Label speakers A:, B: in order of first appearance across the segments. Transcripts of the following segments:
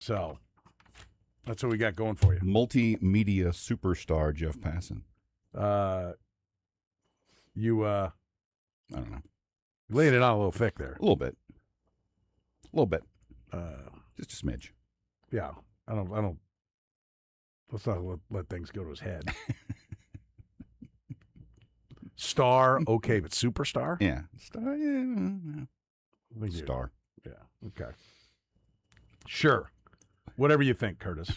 A: So that's what we got going for you.
B: Multimedia superstar Jeff Passan.
A: I
B: don't know.
A: Laid it on a little thick there.
B: A little bit. Just a smidge.
A: Yeah. I don't. Let's not let things go to his head. Star, okay, but superstar?
B: Yeah. Star, yeah. Star.
A: Yeah, okay. Sure. Whatever you think, Curtis.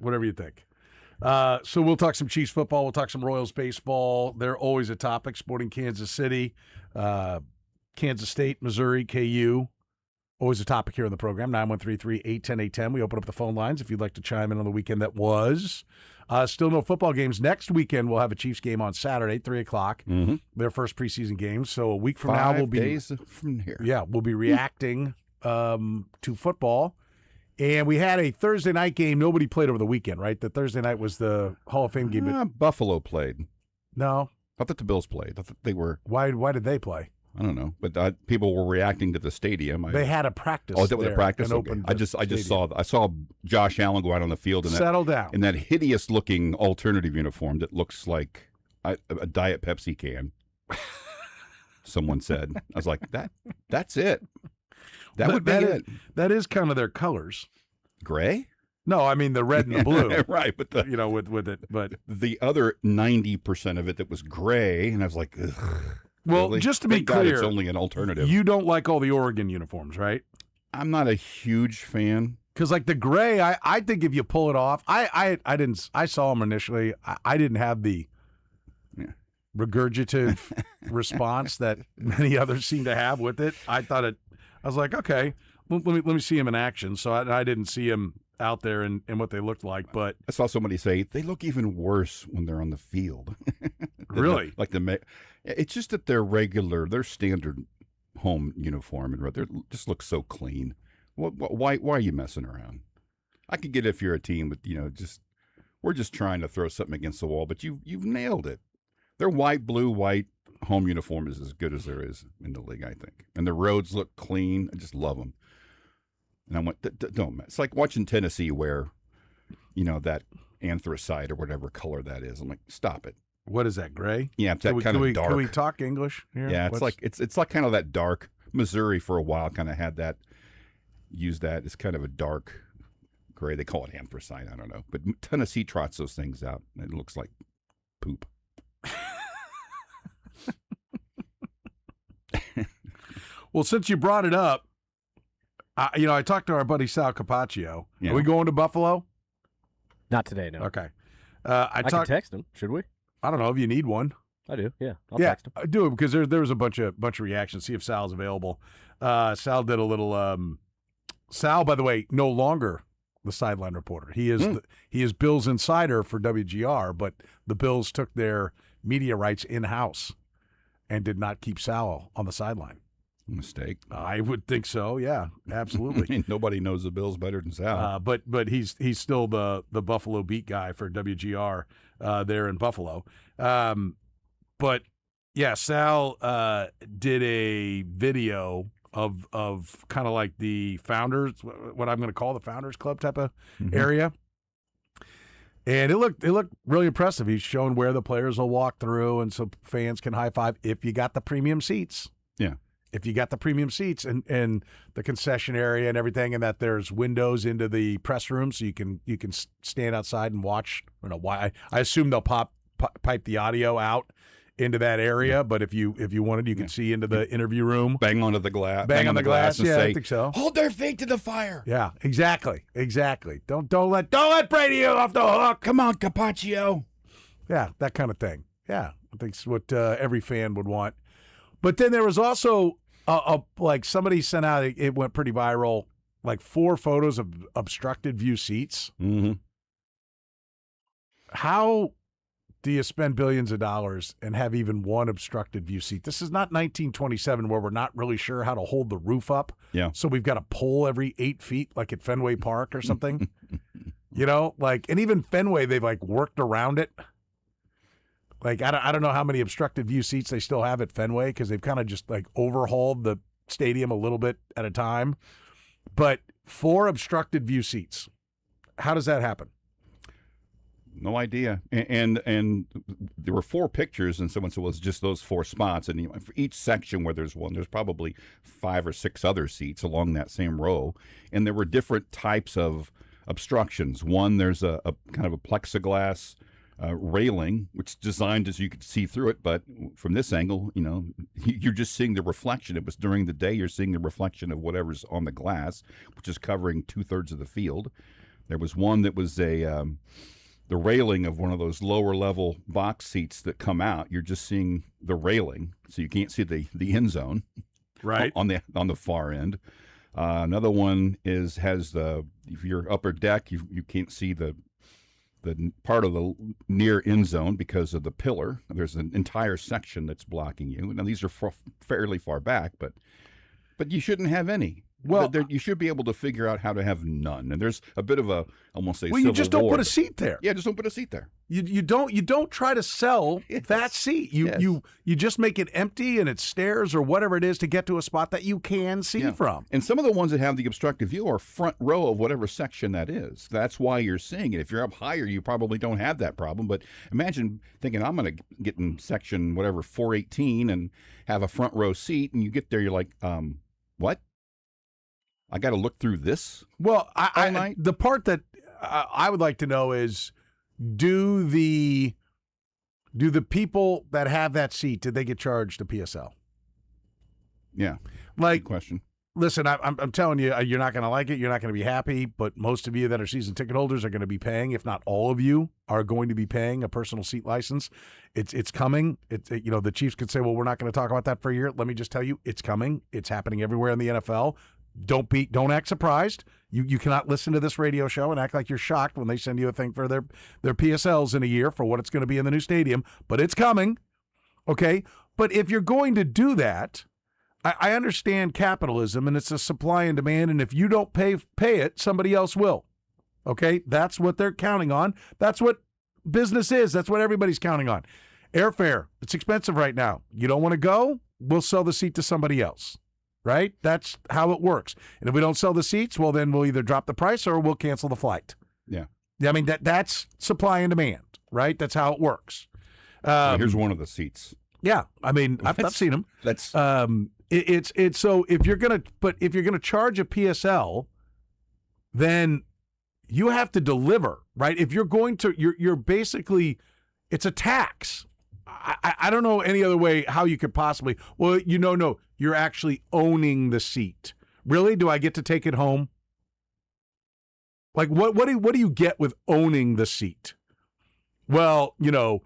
A: Whatever you think. So we'll talk some Chiefs football. We'll talk some Royals baseball. They're always a topic. Sporting Kansas City, Kansas State, Missouri, KU. Always a topic here on the program, 913-381-810-810. We open up the phone lines if you'd like to chime in on the weekend that was. Still no football games. Next weekend, we'll have a Chiefs game on Saturday, 3 o'clock, their first preseason game. So a week from now, we'll be
B: 5 days from here.
A: Yeah, we'll be reacting to football. And we had a Thursday night game. Nobody played over the weekend, right? The Thursday night was the Hall of Fame game.
B: Buffalo played.
A: No.
B: I thought the Bills played. I thought they were.
A: Why did they play?
B: I don't know, but people were reacting to the stadium.
A: They had a practice.
B: Oh, that was a practice.
A: Okay.
B: I just saw Josh Allen go out on the field and
A: settle down
B: in that hideous looking alternative uniform that looks like a Diet Pepsi can. Someone said, I was like, that's it. That would be it.
A: That is kind of their colors.
B: Gray?
A: No, I mean the red and the blue.
B: Right, but
A: with it, but
B: the other 90% of it that was gray, and I was like, ugh.
A: Well,
B: really?
A: just to be
B: Thank God
A: clear,
B: it's only an alternative.
A: You don't like all the Oregon uniforms, right?
B: I'm not a huge fan.
A: Because like the gray, I think if you pull it off, I saw them initially. I didn't have the regurgitative response that many others seem to have with it. I was like, okay, let me see him in action. So I didn't see him out there and what they looked like. But
B: I saw somebody say they look even worse when they're on the field.
A: Really?
B: It's just that their standard home uniform and they just look so clean. Why are you messing around? I could get it if you're a team, but we're just trying to throw something against the wall. But you've nailed it. Their white home uniform is as good as there is in the league, I think. And the roads look clean. I just love them. And I went, don't. It's like watching Tennessee wear, that anthracite or whatever color that is. I'm like, stop it.
A: What is that, gray?
B: Yeah, it's that kind of dark.
A: Can we talk English here?
B: Yeah, it's like kind of that dark. Missouri for a while kind of had that. Used that. It's kind of a dark gray. They call it anthracite. I don't know, but Tennessee trots those things out, and it looks like poop.
A: Well, since you brought it up, I talked to our buddy Sal Capaccio. Yeah. Are we going to Buffalo?
C: Not today, no.
A: Okay.
C: I can text him. Should we?
A: I don't know if you need one.
C: I do. Yeah, I'll text him.
A: Do it because there was a bunch of reactions. See if Sal's available. Sal did a little. Sal, by the way, no longer the sideline reporter. He is Bills insider for WGR, but the Bills took their media rights in house and did not keep Sal on the sideline.
B: Mistake.
A: I would think so. Yeah, absolutely.
B: Nobody knows the Bills better than Sal.
A: But he's still the Buffalo beat guy for WGR there in Buffalo. But yeah, Sal did a video of kind of like the Founders, what I'm going to call the Founders Club type of area. And it looked really impressive. He's showing where the players will walk through, and so fans can high five if you got the premium seats.
B: Yeah.
A: If you got the premium seats and the concession area and everything, and that there's windows into the press room, so you can stand outside and watch. I don't know why. I assume they'll pipe the audio out into that area, but if you wanted, you can see into the interview room.
B: Bang onto the glass.
A: Bang on the glass.
B: And
A: yeah,
B: say,
A: I think so.
B: Hold their feet to the fire.
A: Yeah, exactly. Don't let Brady off the hook.
B: Come on, Capaccio.
A: Yeah, that kind of thing. Yeah, I think it's what every fan would want. But then there was also like somebody sent out, it went pretty viral, like 4 photos of obstructed view seats.
B: Mm-hmm.
A: How do you spend billions of dollars and have even one obstructed view seat? This is not 1927 where we're not really sure how to hold the roof up.
B: Yeah.
A: So we've got a pole every 8 feet, like at Fenway Park or something. And even Fenway, they've like worked around it. Like, I don't know how many obstructed view seats they still have at Fenway because they've kind of just like overhauled the stadium a little bit at a time. But 4 obstructed view seats. How does that happen?
B: No idea. And there were 4 pictures, and someone said, well, it's just those 4 spots. And for each section where there's one, there's probably 5 or 6 other seats along that same row. And there were different types of obstructions. One, there's a kind of a plexiglass railing, which is designed as you could see through it. But from this angle, you're just seeing the reflection. It was during the day, you're seeing the reflection of whatever's on the glass, which is covering 2/3 of the field. There was one that was the railing of one of those lower level box seats that come out. You're just seeing the railing, so you can't see the end zone,
A: right,
B: on the far end. Another one has if you're upper deck, you can't see the part of the near end zone because of the pillar. There's an entire section that's blocking you. Now these are fairly far back, but you shouldn't have any. Well, you should be able to figure out how to have none. And there's a bit of a almost a
A: well, you just don't put a seat there.
B: Yeah, just don't put a seat there.
A: You don't try to sell that seat. You just make it empty and it's stairs or whatever it is to get to a spot that you can see from.
B: And some of the ones that have the obstructive view are front row of whatever section that is. That's why you're seeing it. If you're up higher, you probably don't have that problem. But imagine thinking, I'm going to get in section whatever 418 and have a front row seat, and you get there, you're like, what? I got to look through this.
A: Well, the part that I would like to know is, do the people that have that seat, did they get charged a PSL?
B: Yeah,
A: like,
B: good question.
A: Listen, I'm telling you, you're not going to like it. You're not going to be happy. But most of you that are season ticket holders are going to be paying. If not all of you are going to be paying a personal seat license. It's coming. The Chiefs could say, well, we're not going to talk about that for a year. Let me just tell you, it's coming. It's happening everywhere in the NFL. Don't act surprised. You cannot listen to this radio show and act like you're shocked when they send you a thing for their PSLs in a year for what it's going to be in the new stadium. But it's coming, okay? But if you're going to do that, I understand capitalism, and it's a supply and demand, and if you don't pay it, somebody else will, okay? That's what they're counting on. That's what business is. That's what everybody's counting on. Airfare, it's expensive right now. You don't want to go? We'll sell the seat to somebody else. Right? That's how it works. And if we don't sell the seats, well, then we'll either drop the price or we'll cancel the flight.
B: Yeah.
A: I mean, that's supply and demand, right? That's how it works.
B: Here's one of the seats.
A: Yeah. I mean, I've seen them.
B: That's
A: it's so if you're gonna charge a PSL, then you have to deliver, right? If you're going to, you're basically, it's a tax. I don't know any other way how you could possibly. Well, no, you're actually owning the seat. Really? Do I get to take it home? Like, what do you get with owning the seat? Well, you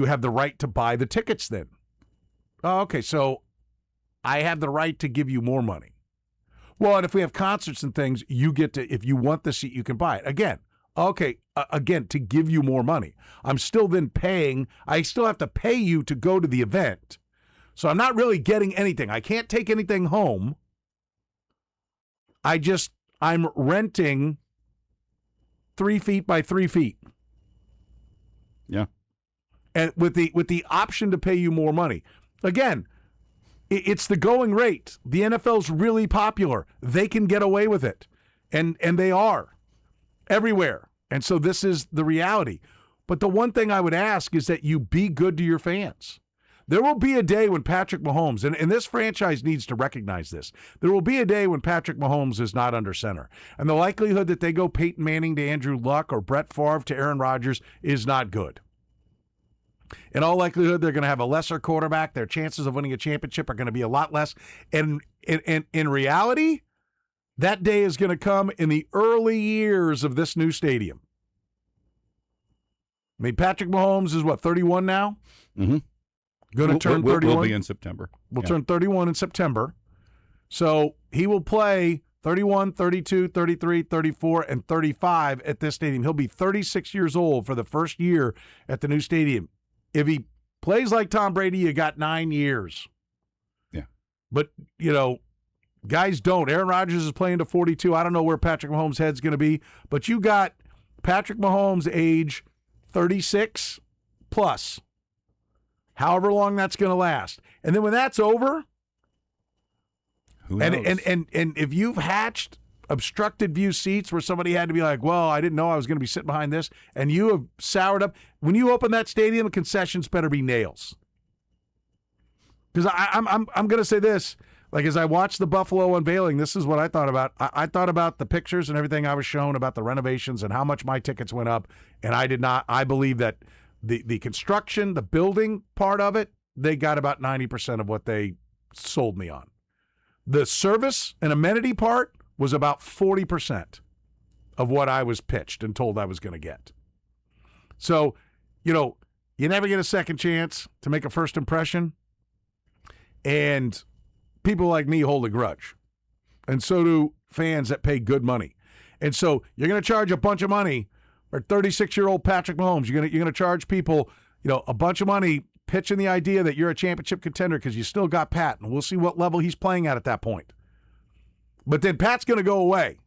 A: have the right to buy the tickets then. Oh, okay, so I have the right to give you more money. Well, and if we have concerts and things, you get to, if you want the seat, you can buy it. Again, okay, again, to give you more money. I'm still then paying. I still have to pay you to go to the event. So I'm not really getting anything. I can't take anything home. I'm renting 3 feet by 3 feet.
B: Yeah.
A: And with the option to pay you more money. Again, it's the going rate. The NFL's really popular. They can get away with it. And they are everywhere. And so this is the reality. But the one thing I would ask is that you be good to your fans. There will be a day when Patrick Mahomes, and this franchise needs to recognize this, there will be a day when Patrick Mahomes is not under center. And the likelihood that they go Peyton Manning to Andrew Luck or Brett Favre to Aaron Rodgers is not good. In all likelihood, they're going to have a lesser quarterback. Their chances of winning a championship are going to be a lot less. And in reality, that day is going to come in the early years of this new stadium. I mean, Patrick Mahomes is what, 31 now?
B: Mm-hmm.
A: Going to turn 31.
B: We'll be in September.
A: We'll turn 31 in September. So he will play 31, 32, 33, 34, and 35 at this stadium. He'll be 36 years old for the first year at the new stadium. If he plays like Tom Brady, you got 9 years.
B: Yeah.
A: But, guys don't. Aaron Rodgers is playing to 42. I don't know where Patrick Mahomes' head's going to be. But you got Patrick Mahomes age 36 plus. However long that's going to last. And then when that's over,
B: Who knows?
A: And if you've hatched obstructed view seats where somebody had to be like, well, I didn't know I was going to be sitting behind this, and you have soured up, when you open that stadium, the concessions better be nails. Because I'm going to say this, like as I watched the Buffalo unveiling, this is what I thought about. I thought about the pictures and everything I was shown about the renovations and how much my tickets went up, and I believe that the construction, the building part of it, they got about 90% of what they sold me on. The service and amenity part was about 40% of what I was pitched and told I was going to get. So, you never get a second chance to make a first impression, and people like me hold a grudge, and so do fans that pay good money. And so you're going to charge a bunch of money for 36-year-old Patrick Mahomes. You're going to charge people, a bunch of money pitching the idea that you're a championship contender because you still got Pat, and we'll see what level he's playing at that point. But then Pat's going to go away.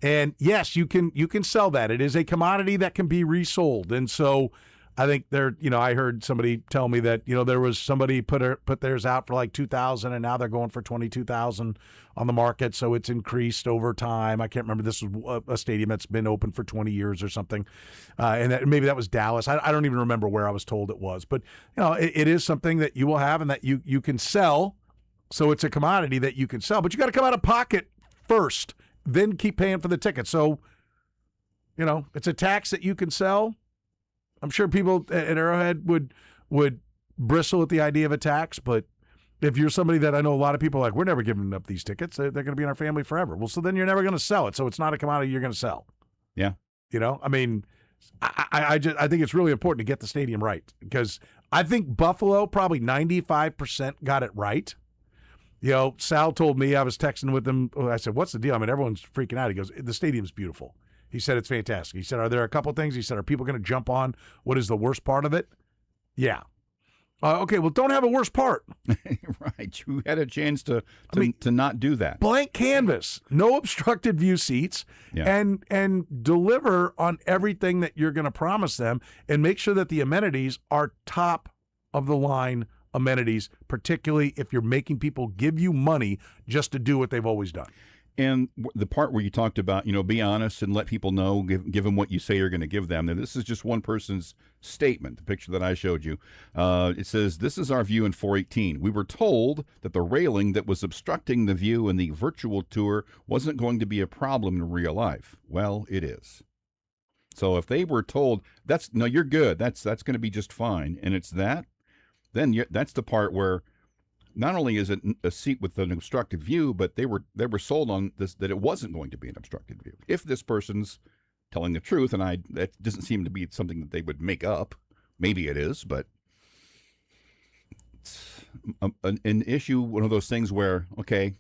A: And yes, you can sell that. It is a commodity that can be resold. And so I think I heard somebody tell me that, there was somebody put theirs out for like $2,000 and now they're going for $22,000 on the market. So it's increased over time. I can't remember. This was a stadium that's been open for 20 years or something. And maybe that was Dallas. I don't even remember where I was told it was. But, it is something that you will have and that you can sell. So it's a commodity that you can sell, but you got to come out of pocket first, then keep paying for the ticket. So, it's a tax that you can sell. I'm sure people at Arrowhead would bristle at the idea of a tax, but if you're somebody that I know a lot of people are like, we're never giving up these tickets. They're going to be in our family forever. Well, so then you're never going to sell it. So it's not a commodity you're going to sell.
B: Yeah.
A: I mean, I think it's really important to get the stadium right because I think Buffalo probably 95% got it right. Sal told me, I was texting with him. I said, what's the deal? I mean, everyone's freaking out. He goes, the stadium's beautiful. He said, it's fantastic. He said, are there a couple things? He said, are people going to jump on what is the worst part of it? Yeah. Okay, well, don't have a worst part.
B: Right. You had a chance to not do that.
A: Blank canvas, no obstructed view seats, and deliver on everything that you're going to promise them and make sure that the amenities are top of the line amenities, particularly if you're making people give you money just to do what they've always done.
B: And the part where you talked about, be honest and let people know, give them what you say you're going to give them. Now, this is just one person's statement, the picture that I showed you. It says, this is our view in 418. We were told that the railing that was obstructing the view in the virtual tour wasn't going to be a problem in real life. Well, it is. So if they were told, you're good, that's going to be just fine, and it's that, then that's the part where not only is it a seat with an obstructed view, but they were sold on this that it wasn't going to be an obstructed view. If this person's telling the truth, and that doesn't seem to be something that they would make up. Maybe it is, but it's an issue, one of those things where, okay,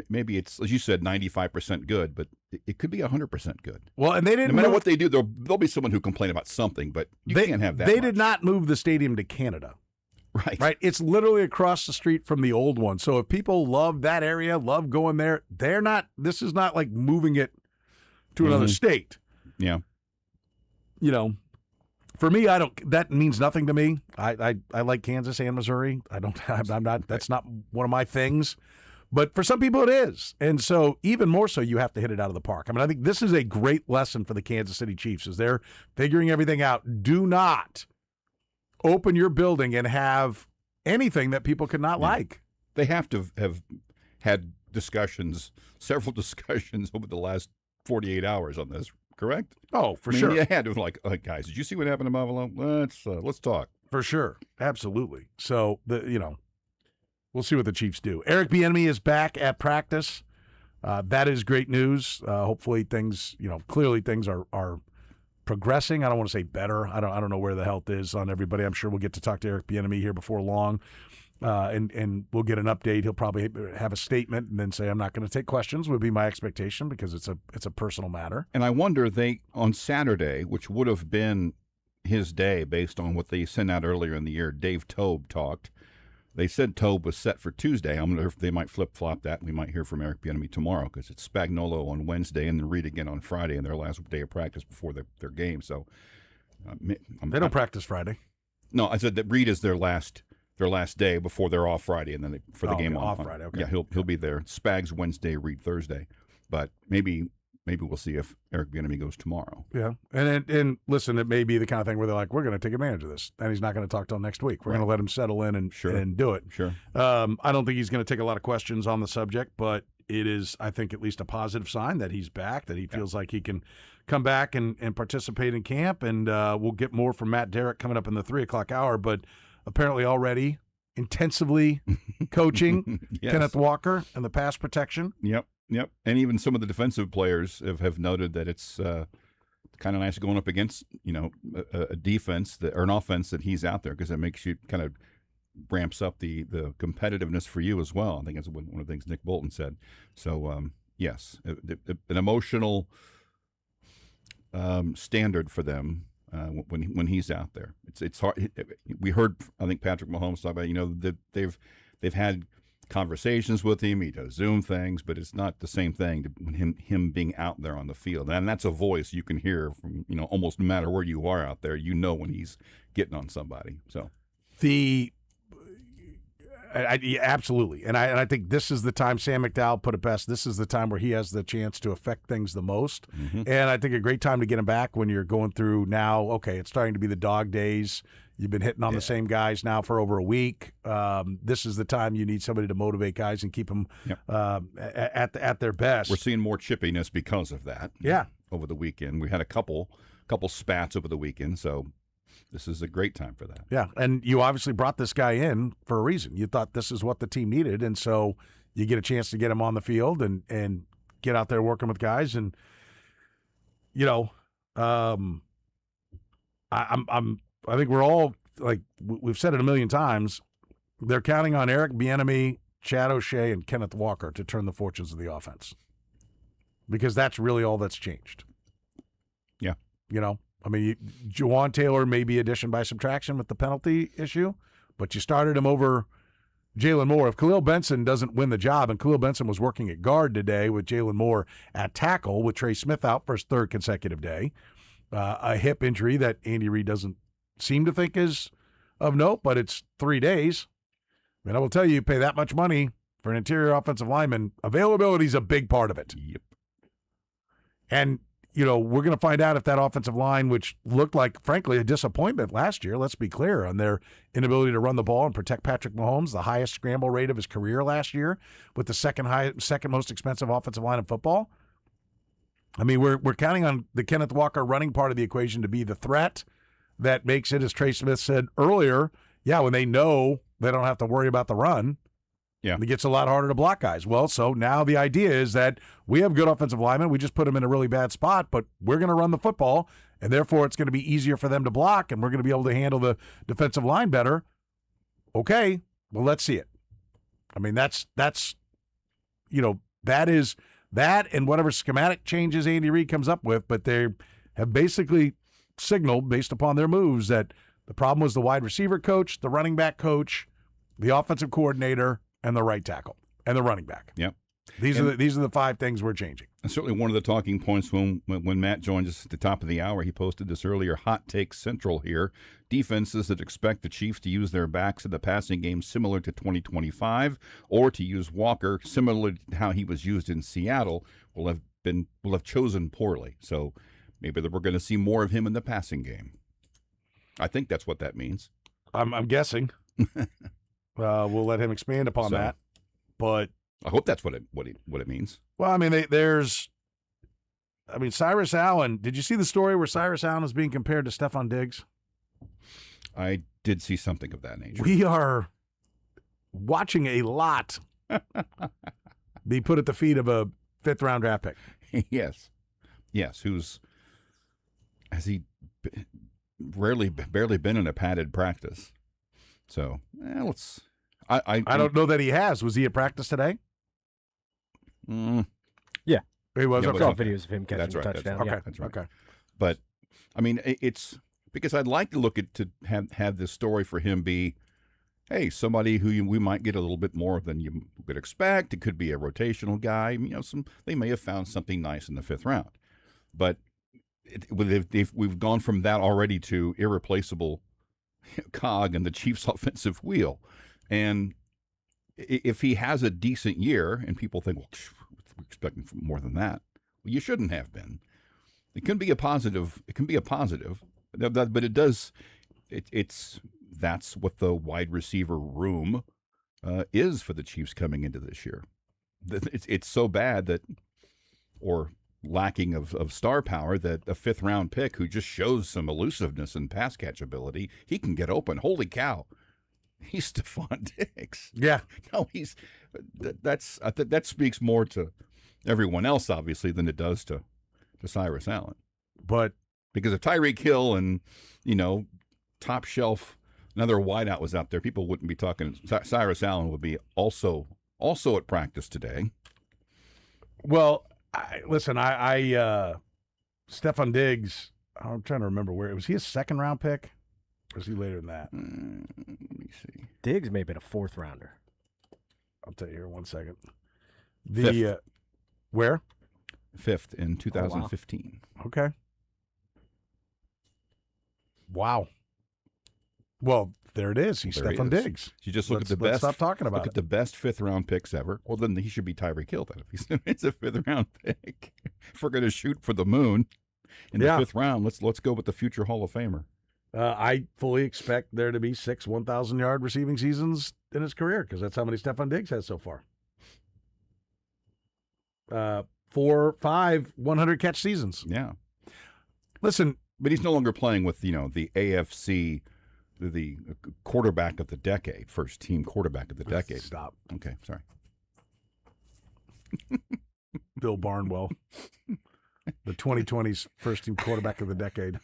B: maybe it's, as you said, 95% good, but it could be 100% good.
A: Well, and they didn't.
B: No matter what they do, there'll be someone who complain about something, but you can't have that.
A: They did not move the stadium to Canada. Right. It's literally across the street from the old one. So if people love that area, love going there, this is not like moving it to another state.
B: Yeah.
A: For me, that means nothing to me. I like Kansas and Missouri. That's not one of my things. But for some people it is. And so even more so, you have to hit it out of the park. I mean, I think this is a great lesson for the Kansas City Chiefs as they're figuring everything out. Do not open your building and have anything that people could not like.
B: They have to have had several discussions over the last 48 hours on this, correct?
A: Oh, for sure.
B: You had to like, guys, did you see what happened in Buffalo? Let's talk.
A: For sure. Absolutely. So, we'll see what the Chiefs do. Eric Bieniemy is back at practice. That is great news. Hopefully things, clearly things are progressing. I don't want to say better. I don't know where the health is on everybody. I'm sure we'll get to talk to Eric Bieniemy here before long, and we'll get an update. He'll probably have a statement and then say, "I'm not going to take questions." Would be my expectation because it's a personal matter.
B: And I wonder on Saturday, which would have been his day based on what they sent out earlier in the year. Dave Tobe talked. They said Tobe was set for Tuesday. I wonder if they might flip-flop that. We might hear from Eric Bieniemy tomorrow because it's Spagnuolo on Wednesday and then Reed again on Friday in their last day of practice before their game. So
A: they don't practice Friday.
B: No, I said that Reed is their last their last day before they're off Friday, and then for the game
A: off Friday. Okay.
B: Yeah, he'll be there. Spags Wednesday, Reed Thursday, but maybe we'll see if Eric Bieniemy goes tomorrow.
A: Yeah, and listen, it may be the kind of thing where they're like, we're going to take advantage of this, and he's not going to talk till next week. We're going to let him settle in and do it.
B: Sure.
A: I don't think he's going to take a lot of questions on the subject, but it is, I think, at least a positive sign that he's back, that he feels like he can come back and participate in camp, and we'll get more from Matt Derrick coming up in the 3 o'clock hour, but apparently already intensively coaching Kenneth Walker and the pass protection.
B: Yep. And even some of the defensive players have noted that it's kind of nice going up against, a defense or an offense that he's out there, because it makes you kind of ramps up the competitiveness for you as well. I think that's one of the things Nick Bolton said. So, yes, an emotional standard for them when he's out there. It's hard. We heard, I think, Patrick Mahomes talk about, that they've had conversations with him. He does Zoom things, but it's not the same thing when him being out there on the field. And that's a voice you can hear from, almost no matter where you are out there, when he's getting on somebody. So
A: absolutely. And I think this is the time, Sam McDowell put it best, this is the time where he has the chance to affect things the most. Mm-hmm. And I think a great time to get him back when you're going through now, okay, it's starting to be the dog days. You've been hitting on the same guys now for over a week. This is the time you need somebody to motivate guys and keep them at their best.
B: We're seeing more chippiness because of that.
A: Yeah.
B: Over the weekend. We had a couple spats over the weekend, so this is a great time for that.
A: Yeah, and you obviously brought this guy in for a reason. You thought this is what the team needed, and so you get a chance to get him on the field and get out there working with guys. And I think we're all, like we've said it a million times, they're counting on Eric Bieniemy, Chad O'Shea, and Kenneth Walker to turn the fortunes of the offense, because that's really all that's changed.
B: Yeah,
A: I mean, Juwan Taylor may be addition by subtraction with the penalty issue, but you started him over Jalen Moore. If Khalil Benson doesn't win the job, and Khalil Benson was working at guard today with Jalen Moore at tackle with Trey Smith out for his third consecutive day, a hip injury that Andy Reid doesn't seem to think is of note, but it's 3 days. And I will tell you, pay that much money for an interior offensive lineman, availability is a big part of it.
B: Yep.
A: And we're going to find out if that offensive line, which looked like, frankly, a disappointment last year, let's be clear, on their inability to run the ball and protect Patrick Mahomes, the highest scramble rate of his career last year, with the second most expensive offensive line in football. I mean, we're counting on the Kenneth Walker running part of the equation to be the threat that makes it, as Trey Smith said earlier, when they know they don't have to worry about the run, it gets a lot harder to block guys. Well, so now the idea is that we have good offensive linemen. We just put them in a really bad spot, but we're going to run the football, and therefore it's going to be easier for them to block, and we're going to be able to handle the defensive line better. Okay, well, let's see it. I mean, that's that is that and whatever schematic changes Andy Reid comes up with, but they have basically signaled, based upon their moves, that the problem was the wide receiver coach, the running back coach, the offensive coordinator, and the right tackle, and the running back.
B: Yep.
A: These are the 5 things we're changing.
B: And certainly one of the talking points when Matt joined us at the top of the hour, he posted this earlier, Hot Take Central here. Defenses that expect the Chiefs to use their backs in the passing game similar to 2025, or to use Walker similar to how he was used in Seattle, will have chosen poorly. So maybe we're going to see more of him in the passing game. I think that's what that means.
A: I'm guessing. We'll let him expand upon that, but
B: I hope that's what it means.
A: Well, I mean, Cyrus Allen. Did you see the story where Cyrus Allen is being compared to Stephon Diggs?
B: I did see something of that nature.
A: We are watching a lot be put at the feet of a 5th-round draft pick.
B: Yes. Has he barely been in a padded practice? So let's. I
A: don't know that he has. Was he at practice today?
C: Yeah,
A: he was.
C: I saw videos of him catching
B: that's right,
C: a touchdown.
B: That's right. Okay, but I mean, it's because I'd like to look at to have this story for him be, hey, somebody who we might get a little bit more than you would expect. It could be a rotational guy. They may have found something nice in the 5th round, but we've gone from that already to irreplaceable cog in the Chiefs' offensive wheel. And if he has a decent year, and people think, well, we're expecting more than that, well, you shouldn't have been. It can be a positive. It can be a positive, but it does. That's what the wide receiver room is for the Chiefs coming into this year. It's so bad that, or lacking of star power, that a 5th round pick who just shows some elusiveness and pass catch ability, he can get open. Holy cow. He's Stephon Diggs.
A: Yeah.
B: No, that speaks more to everyone else, obviously, than it does to Cyrus Allen.
A: But
B: because if Tyreek Hill and, top shelf, another wideout was out there, people wouldn't be talking. Cyrus Allen would be also at practice today.
A: Well, listen, Stephon Diggs, I'm trying to remember where. Was he a 2nd round pick? Or was he later than that?
B: Let me see.
C: Diggs may have been a 4th rounder.
A: I'll tell you here 1 second.
B: Fifth.
A: Where?
B: 5th in 2015.
A: Oh, wow. Okay. Wow. Well, there it is. He's Stephon Diggs.
B: You just look at the best.
A: Let's stop talking about
B: Look at the best 5th round picks ever. Well, then he should be Tyreek Hill. Then if it's a 5th round pick, if we're going to shoot for the moon in the 5th round, let's go with the future Hall of Famer.
A: I fully expect there to be 6 1,000-yard receiving seasons in his career because that's how many Stephon Diggs has so far. 4, 5 100-catch seasons.
B: Yeah.
A: Listen.
B: But he's no longer playing with, the AFC, the quarterback of the decade, first team quarterback of the decade.
A: Stop.
B: Okay, sorry.
A: Bill Barnwell, the 2020's first team quarterback of the decade.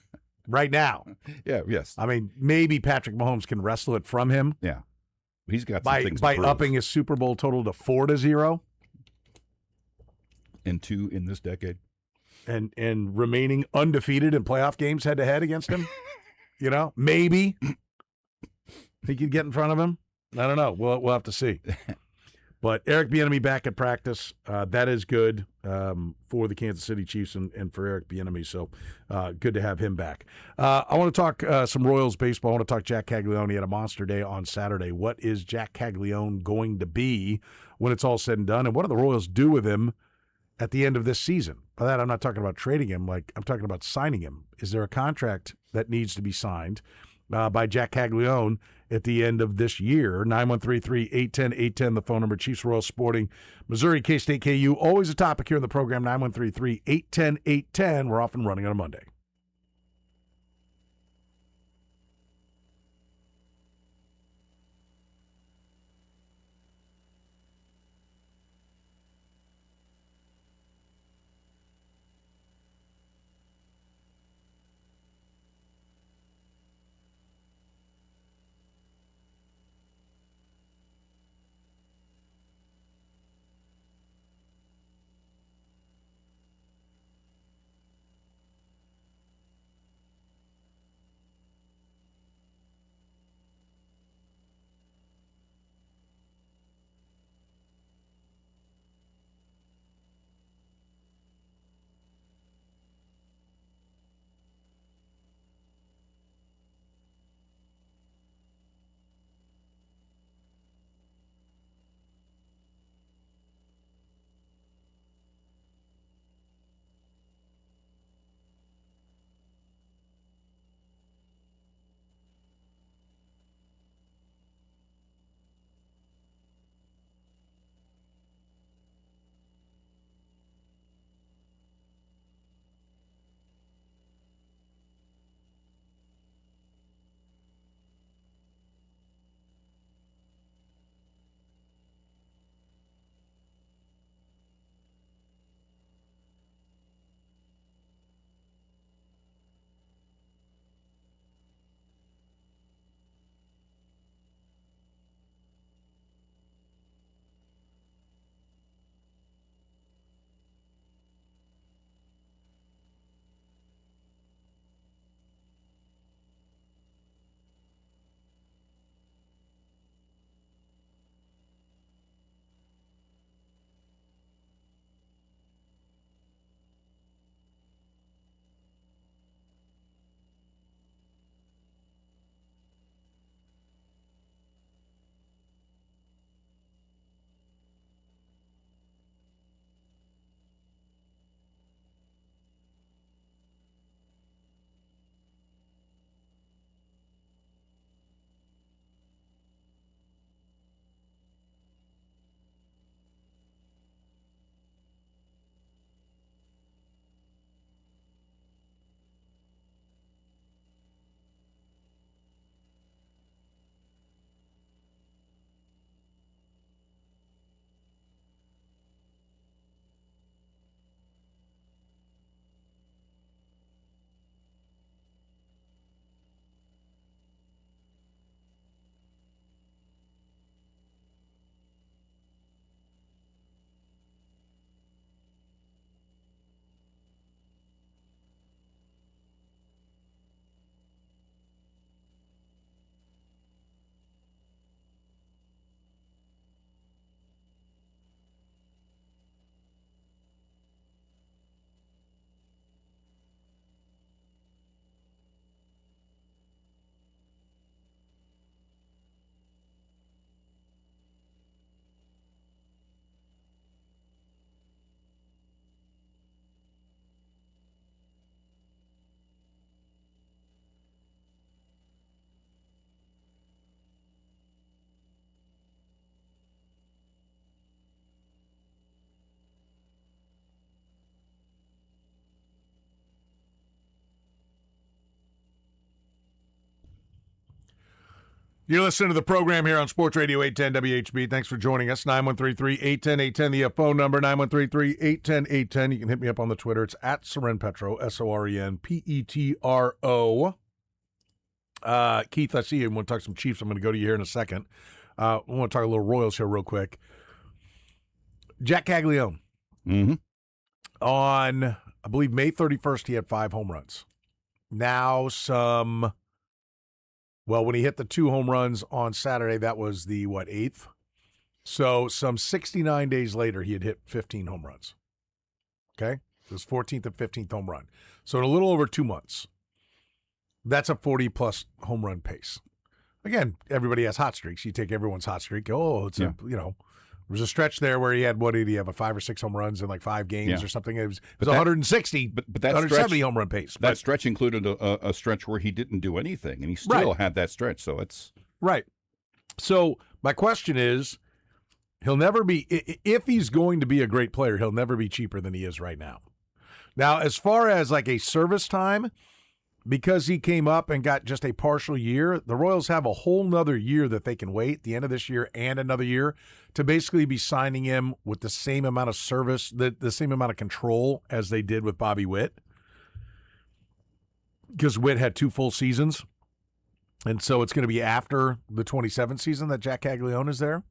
A: Right now.
B: Yeah, yes.
A: I mean, maybe Patrick Mahomes can wrestle it from him.
B: Yeah. He's got some things to
A: by
B: prove.
A: upping his Super Bowl total to 4-0.
B: And 2 in this decade.
A: And remaining undefeated in playoff games head-to-head against him. Maybe he could get in front of him. I don't know. We'll have to see. But Eric Bieniemy back at practice. That is good for the Kansas City Chiefs and for Eric Bieniemy. So good to have him back. I want to talk some Royals baseball. I want to talk Jack Caglione. He had a monster day on Saturday. What is Jack Caglione going to be when it's all said and done? And what do the Royals do with him at the end of this season? By that, I'm not talking about trading him. I'm talking about signing him. Is there a contract that needs to be signed by Jack Caglione at the end of this year? 913-3-810-810, the phone number. Chiefs Royals Sporting, Missouri, K-State, KU. Always a topic here in the program, 913-3-810-810. We're off and running on a Monday. You're listening to the program here on Sports Radio 810 WHB. Thanks for joining us. 913-3810810, the phone number, 913-3810810. You can hit me up on the Twitter. It's at SorenPetro, SorenPetro. Keith, I see you want to talk some Chiefs. I'm going to go to you here in a second. I want to talk a little Royals here real quick. Jack Caglione.
B: Mm-hmm.
A: On, I believe, May 31st, he had 5 home runs. Now when he hit the 2 home runs on Saturday, that was the, 8th? So some 69 days later, he had hit 15 home runs. Okay? It was 14th and 15th home run. So in a little over 2 months, that's a 40-plus home run pace. Again, everybody has hot streaks. You take everyone's hot streak. There was a stretch there where he had, what did he have, 5 or 6 home runs in 5 games or something? It was 160,
B: but that
A: 170
B: stretch,
A: home run pace.
B: That stretch included a stretch where he didn't do anything, and he still had that stretch. So it's
A: right. So my question is, he'll never be, if he's going to be a great player, he'll never be cheaper than he is right now. Now, as far as a service time, because he came up and got just a partial year, the Royals have a whole nother year that they can wait, the end of this year and another year, to basically be signing him with the same amount of service, the same amount of control as they did with Bobby Witt. Because Witt had 2 full seasons. And so it's going to be after the 27th season that Jack Caglione is there.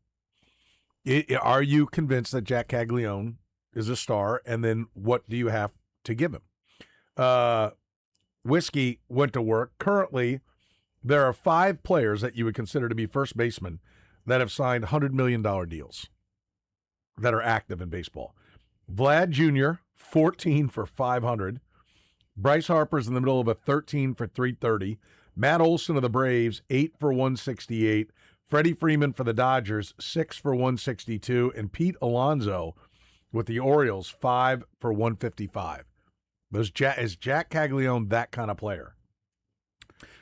A: Are you convinced that Jack Caglione is a star? And then what do you have to give him? Whiskey went to work. Currently, there are 5 players that you would consider to be first basemen that have signed $100 million deals that are active in baseball. Vlad Jr., 14 for $500. Bryce Harper's in the middle of a 13 for $330. Matt Olson of the Braves, 8 for $168. Freddie Freeman for the Dodgers, 6 for $162. And Pete Alonso with the Orioles, 5 for $155. Is Jack Caglione that kind of player?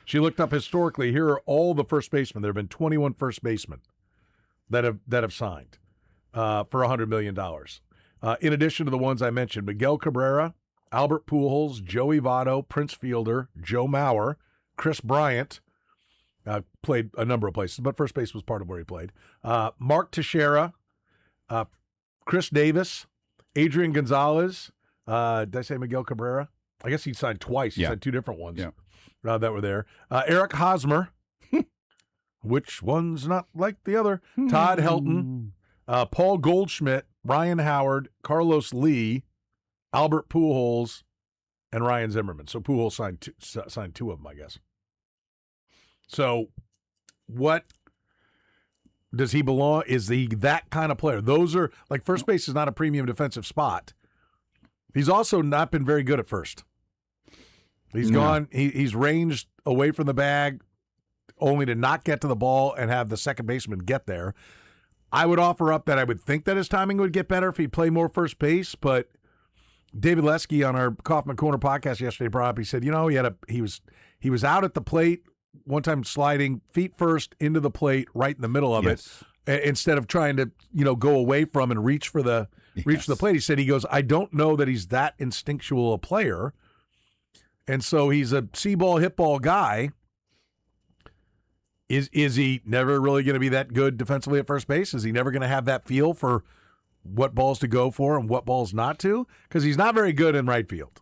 A: She looked up historically. Here are all the first basemen. There have been 21 first basemen that have signed for $100 million. In addition to the ones I mentioned, Miguel Cabrera, Albert Pujols, Joey Votto, Prince Fielder, Joe Mauer, Chris Bryant. Played a number of places, but first base was part of where he played. Mark Teixeira, Chris Davis, Adrian Gonzalez. Did I say Miguel Cabrera? I guess he signed twice. He signed 2 different ones that were there. Eric Hosmer. Which one's not like the other? Todd Helton, Paul Goldschmidt, Ryan Howard, Carlos Lee, Albert Pujols, and Ryan Zimmerman. So Pujols signed 2 of them, I guess. So what does he belong? Is he that kind of player? Those are, first base is not a premium defensive spot. He's also not been very good at first. He's gone. He's ranged away from the bag only to not get to the ball and have the second baseman get there. I would offer up that I would think that his timing would get better if he'd play more first base, but David Lesky on our Kaufman Corner podcast yesterday brought up, he said, he was out at the plate one time sliding feet first into the plate right in the middle of it instead of trying to, go away from and reach for the plate. He said, I don't know that he's that instinctual a player. And so he's a see ball, hit ball guy. Is he never really going to be that good defensively at first base? Is he never going to have that feel for what balls to go for and what balls not to? Because he's not very good in right field.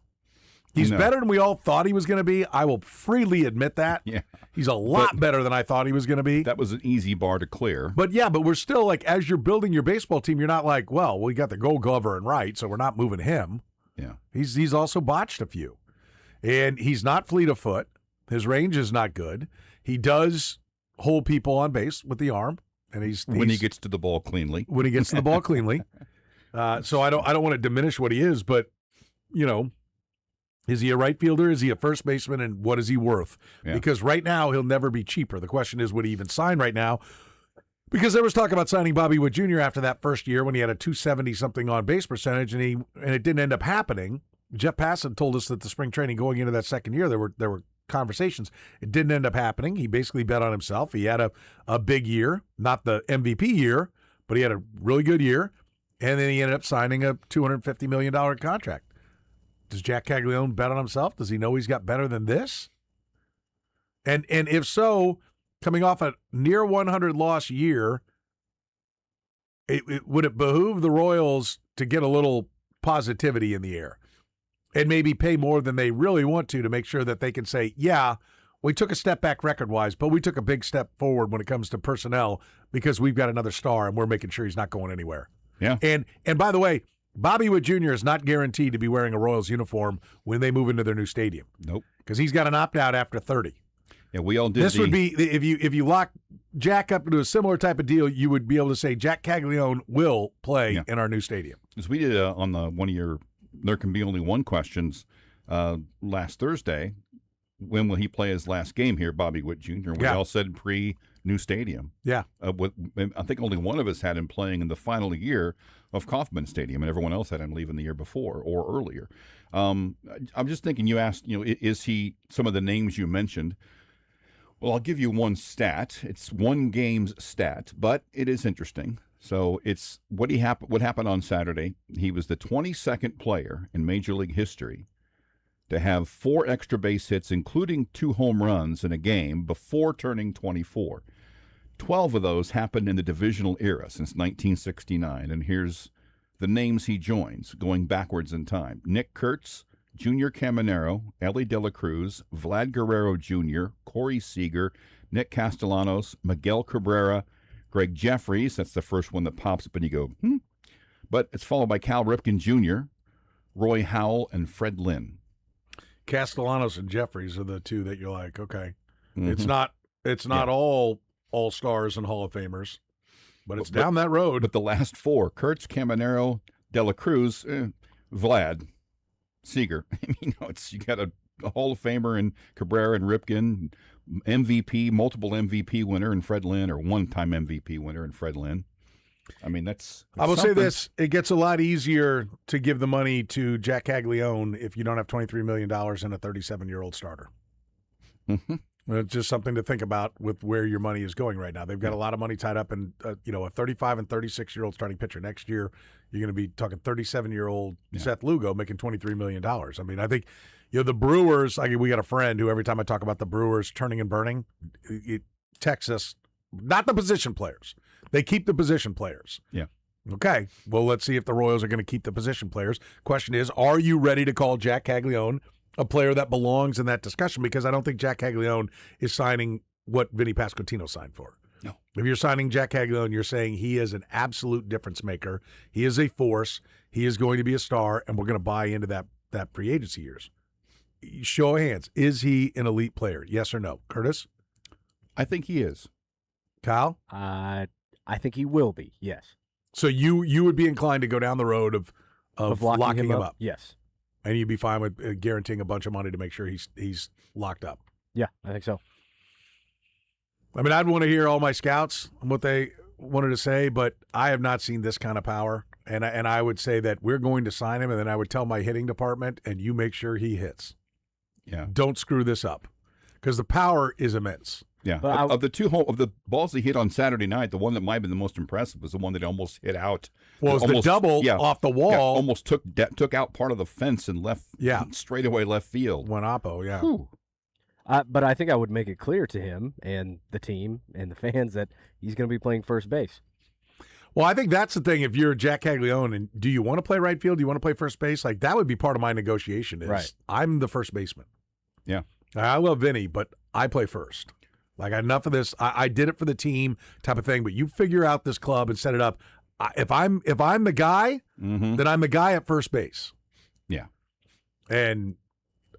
A: He's better than we all thought he was going to be. I will freely admit that.
B: Yeah.
A: He's a lot better than I thought he was going to be.
B: That was an easy bar to clear.
A: But we're still as you're building your baseball team, you're not we got the Gold Glover in right, so we're not moving him.
B: Yeah.
A: He's also botched a few. And he's not fleet of foot. His range is not good. He does hold people on base with the arm, and he's
B: when he gets to the ball cleanly.
A: When he gets to the ball cleanly. So I don't want to diminish what he is, but is he a right fielder? Is he a first baseman? And what is he worth? Yeah. Because right now he'll never be cheaper. The question is, would he even sign right now? Because there was talk about signing Bobby Witt Jr. after that first year when he had a 270-something on base percentage, and it didn't end up happening. Jeff Passan told us that the spring training going into that second year, there were conversations. It didn't end up happening. He basically bet on himself. He had a big year, not the MVP year, but he had a really good year, and then he ended up signing a $250 million contract. Does Jack Caglione bet on himself? Does he know he's got better than this? And if so, coming off a near 100 loss year, would it behoove the Royals to get a little positivity in the air and maybe pay more than they really want to make sure that they can say, yeah, we took a step back record-wise, but we took a big step forward when it comes to personnel because we've got another star and we're making sure he's not going anywhere.
B: Yeah.
A: And by the way, Bobby Witt Jr. is not guaranteed to be wearing a Royals uniform when they move into their new stadium.
B: Nope.
A: Because he's got an opt-out after 30.
B: Yeah, we all did.
A: This would be, if you lock Jack up into a similar type of deal, you would be able to say Jack Caglione will play in our new stadium.
B: As we did on the one of your There Can Be Only One questions last Thursday, when will he play his last game here, Bobby Witt Jr.? We all said pre-new stadium.
A: Yeah.
B: I think only one of us had him playing in the final year of Kauffman Stadium, and everyone else had him leaving the year before or earlier. I'm just thinking, you asked, is he some of the names you mentioned? Well, I'll give you one stat. It's one game's stat, but it is interesting. So it's what happened on Saturday. He was the 22nd player in Major League history to have 4 extra base hits, including 2 home runs in a game before turning 24. 12 of those happened in the divisional era since 1969. And here's the names he joins, going backwards in time. Nick Kurtz, Junior Caminero, Ellie De La Cruz, Vlad Guerrero Jr., Corey Seager, Nick Castellanos, Miguel Cabrera, Greg Jeffries. That's the first one that pops up and you go, But it's followed by Cal Ripken Jr., Roy Howell, and Fred Lynn.
A: Castellanos and Jeffries are the two that you're like, okay.
B: Mm-hmm.
A: It's not all stars and Hall of Famers, but it's down that road.
B: But the last 4, Kurtz, Caminero, De La Cruz, Vlad, Seager. You got a Hall of Famer in Cabrera and Ripken, MVP, multiple MVP winner in Fred Lynn, or one-time MVP winner in Fred Lynn. I mean, that's
A: I will
B: something.
A: say this: it gets a lot easier to give the money to Jack Caglione if you don't have $23 million and a 37-year-old starter.
B: Mm-hmm.
A: It's just something to think about with where your money is going right now. They've got a lot of money tied up in a 35 and 36-year-old starting pitcher. Next year, you're going to be talking 37-year-old Seth Lugo making $23 million. I mean, I think the Brewers. We got a friend who every time I talk about the Brewers turning and burning, it texts us, not the position players. They keep the position players.
B: Yeah.
A: Okay. Well, let's see if the Royals are going to keep the position players. Question is, are you ready to call Jack Caglione a player that belongs in that discussion? Because I don't think Jack Caglione is signing what Vinny Pasquantino signed for.
B: No.
A: If you're signing Jack Caglione, you're saying he is an absolute difference maker. He is a force. He is going to be a star, and we're going to buy into that free agency years. Show of hands. Is he an elite player? Yes or no? Curtis?
B: I think he is.
A: Kyle?
C: I think he will be, yes.
A: So you would be inclined to go down the road of locking him up?
C: Yes.
A: And you'd be fine with guaranteeing a bunch of money to make sure he's locked up?
C: Yeah, I think so.
A: I mean, I'd want to hear all my scouts and what they wanted to say, but I have not seen this kind of power. And I would say that we're going to sign him, and then I would tell my hitting department, and you make sure he hits.
B: Yeah.
A: Don't screw this up, because the power is immense.
B: Yeah, but of the balls he hit on Saturday night, the one that might have been the most impressive was the one that almost hit out.
A: Well, it was the double off the wall.
B: Yeah, almost took out part of the fence and left straightaway left field.
A: One oppo, yeah.
C: Whew. But I think I would make it clear to him and the team and the fans that he's going to be playing first base.
A: Well, I think that's the thing. If you're Jack Caglione, and do you want to play right field? Do you want to play first base? Like, that would be part of my negotiation. Is I'm the first baseman.
B: Yeah.
A: I love Vinny, but I play first. Like, enough of this. I did it for the team type of thing, but you figure out this club and set it up. If I'm the guy, then I'm the guy at first base.
B: Yeah.
A: And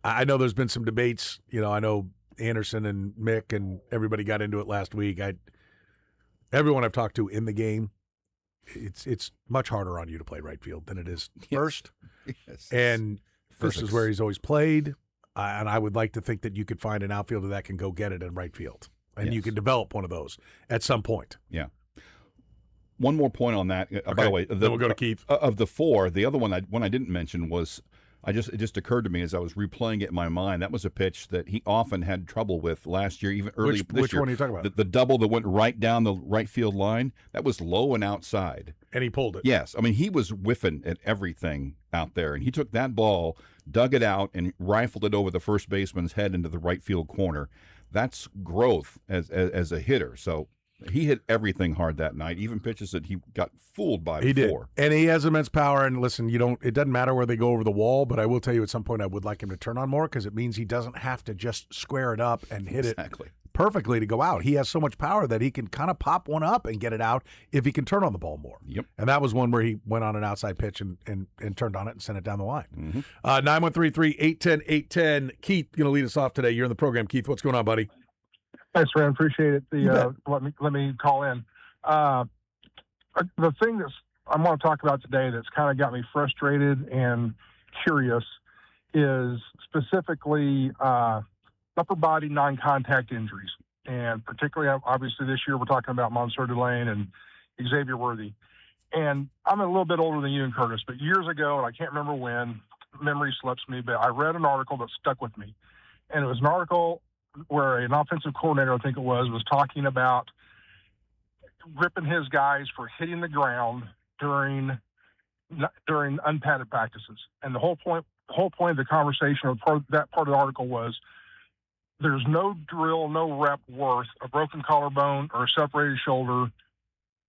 A: I know there's been some debates. I know Anderson and Mick and everybody got into it last week. Everyone I've talked to in the game, it's much harder on you to play right field than it is first.
B: Yes.
A: And first is where he's always played. And I would like to think that you could find an outfielder that can go get it in right field. And you can develop one of those at some point.
B: Yeah. One more point on that.
A: Okay.
B: By the way,
A: then we'll go to Keith.
B: Of the 4, the other one I didn't mention was it just occurred to me as I was replaying it in my mind. That was a pitch that he often had trouble with last year, even early this year.
A: Which one are you talking about?
B: The double that went right down the right field line. That was low and outside.
A: And he pulled it.
B: Yes. I mean, he was whiffing at everything out there. And he took that ball, dug it out, and rifled it over the first baseman's head into the right field corner. that's growth as a hitter. So he hit everything hard that night, even pitches that he got fooled by
A: He
B: before.
A: did. And he has immense power. And listen, it doesn't matter where they go over the wall, but I will tell you at some point I would like him to turn on more because it means he doesn't have to just square it up and hit it perfectly to go out. He has so much power that he can kind of pop one up and get it out if he can turn on the ball more.
B: Yep.
A: And that was one where he went on an outside pitch and turned on it and sent it down the line.
B: Mm-hmm.
A: 913-810-810. Keith, going to lead us off today. You're in the program. Keith, what's going on, buddy?
D: Thanks, Ran. Appreciate it. Let me call in. The thing I want to talk about today that's kind of got me frustrated and curious is specifically upper body non-contact injuries, and particularly, obviously, this year we're talking about Monsieur Delane and Xavier Worthy. And I'm a little bit older than you and Curtis, but years ago, and I can't remember when, memory slips me, but I read an article that stuck with me, and it was an article where an offensive coordinator, I think it was talking about ripping his guys for hitting the ground during unpadded practices. And the whole point of the conversation, or that part of the article was, there's no drill, no rep worth a broken collarbone or a separated shoulder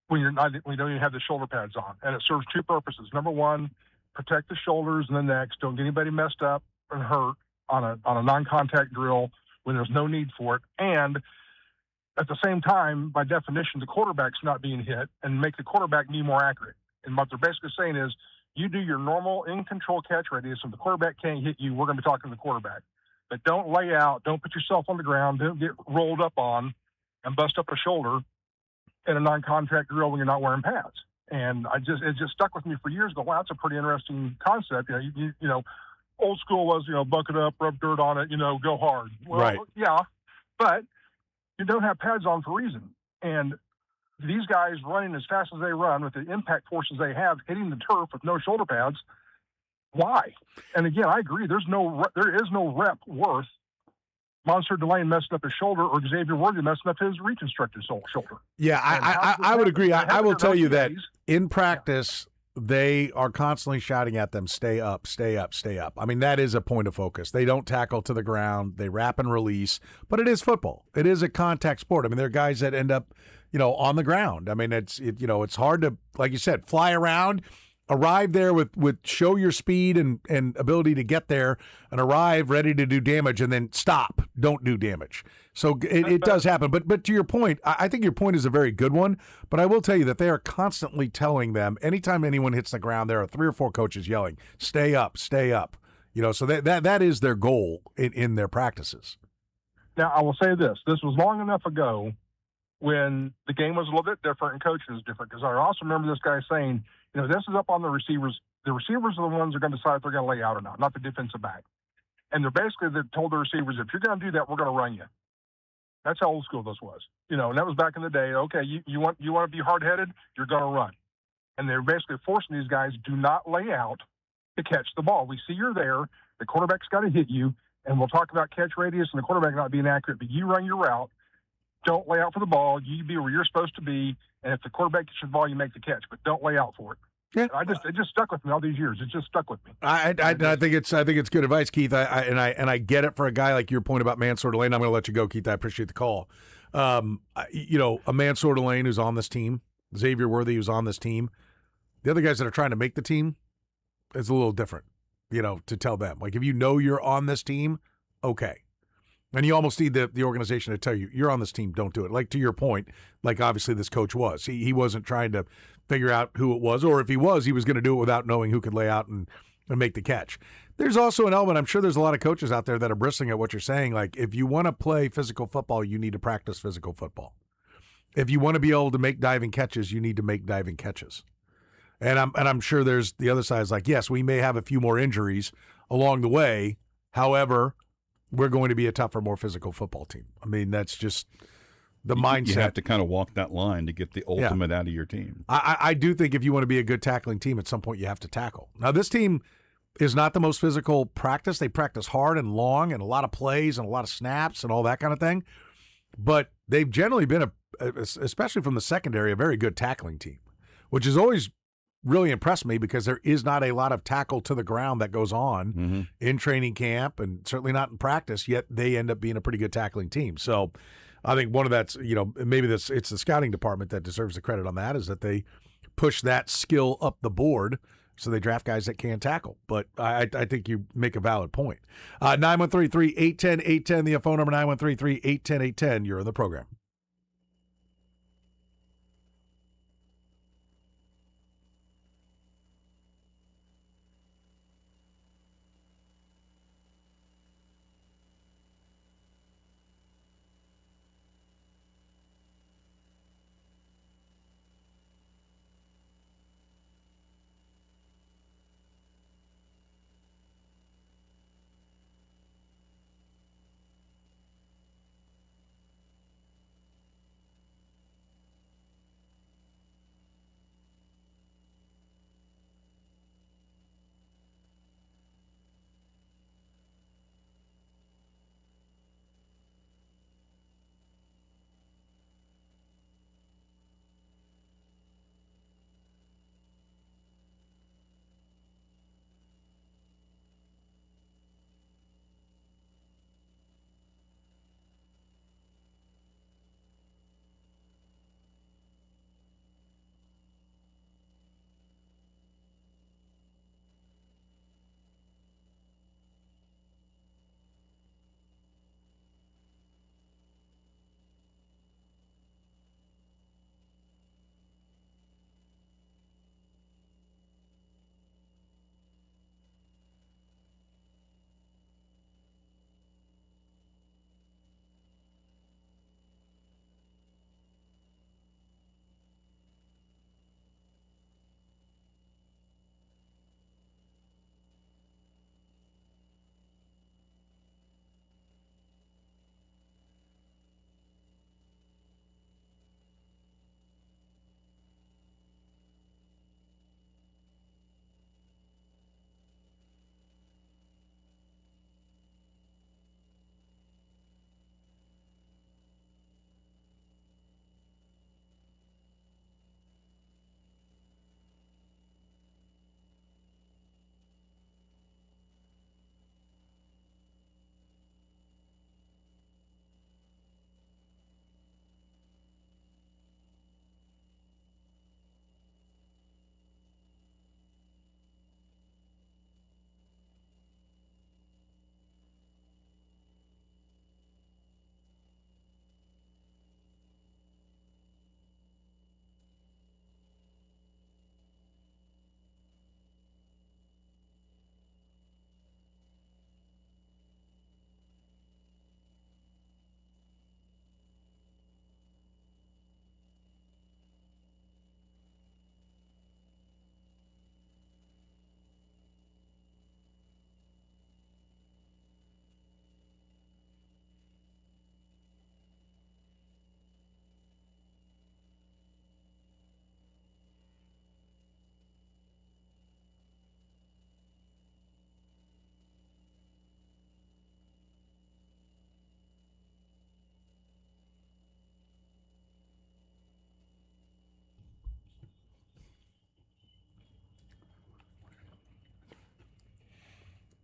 D: when you don't even have the shoulder pads on. And it serves two purposes. Number one, protect the shoulders and the necks. Don't get anybody messed up and hurt on a non-contact drill when there's no need for it. And at the same time, by definition, the quarterback's not being hit and make the quarterback be more accurate. And what they're basically saying is, you do your normal in-control catch radius, so the quarterback can't hit you. We're going to be talking to the quarterback. But don't lay out, don't put yourself on the ground, don't get rolled up on and bust up a shoulder in a non-contact drill when you're not wearing pads. And it just stuck with me for years. Wow, that's a pretty interesting concept. You know, old school was, buck it up, rub dirt on it, go hard. Well,
A: right.
D: Yeah, but you don't have pads on for a reason. And these guys running as fast as they run with the impact forces they have, hitting the turf with no shoulder pads, why? And again, I agree. There is no rep worth Monsieur Delane messing up his shoulder or Xavier Worthy messing up his reconstructed shoulder.
A: Yeah, I would agree. I will tell you that in practice, they are constantly shouting at them, stay up, stay up, stay up. I mean, that is a point of focus. They don't tackle to the ground. They wrap and release. But it is football. It is a contact sport. I mean, there are guys that end up, on the ground. I mean, it's hard to, like you said, fly around, arrive there with show your speed and ability to get there and arrive ready to do damage and then stop, don't do damage. So it does happen. But to your point, I think your point is a very good one, but I will tell you that they are constantly telling them anytime anyone hits the ground, there are 3 or 4 coaches yelling, stay up, stay up. So that is their goal in their practices.
D: Now, I will say this. This was long enough ago when the game was a little bit different and coaching was different, because I also remember this guy saying, this is up on the receivers. The receivers are the ones that are going to decide if they're going to lay out or not the defensive back. And they told the receivers, if you're going to do that, we're going to run you. That's how old school this was. And that was back in the day. Okay, you want to be hard-headed, you're going to run. And they're basically forcing these guys, do not lay out to catch the ball. We see you're there. The quarterback's got to hit you. And we'll talk about catch radius and the quarterback not being accurate, but you run your route. Don't lay out for the ball. You be where you're supposed to be, and if the quarterback gets the ball, you make the catch. But don't lay out for it. Yeah. It just stuck with me all these years. It just stuck with me.
A: I think it's good advice, Keith. I get it for a guy like your point about Mansour Delane. I'm going to let you go, Keith. I appreciate the call. A Mansour Delane who's on this team, Xavier Worthy who's on this team. The other guys that are trying to make the team, it's a little different. To tell them, like, if you're on this team, okay. And you almost need the organization to tell you, you're on this team, don't do it. Like, to your point, like obviously this coach was. He wasn't trying to figure out who it was, or if he was going to do it without knowing who could lay out and make the catch. There's also an element, I'm sure there's a lot of coaches out there that are bristling at what you're saying. Like, if you want to play physical football, you need to practice physical football. If you want to be able to make diving catches, you need to make diving catches. And I'm sure there's the other side is like, yes, we may have a few more injuries along the way. However, we're going to be a tougher, more physical football team. I mean, that's just the mindset.
B: You have to kind of walk that line to get the ultimate out of your team.
A: I do think if you want to be a good tackling team, at some point you have to tackle. Now, this team is not the most physical practice. They practice hard and long and a lot of plays and a lot of snaps and all that kind of thing. But they've generally been, especially from the secondary, a very good tackling team, which is always really impressed me because there is not a lot of tackle to the ground that goes on in training camp and certainly not in practice, yet they end up being a pretty good tackling team. So I think one of that's, maybe it's the scouting department that deserves the credit on that, is that they push that skill up the board so they draft guys that can tackle. But I think you make a valid point. 913-810-810, the phone number 913-810-810. You're in the program.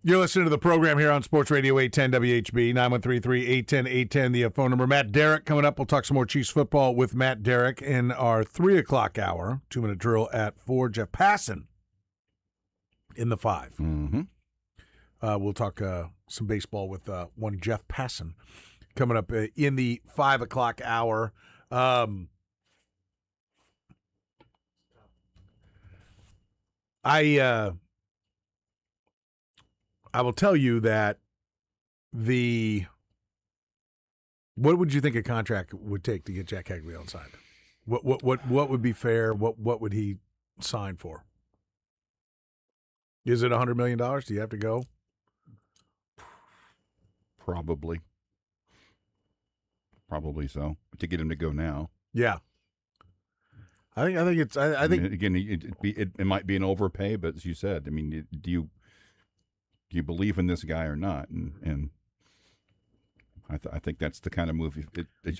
A: You're listening to the program here on Sports Radio 810 WHB, 913-810-810, the phone number. Matt Derrick coming up. We'll talk some more Chiefs football with Matt Derrick in our 3 o'clock hour, 2-minute drill at 4. Jeff Passan in the 5. We'll talk some baseball with one Jeff Passan coming up in the 5 o'clock hour. I will tell you that what would you think a contract would take to get Jack Caglianone signed? What would be fair? What would he sign for? Is it $100 million? Do you have to go?
B: Probably so. To get him to go now.
A: Yeah. I think it's. I think
B: again, it might be an overpay, but as you said, I mean, do you believe in this guy or not? And I think that's the kind of move.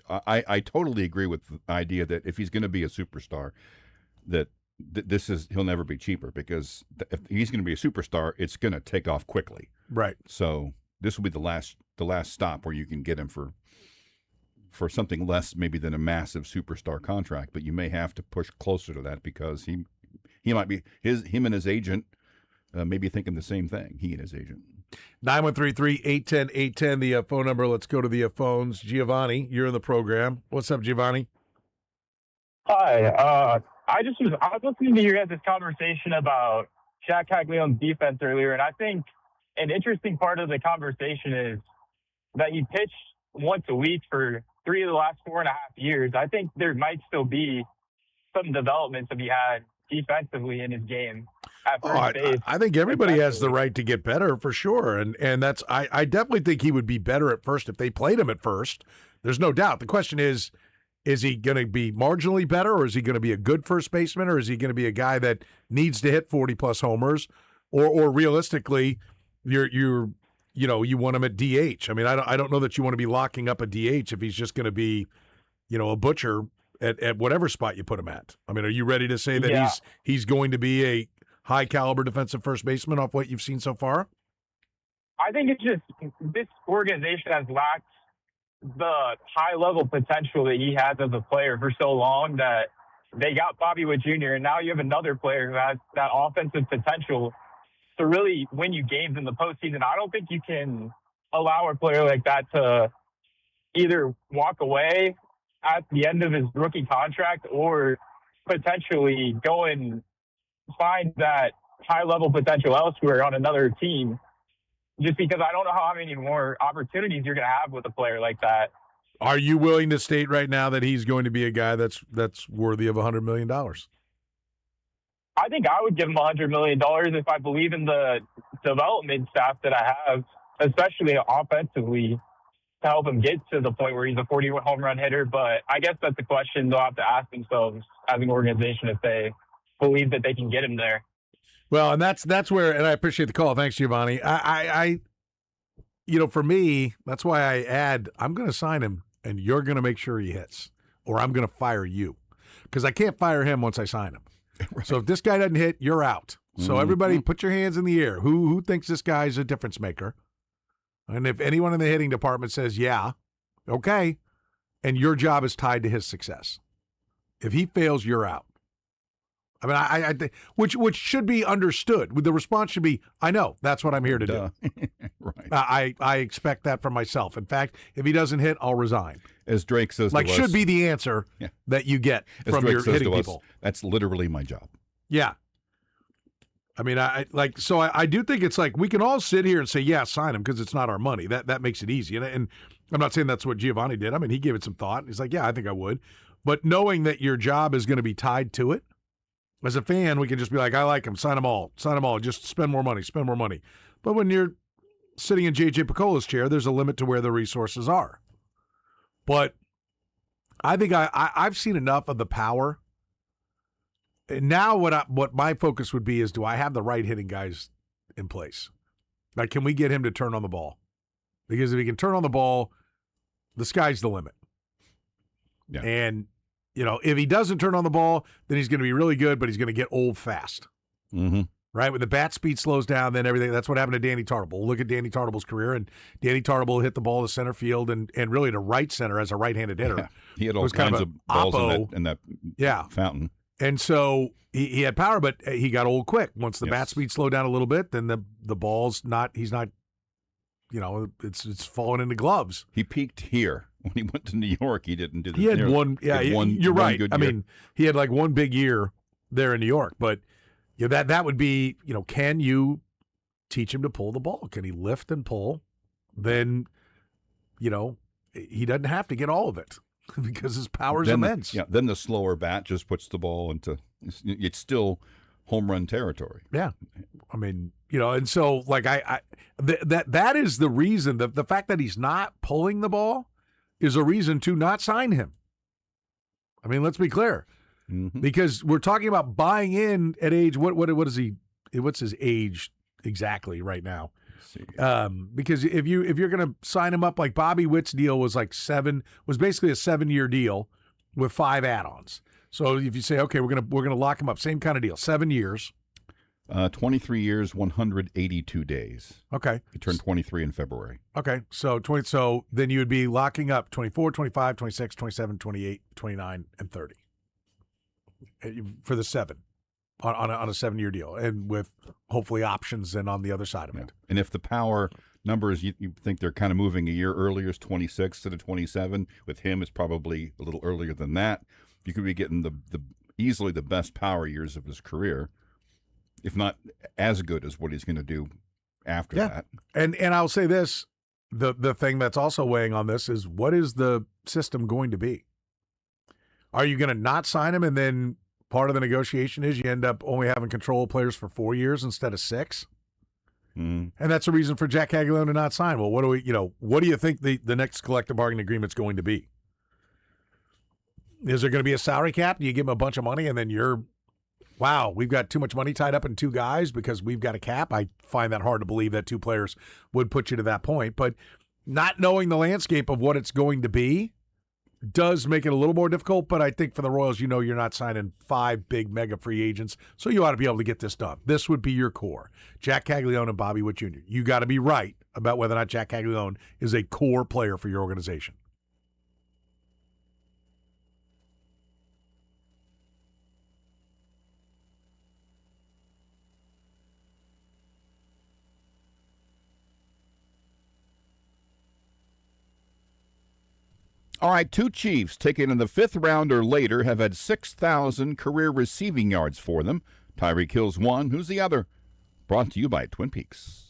B: I totally agree with the idea that if he's going to be a superstar, that he'll never be cheaper because if he's going to be a superstar, it's going to take off quickly.
A: Right.
B: So this will be the last stop where you can get him for something less maybe than a massive superstar contract, but you may have to push closer to that because he might be him and his agent may be thinking the same thing. He and his agent.
A: 913-810-810, the phone number. Let's go to the phones. Giovanni, you're in the program. What's up, Giovanni?
E: Hi. I was listening to your guys' conversation about Jack Cagliano's defense earlier, and I think an interesting part of the conversation is that he pitched once a week for 3 of the last 4.5 years. I think there might still be some development to be had defensively in his game at first base.
A: I think everybody has the right to get better for sure, and that's I definitely think he would be better at first if they played him at first. There's no doubt. The question is he going to be marginally better, or is he going to be a good first baseman, or is he going to be a guy that needs to hit 40-plus homers, or realistically, you want him at DH? I mean, I don't know that you want to be locking up a DH if he's just going to be, a butcher at whatever spot you put him at. I mean, are you ready to say that he's going to be a high caliber defensive first baseman off what you've seen so far?
E: I think it's just this organization has lacked the high level potential that he has as a player for so long that they got Bobby Witt Jr. and now you have another player who has that offensive potential to really win you games in the postseason. I don't think you can allow a player like that to either walk away at the end of his rookie contract or potentially go and find that high-level potential elsewhere on another team, just because I don't know how many more opportunities you're going to have with a player like that.
A: Are you willing to state right now that he's going to be a guy that's worthy of $100 million?
E: I think I would give him $100 million if I believe in the development staff that I have, especially offensively, to help him get to the point where he's a 40 home run hitter. But I guess that's a question they'll have to ask themselves as an organization if they believe that they can get him there.
A: Well, and that's where, and I appreciate the call. Thanks, Giovanni. I for me, that's why I add, I'm going to sign him, and you're going to make sure he hits, or I'm going to fire you, because I can't fire him once I sign him. Right. So if this guy doesn't hit, you're out. So everybody put your hands in the air. Who thinks this guy's a difference maker? And if anyone in the hitting department says, yeah, okay, and your job is tied to his success. If he fails, you're out. I mean, I think, which should be understood. The response should be, I know, that's what I'm here to do.
B: Right.
A: I expect that from myself. In fact, if he doesn't hit, I'll resign.
B: As Drake says to us.
A: Should be the answer that you get from your hitting people.
B: That's literally my job.
A: Yeah. I mean, I do think it's like we can all sit here and say, yeah, sign him because it's not our money. That makes it easy. And I'm not saying that's what Giovanni did. I mean, he gave it some thought. He's like, yeah, I think I would. But knowing that your job is going to be tied to it, as a fan, we can just be like, I like him, sign them all, just spend more money. But when you're sitting in J.J. Piccola's chair, there's a limit to where the resources are. But I think I've seen enough of the power. And now what my focus would be is, do I have the right hitting guys in place? Like, can we get him to turn on the ball? Because if he can turn on the ball, the sky's the limit.
B: Yeah.
A: And if he doesn't turn on the ball, then he's going to be really good, but he's going to get old fast.
B: Mm-hmm.
A: Right? When the bat speed slows down, then everything. That's what happened to Danny Tartabull. Look at Danny Tartable's career, and Danny Tartabull hit the ball to center field and really to right center as a right-handed hitter.
B: Yeah. He had all kinds of balls in that fountain.
A: And so he had power, but he got old quick. Once the bat speed slowed down a little bit, then the ball's not. He's not. It's falling into gloves.
B: He peaked here. When he went to New York, he didn't do that.
A: He had one. Yeah, you're right. I mean, he had like one big year there in New York, but that would be, can you teach him to pull the ball? Can he lift and pull? Then, he doesn't have to get all of it because his power's immense.
B: Then the slower bat just puts the ball into. It's still home run territory.
A: Yeah, I mean, and so like that is the reason the fact that he's not pulling the ball is a reason to not sign him. I mean, let's be clear, because we're talking about buying in at age. What is he? What's his age exactly right now? Because if you're going to sign him up, like Bobby Witt's deal was basically a 7-year deal with 5 add-ons. So if you say, okay, we're gonna lock him up, same kind of deal, 7 years.
B: 23 years, 182 days.
A: Okay.
B: He turned 23 in February.
A: Okay. So then you would be locking up 24, 25, 26, 27, 28, 29, and 30 for the 7 on a 7-year deal, and with hopefully options then on the other side of it.
B: And if the power numbers you think they're kind of moving a year earlier, is 26 to the 27. With him, it's probably a little earlier than that. You could be getting the easily the best power years of his career, if not as good as what he's going to do after that.
A: And I'll say this, the thing that's also weighing on this is, what is the system going to be? Are you going to not sign him, and then part of the negotiation is you end up only having control of players for 4 years instead of 6?
B: Mm.
A: And that's a reason for Jack Caglione to not sign. Well, what do you think the next collective bargaining agreement is going to be? Is there going to be a salary cap? Do you give him a bunch of money and then wow, we've got too much money tied up in 2 guys because we've got a cap? I find that hard to believe that 2 players would put you to that point. But not knowing the landscape of what it's going to be does make it a little more difficult. But I think for the Royals, you're not signing 5 big mega free agents, so you ought to be able to get this done. This would be your core. Jack Caglione and Bobby Witt Jr. You got to be right about whether or not Jack Caglione is a core player for your organization.
B: All right, 2 Chiefs taken in the 5th round or later have had 6,000 career receiving yards for them. Tyreek Hill's one. Who's the other? Brought to you by Twin Peaks.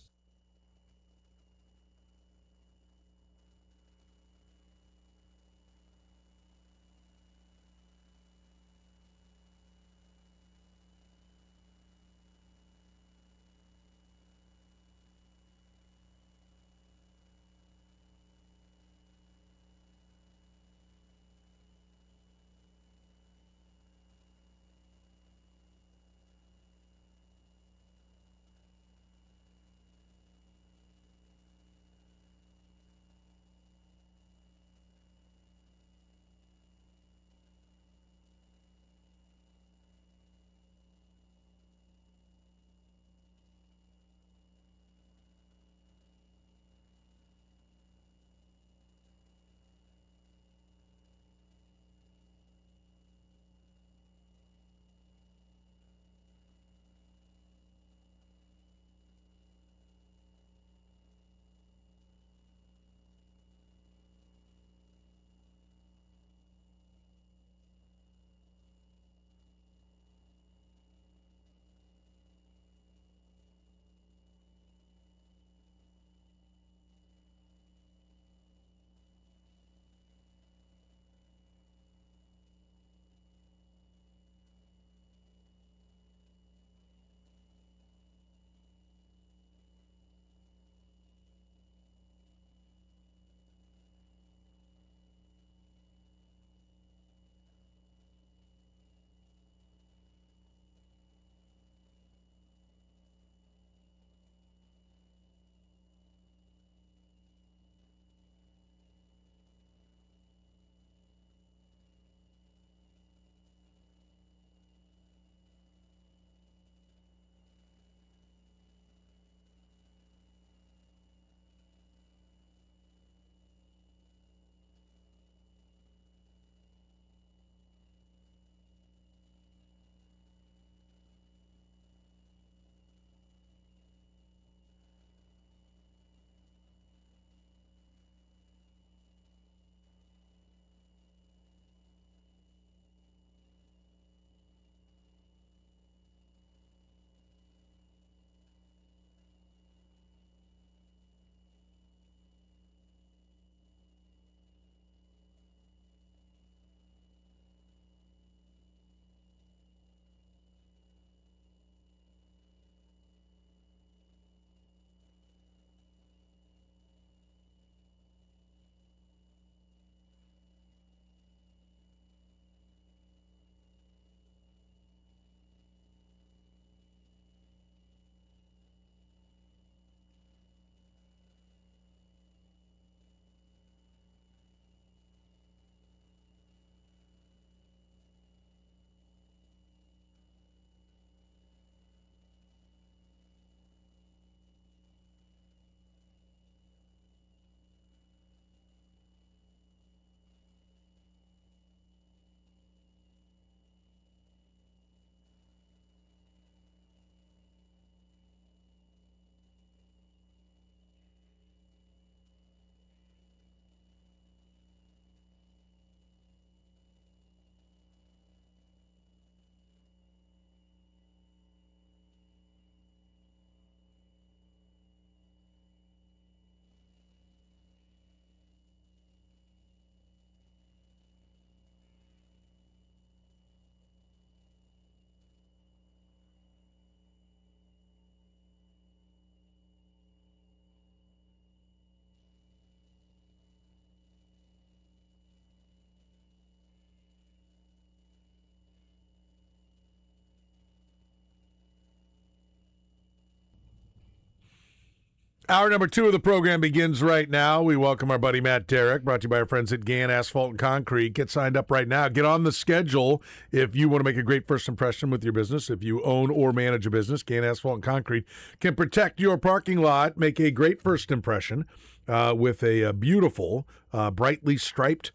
A: Hour number 2 of the program begins right now. We welcome our buddy Matt Derrick, brought to you by our friends at Gann Asphalt and Concrete. Get signed up right now. Get on the schedule if you want to make a great first impression with your business. If you own or manage a business, Gann Asphalt and Concrete can protect your parking lot, make a great first impression with a beautiful, brightly striped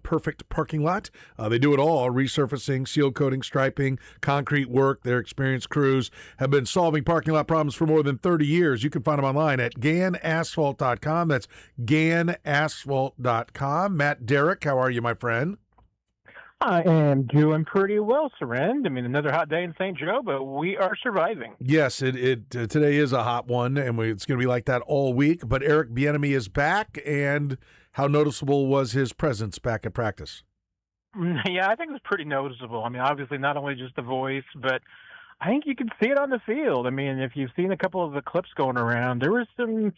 A: perfect parking lot. They do it all: resurfacing, seal coating, striping, concrete work. Their experienced crews have been solving parking lot problems for more than 30 years. You can find them online at GannAsphalt.com. That's GannAsphalt.com. Matt Derrick, how are you, my friend?
F: I am doing pretty well, Surrend. I mean, another hot day in St. Joe, but we are surviving.
A: Yes, today is a hot one, and it's going to be like that all week. But Eric Bieniemy is back, and how noticeable was his presence back at practice?
F: Yeah, I think it was pretty noticeable. I mean, obviously not only just the voice, but I think you can see it on the field. I mean, if you've seen a couple of the clips going around, there was some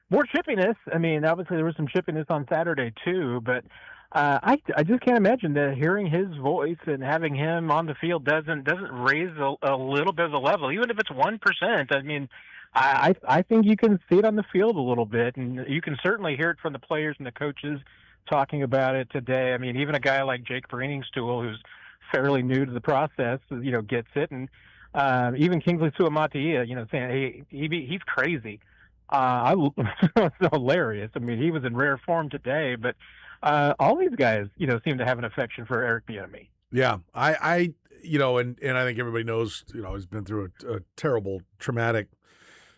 F: more chippiness. I mean, obviously there was some chippiness on Saturday too, but I just can't imagine that hearing his voice and having him on the field doesn't raise a little bit of the level, even if it's 1%. I mean, I think you can see it on the field a little bit, and you can certainly hear it from the players and the coaches talking about it today. I mean, even a guy like Jake Stool, who's fairly new to the process, gets it, and even Kingsley Suamataia, saying, hey, he's crazy. It's hilarious. I mean, he was in rare form today, but all these guys, seem to have an affection for Eric Bieniemy.
A: Yeah, I and I think everybody knows, he's been through a terrible, traumatic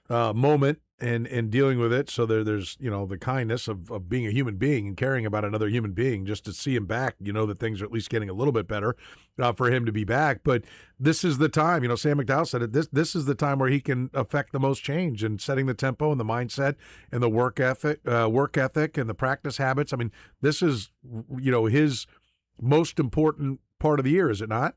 A: moment and dealing with it. So there's the kindness of being a human being and caring about another human being. Just to see him back, that things are at least getting a little bit better for him to be back. But this is the time. Sam McDowell said it. This is the time where he can affect the most change and setting the tempo and the mindset and the work ethic and the practice habits. I mean, this is his most important part of the year, is it not?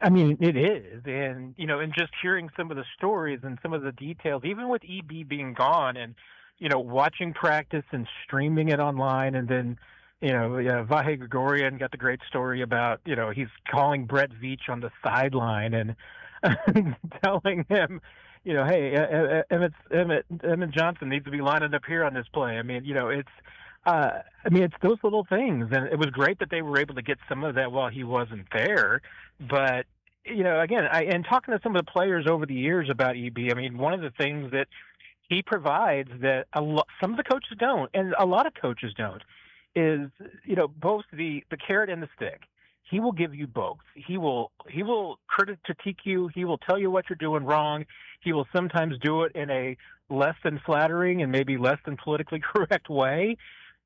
F: I mean, it is. And, and just hearing some of the stories and some of the details, even with EB being gone and, watching practice and streaming it online. And then, Vahe Gregorian got the great story about, he's calling Brett Veach on the sideline and telling him, hey, Emmett Johnson needs to be lining up here on this play. I mean, it's those little things, and it was great that they were able to get some of that while he wasn't there. But again, and talking to some of the players over the years about EB, I mean, one of the things that he provides that some of the coaches don't, and a lot of coaches don't, is both the carrot and the stick. He will give you both. He will critique you. He will tell you what you're doing wrong. He will sometimes do it in a less than flattering and maybe less than politically correct way.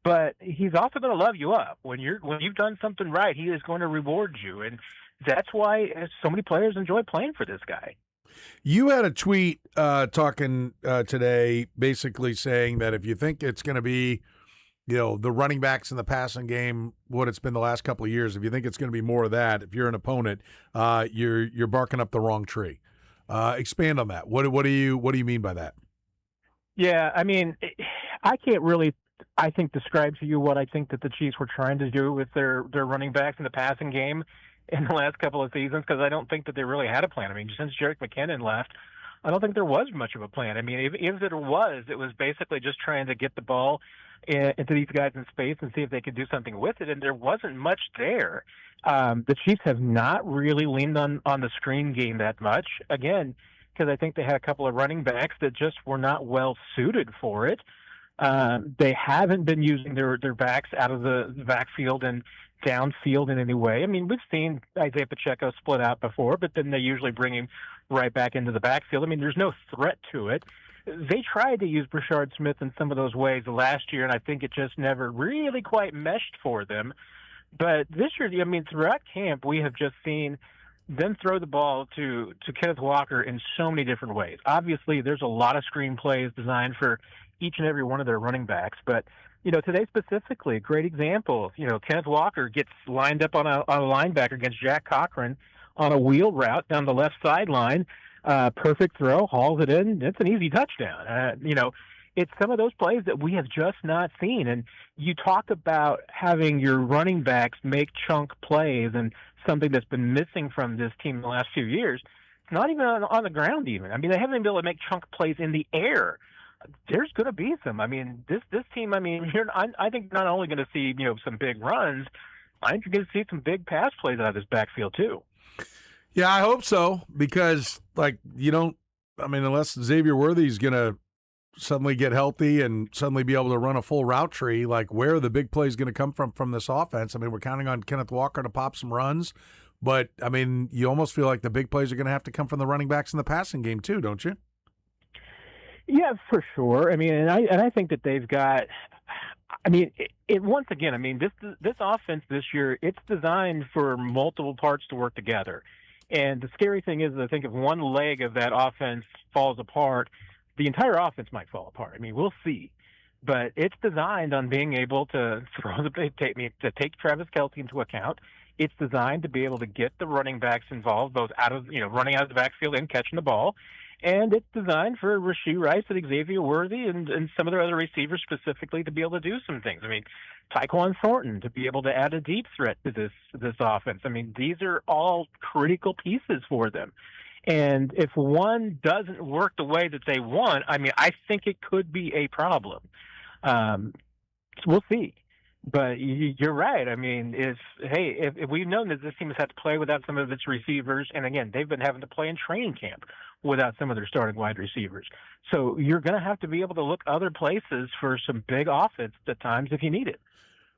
F: But he's also going to love you up when you've done something right. He is going to reward you, and that's why so many players enjoy playing for this guy.
A: You had a tweet talking today, basically saying that if you think it's going to be, the running backs in the passing game, what it's been the last couple of years, if you think it's going to be more of that, if you're an opponent, you're barking up the wrong tree. Expand on that. What do you mean by that?
F: Yeah, I mean, I can't really, I think, describe to you what I think that the Chiefs were trying to do with their running backs in the passing game in the last couple of seasons, because I don't think that they really had a plan. I mean, since Jerick McKinnon left, I don't think there was much of a plan. I mean, if there was, it was basically just trying to get the ball into these guys in space and see if they could do something with it, and there wasn't much there. The Chiefs have not really leaned on the screen game that much, again, because I think they had a couple of running backs that just were not well suited for it. They haven't been using their backs out of the backfield and downfield in any way. I mean, we've seen Isaiah Pacheco split out before, but then they usually bring him right back into the backfield. I mean, there's no threat to it. They tried to use Brashard Smith in some of those ways last year, and I think it just never really quite meshed for them. But this year, I mean, throughout camp, we have just seen them throw the ball to Kenneth Walker in so many different ways. Obviously, there's a lot of screen plays designed for each and every one of their running backs. But, today specifically, a great example, Kenneth Walker gets lined up on a linebacker against Jack Cochran on a wheel route down the left sideline. Perfect throw, hauls it in. It's an easy touchdown. It's some of those plays that we have just not seen. And you talk about having your running backs make chunk plays and something that's been missing from this team in the last few years. It's not even on the ground even. I mean, they haven't been able to make chunk plays in the air. There's going to be some. I mean, this team, I mean, I think not only going to see, some big runs, I think you're going to see some big pass plays out of this backfield too.
A: Yeah, I hope so, because unless Xavier Worthy's going to suddenly get healthy and suddenly be able to run a full route tree, like where are the big plays going to come from this offense? I mean, we're counting on Kenneth Walker to pop some runs, but I mean, you almost feel like the big plays are going to have to come from the running backs in the passing game too, don't you?
F: Yeah, for sure. I mean, and I think that they've got. I mean, once again, I mean, this offense this year, it's designed for multiple parts to work together. And the scary thing is, I think if one leg of that offense falls apart, the entire offense might fall apart. I mean, we'll see. But it's designed on being able to take Travis Kelce into account. It's designed to be able to get the running backs involved, both running out of the backfield and catching the ball. And it's designed for Rashee Rice and Xavier Worthy and some of their other receivers specifically to be able to do some things. I mean, Tyquan Thornton to be able to add a deep threat to this offense. I mean, these are all critical pieces for them. And if one doesn't work the way that they want, I mean, I think it could be a problem. So we'll see. But you're right. I mean, if we've known that this team has had to play without some of its receivers, and again, they've been having to play in training camp without some of their starting wide receivers. So you're going to have to be able to look other places for some big offense at times if you need it.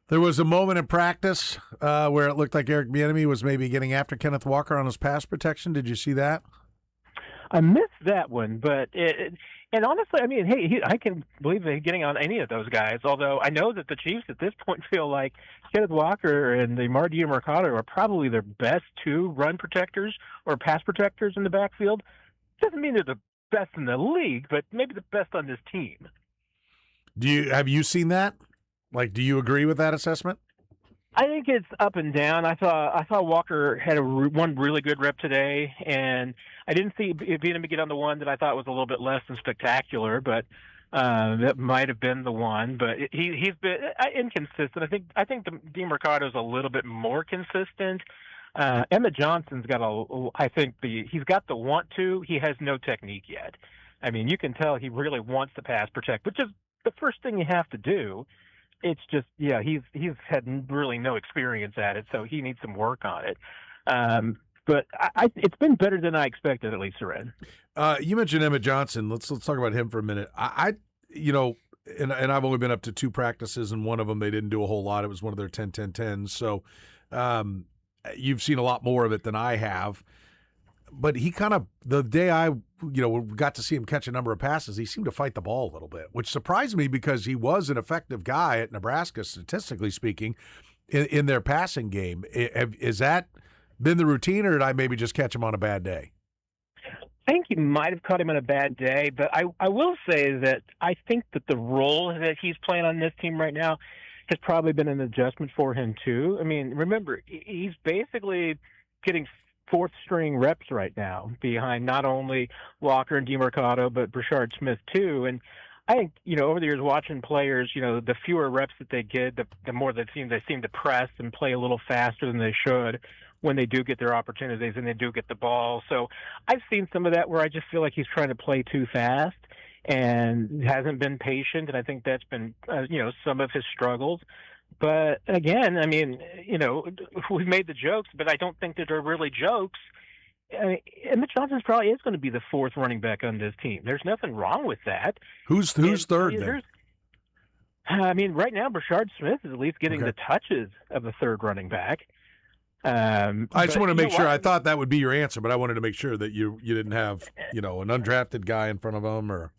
A: There was a moment in practice where it looked like Eric Bieniemy was maybe getting after Kenneth Walker on his pass protection. Did you see that?
F: I missed that one, but and honestly, I mean, I can believe they're getting on any of those guys. Although I know that the Chiefs at this point feel like Kenneth Walker and the Mardi Mercado are probably their best two run protectors or pass protectors in the backfield. Doesn't mean they're the best in the league, but maybe the best on this team.
A: Have you seen that? Like, do you agree with that assessment?
F: I think it's up and down. I thought Walker had one really good rep today, and I didn't see Bieniemy get on the one that I thought was a little bit less than spectacular, but that might have been the one. But he's been inconsistent. I think the DeMercado's a little bit more consistent. Emmett Johnson's got he's got the want to. He has no technique yet. I mean, you can tell he really wants to pass protect, which is the first thing you have to do. It's just, he's had really no experience at it, so he needs some work on it. But it's been better than I expected, at least, Red.
A: You mentioned Emmett Johnson. Let's talk about him for a minute. And I've only been up to 2 practices, and one of them they didn't do a whole lot. It was one of their 10-10-10s. So you've seen a lot more of it than I have. But he kind of, the day I got to see him catch a number of passes, he seemed to fight the ball a little bit, which surprised me because he was an effective guy at Nebraska, statistically speaking, in their passing game. Is that been the routine, or did I maybe just catch him on a bad day?
F: I think you might have caught him on a bad day, but I will say that I think that the role that he's playing on this team right now has probably been an adjustment for him too. I mean, remember, he's basically getting fourth-string reps right now behind not only Walker and DeMercado, but Brashard Smith too. And I think, over the years watching players, the fewer reps that they get, the more they seem to press and play a little faster than they should when they do get their opportunities and they do get the ball. So I've seen some of that where I just feel like he's trying to play too fast and hasn't been patient, and I think that's been, some of his struggles. But again, I mean, we've made the jokes, but I don't think that they're really jokes. Emmett Johnson probably is going to be the 4th running back on this team. There's nothing wrong with that.
A: Who's third then?
F: I mean, right now, Brashard Smith is at least getting the touches of the 3rd running back.
A: I just want to make sure. I thought that would be your answer, but I wanted to make sure that you didn't have, an undrafted guy in front of him or.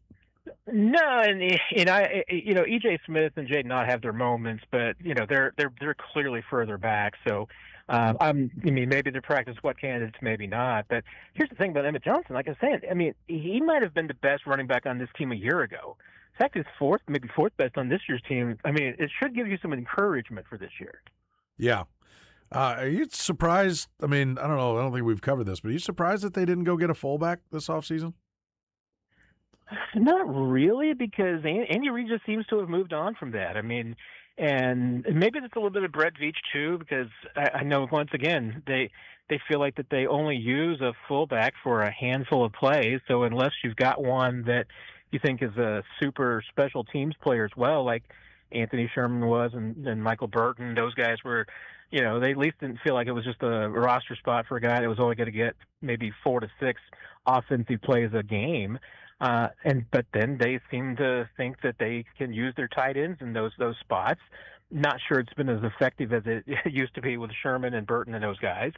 F: No, and EJ Smith and Jaden Ott have their moments, but they're clearly further back. So, maybe they're practice squad candidates, maybe not. But here's the thing about Emmett Johnson. Like I said, I mean, he might have been the best running back on this team a year ago. In fact, he's maybe fourth best on this year's team. I mean, it should give you some encouragement for this year.
A: Yeah. Are you surprised? I mean, I don't know. I don't think we've covered this, but are you surprised that they didn't go get a fullback this offseason?
F: Not really, because Andy Reid just seems to have moved on from that. I mean, and maybe it's a little bit of Brett Veach too, because I know once again they they feel like that they only use a fullback for a handful of plays. So unless you've got one that you think is a super special teams player as well, like Anthony Sherman was and Michael Burton, those guys were, they at least didn't feel like it was just a roster spot for a guy that was only going to get maybe 4 to 6 offensive plays a game. But then they seem to think that they can use their tight ends in those spots. Not sure it's been as effective as it used to be with Sherman and Burton and those guys.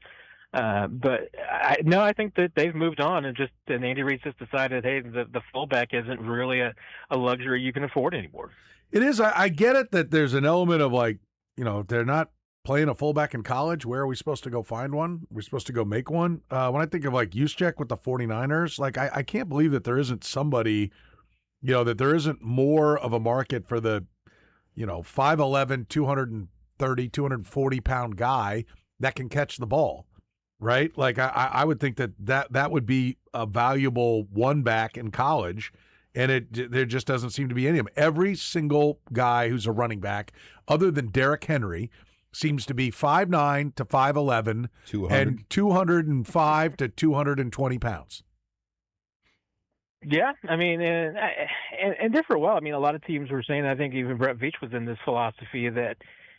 F: But I think that they've moved on and Andy Reid just decided, hey, the fullback isn't really a luxury you can afford anymore.
A: It is. I get it that there's an element of like, they're not playing a fullback in college. Where are we supposed to go find one? We're supposed to go make one. When I think of like Juszczyk with the 49ers, like I can't believe that there isn't somebody, that there isn't more of a market for the, 5'11", 230, 240-pound guy that can catch the ball, right? Like I would think that would be a valuable one back in college. And there just doesn't seem to be any of them. Every single guy who's a running back, other than Derrick Henry, seems to be 5'9" to 5'11",
B: 200.
A: and 205 to 220 pounds.
F: Yeah, I mean, and there for a while, I mean, a lot of teams were saying, I think even Brett Veach was in this philosophy that,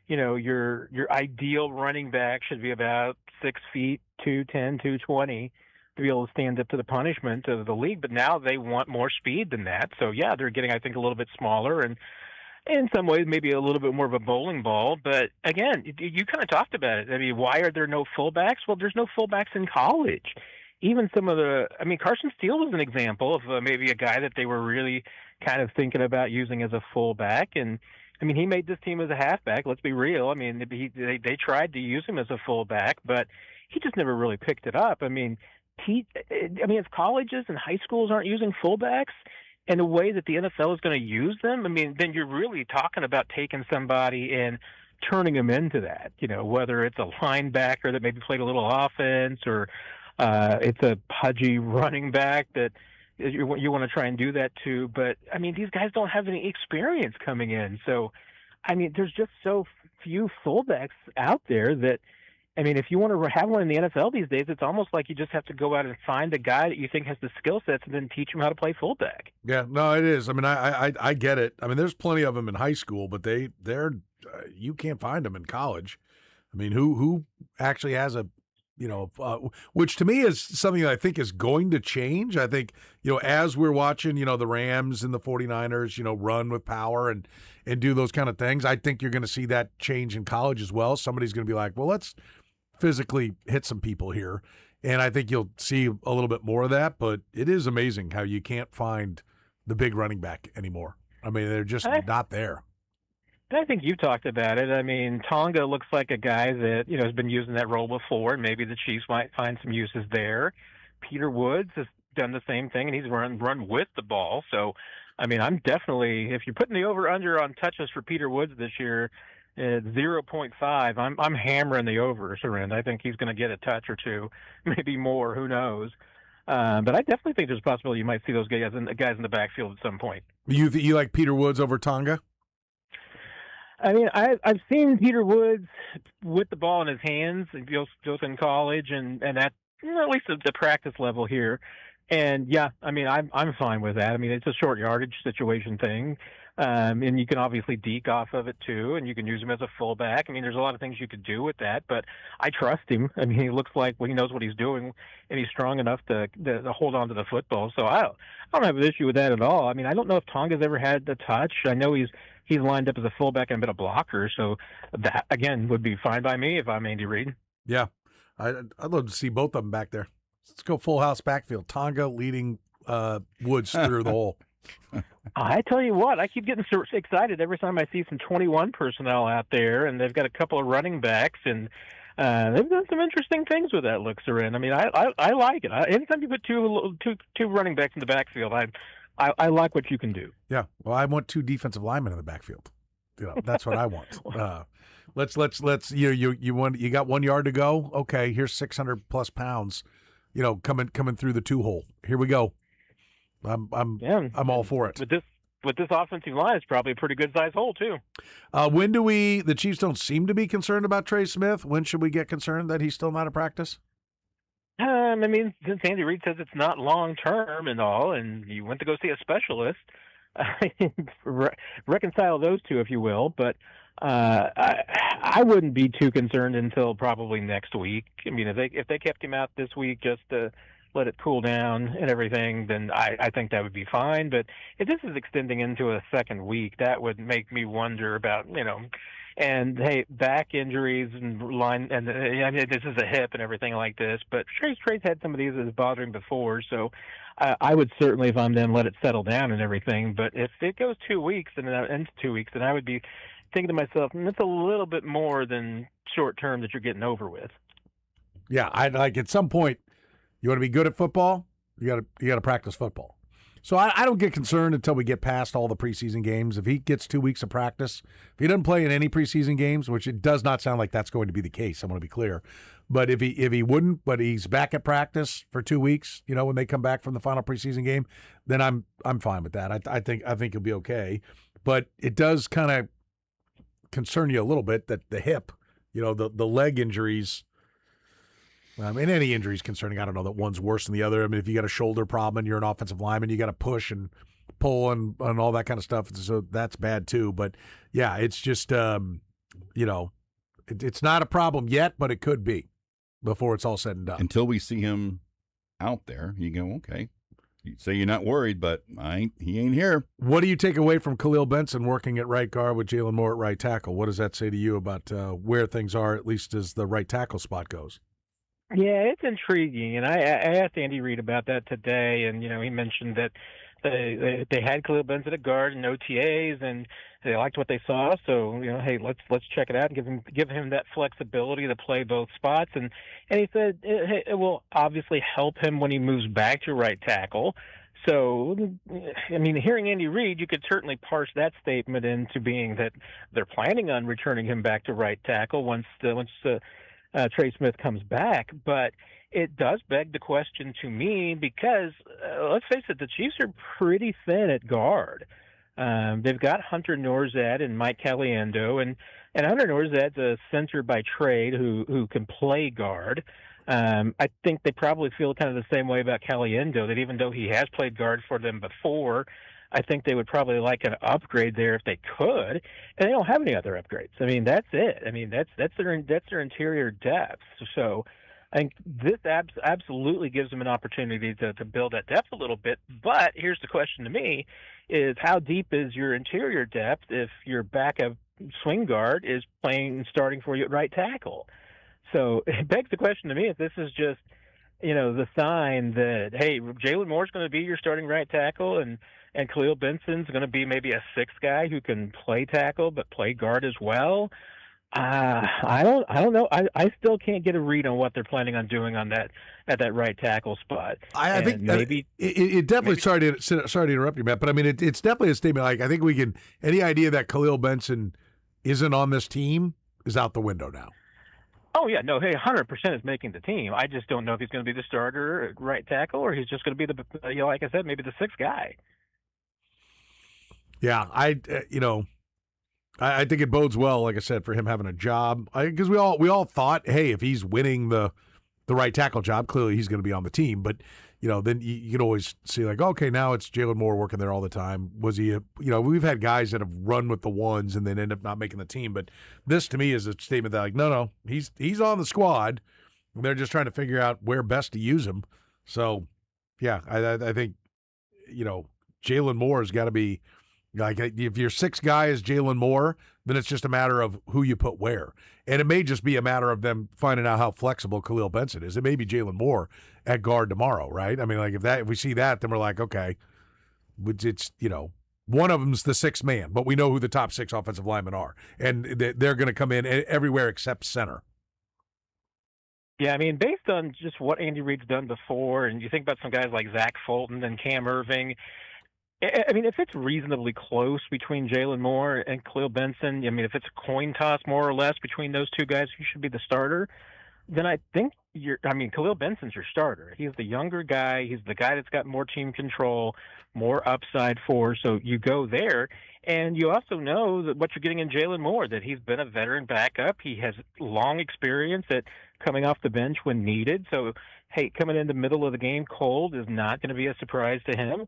F: your ideal running back should be about 6 feet, 210, 220. To be able to stand up to the punishment of the league, but now they want more speed than that. So yeah, they're getting, I think, a little bit smaller and in some ways maybe a little bit more of a bowling ball. But again, you kind of talked about it. I mean, why are there no fullbacks? Well, there's no fullbacks in college. Even some of Carson Steele was an example of maybe a guy that they were really kind of thinking about using as a fullback. And I mean, he made this team as a halfback. Let's be real. I mean, they tried to use him as a fullback, but he just never really picked it up. I mean, if colleges and high schools aren't using fullbacks in the way that the NFL is going to use them, I mean, then you're really talking about taking somebody and turning them into that, whether it's a linebacker that maybe played a little offense or it's a pudgy running back that you want to try and do that to. But, I mean, these guys don't have any experience coming in. So, I mean, there's just so few fullbacks out there that, I mean, if you want to have one in the NFL these days, it's almost like you just have to go out and find a guy that you think has the skill sets and then teach him how to play fullback.
A: Yeah, no, it is. I mean, I get it. I mean, there's plenty of them in high school, but they're you can't find them in college. I mean, who actually has a, which to me is something that I think is going to change. I think, as we're watching, the Rams and the 49ers, run with power and do those kind of things, I think you're going to see that change in college as well. Somebody's going to be like, well, let's physically hit some people here. And I think you'll see a little bit more of that, but it is amazing how you can't find the big running back anymore. I mean, they're just not there.
F: I think you've talked about it. I mean, Tonga looks like a guy that, has been using that role before, and maybe the Chiefs might find some uses there. Peter Woods has done the same thing, and he's run with the ball. So, I mean, I'm definitely, if you're putting the over-under on touches for Peter Woods this year, at 0.5, I'm hammering the over, Surrend. I think he's going to get a touch or two, maybe more. Who knows? But I definitely think there's a possibility you might see those guys in the backfield at some point.
A: You like Peter Woods over Tonga?
F: I mean, I've seen Peter Woods with the ball in his hands, both in college and at at least at the practice level here. And yeah, I mean, I'm fine with that. I mean, it's a short yardage situation thing. And you can obviously deke off of it too, and you can use him as a fullback. I mean, there's a lot of things you could do with that, but I trust him. I mean, he looks like he knows what he's doing, and he's strong enough to hold on to the football. So I don't have an issue with that at all. I mean, I don't know if Tonga's ever had the touch. I know he's lined up as a fullback and been a blocker, so that again would be fine by me if I'm Andy Reid.
A: Yeah, I'd love to see both of them back there. Let's go full house backfield. Tonga leading Woods through the hole.
F: I tell you what, I keep getting so excited every time I see some 21 personnel out there, and they've got a couple of running backs, and they've done some interesting things with that look, Soren. I mean, I like it. Anytime you put two running backs in the backfield, I like what you can do.
A: Yeah, well, I want 2 defensive linemen in the backfield. That's what I want. Let's you got 1 yard to go. Okay, here's 600 plus pounds, coming through the 2 hole. Here we go. I'm all for it.
F: With this offensive line, it's probably a pretty good size hole too.
A: When do the Chiefs don't seem to be concerned about Trey Smith? When should we get concerned that he's still not at practice?
F: I mean, since Andy Reid says it's not long term and all, and you went to go see a specialist, reconcile those two, if you will. But I wouldn't be too concerned until probably next week. I mean, if they kept him out this week just to let it cool down and everything, then I think that would be fine. But if this is extending into a second week, that would make me wonder about, and hey, back injuries and I mean, this is a hip and everything like this, but Trey's had some of these that's bothering before, so I would certainly, if I'm them, let it settle down and everything. But if it goes 2 weeks and it ends 2 weeks, then I would be thinking to myself, it's a little bit more than short term that you're getting over with.
A: Yeah, at some point, you want to be good at football, you got to practice football. So I don't get concerned until we get past all the preseason games. If he gets 2 weeks of practice, if he doesn't play in any preseason games, which it does not sound like that's going to be the case, I want to be clear. But if he wouldn't, but he's back at practice for 2 weeks, when they come back from the final preseason game, then I'm fine with that. I think he'll be okay. But it does kind of concern you a little bit that the hip, the leg injuries. I mean, any injury is concerning. I don't know that one's worse than the other. I mean, if you got a shoulder problem and you're an offensive lineman, you got to push and pull and all that kind of stuff. So that's bad too. But yeah, it's just, it's not a problem yet, but it could be before it's all said and done.
B: Until we see him out there, you go, okay. You say you're not worried, but he ain't here.
A: What do you take away from Khalil Benson working at right guard with Jalen Moore at right tackle? What does that say to you about where things are, at least as the right tackle spot goes?
F: Yeah, it's intriguing, and I asked Andy Reid about that today, and he mentioned that they had Khalil Benson at guard and OTAs, and they liked what they saw. So hey, let's check it out and give him that flexibility to play both spots. And he said it will obviously help him when he moves back to right tackle. So, I mean, hearing Andy Reid, you could certainly parse that statement into being that they're planning on returning him back to right tackle once Trey Smith comes back. But it does beg the question to me because, let's face it, the Chiefs are pretty thin at guard. They've got Hunter Norzad and Mike Caliendo, and Hunter Norzad's a center by trade who can play guard. I think they probably feel kind of the same way about Caliendo, that even though he has played guard for them before, I think they would probably like an upgrade there if they could, and they don't have any other upgrades. I mean, that's it. I mean, that's their interior depth. So I think this absolutely gives them an opportunity to build that depth a little bit. But here's the question to me is, how deep is your interior depth if your backup swing guard is starting for you at right tackle? So it begs the question to me if this is just, the sign that, hey, Jalen Moore's going to be your starting right tackle, and Khalil Benson's going to be maybe a sixth guy who can play tackle but play guard as well. I don't know. I still can't get a read on what they're planning on doing on that at that right tackle spot.
A: I think maybe it definitely. Sorry to interrupt you, Matt, but I mean it's definitely a statement. Like, I think we can. Any idea that Khalil Benson isn't on this team is out the window now.
F: Oh yeah, no. Hey, 100% is making the team. I just don't know if he's going to be the starter at right tackle or he's just going to be the like I said, maybe the sixth guy.
A: Yeah, I think it bodes well, like I said, for him having a job. Because we all thought, hey, if he's winning the right tackle job, clearly he's going to be on the team. But then you can always see like, okay, now it's Jalen Moore working there all the time. Was he? We've had guys that have run with the ones and then end up not making the team. But this to me is a statement that like, no, he's on the squad. And they're just trying to figure out where best to use him. So, yeah, I think Jalen Moore has got to be. Like, if your sixth guy is Jalen Moore, then it's just a matter of who you put where. And it may just be a matter of them finding out how flexible Khalil Benson is. It may be Jalen Moore at guard tomorrow, right? I mean, like, if we see that, then we're like, okay, it's, one of them's the sixth man, but we know who the top six offensive linemen are. And they're going to come in everywhere except center.
F: Yeah, I mean, based on just what Andy Reid's done before, and you think about some guys like Zach Fulton and Cam Irving, I mean, if it's reasonably close between Jalen Moore and Khalil Benson, I mean, if it's a coin toss more or less between those two guys who should be the starter, then I think Khalil Benson's your starter. He's the younger guy. He's the guy that's got more team control, more upside for. So you go there. And you also know that what you're getting in Jalen Moore, that he's been a veteran backup. He has long experience at coming off the bench when needed. So, hey, coming in the middle of the game cold is not going to be a surprise to him.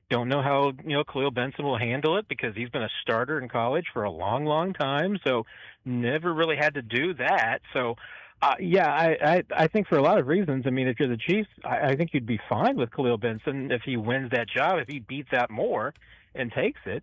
F: Don't know how, Khalil Benson will handle it because he's been a starter in college for a long, long time. So never really had to do that. So, I think for a lot of reasons, if you're the Chiefs, I think you'd be fine with Khalil Benson if he wins that job, if he beats out Moore and takes it.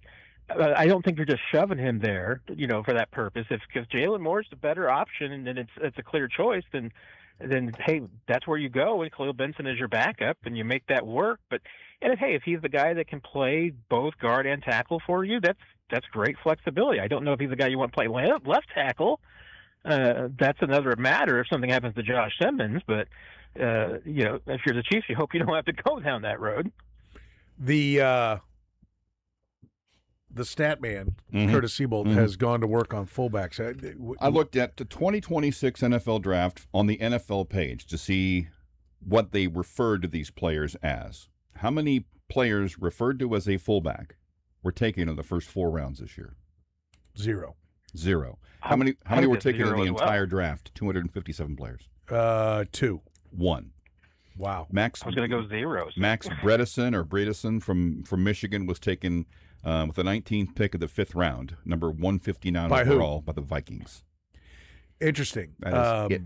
F: I don't think you're just shoving him there, for that purpose. If Jalen Moore's the better option and then it's a clear choice, then hey, that's where you go. And Khalil Benson is your backup, and you make that work. And if he's the guy that can play both guard and tackle for you, that's great flexibility. I don't know if he's the guy you want to play left tackle. That's another matter if something happens to Josh Simmons. But if you're the Chiefs, you hope you don't have to go down that road.
A: The stat man, Curtis Seebold, has gone to work on fullbacks.
B: I looked at the 2026 NFL draft on the NFL page to see what they referred to these players as. How many players referred to as a fullback were taken in the first 4 rounds this year?
A: Zero.
B: How many were taken in the entire draft? 257 players.
A: 2.
B: 1.
A: Wow.
F: I was going to go zeros.
B: Max Bredesen from Michigan was taken with the 19th pick of the 5th round, number 159 overall by the Vikings.
A: Interesting.
B: That is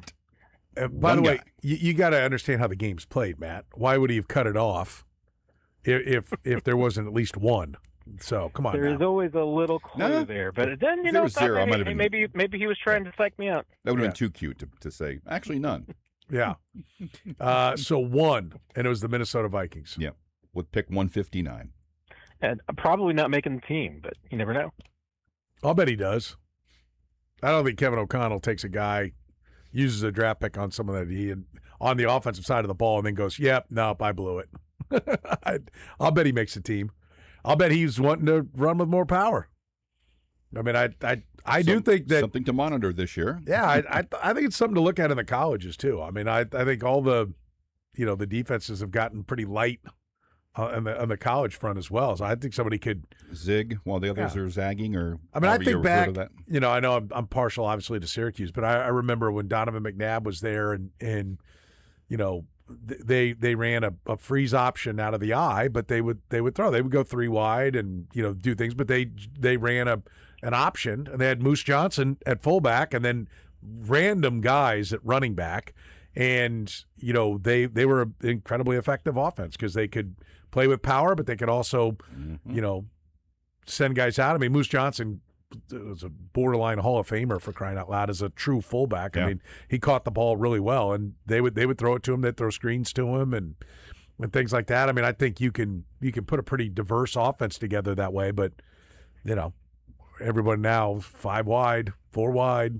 B: it.
A: By the way, you got to understand how the game's played, Matt. Why would he have cut it off if there wasn't at least one? So come on.
F: There is always a little clue there, but then
B: there was zero.
F: Maybe he was trying to psych me out.
B: That would have been too cute to say. Actually, none.
A: Yeah. So 1, and it was the Minnesota Vikings.
B: Yeah, with pick 159.
F: And probably not making the team, but you never know.
A: I'll bet he does. I don't think Kevin O'Connell takes a guy, uses a draft pick on someone that he had on the offensive side of the ball, and then goes, "Yep, nope, I blew it." I'll bet he makes the team. I'll bet he's wanting to run with more power. I do think that
B: something to monitor this year.
A: Yeah, I think it's something to look at in the colleges too. I think all the the defenses have gotten pretty light on the college front as well. So I think somebody could
B: zig while the others are zagging. Or
A: I think back. I know I'm partial, obviously, to Syracuse, but I remember when Donovan McNabb was there, and they ran a freeze option out of the eye, but they would throw. They would go 3 wide and do things, but they ran an option, and they had Moose Johnson at fullback, and then random guys at running back, and they were an incredibly effective offense because they could play with power, but they could also send guys out. Moose Johnson was a borderline Hall of Famer, for crying out loud, as a true fullback.
B: Yeah.
A: He caught the ball really well, and they would throw it to him. They'd throw screens to him and things like that. I think you can put a pretty diverse offense together that way, but everybody now 5 wide, 4 wide.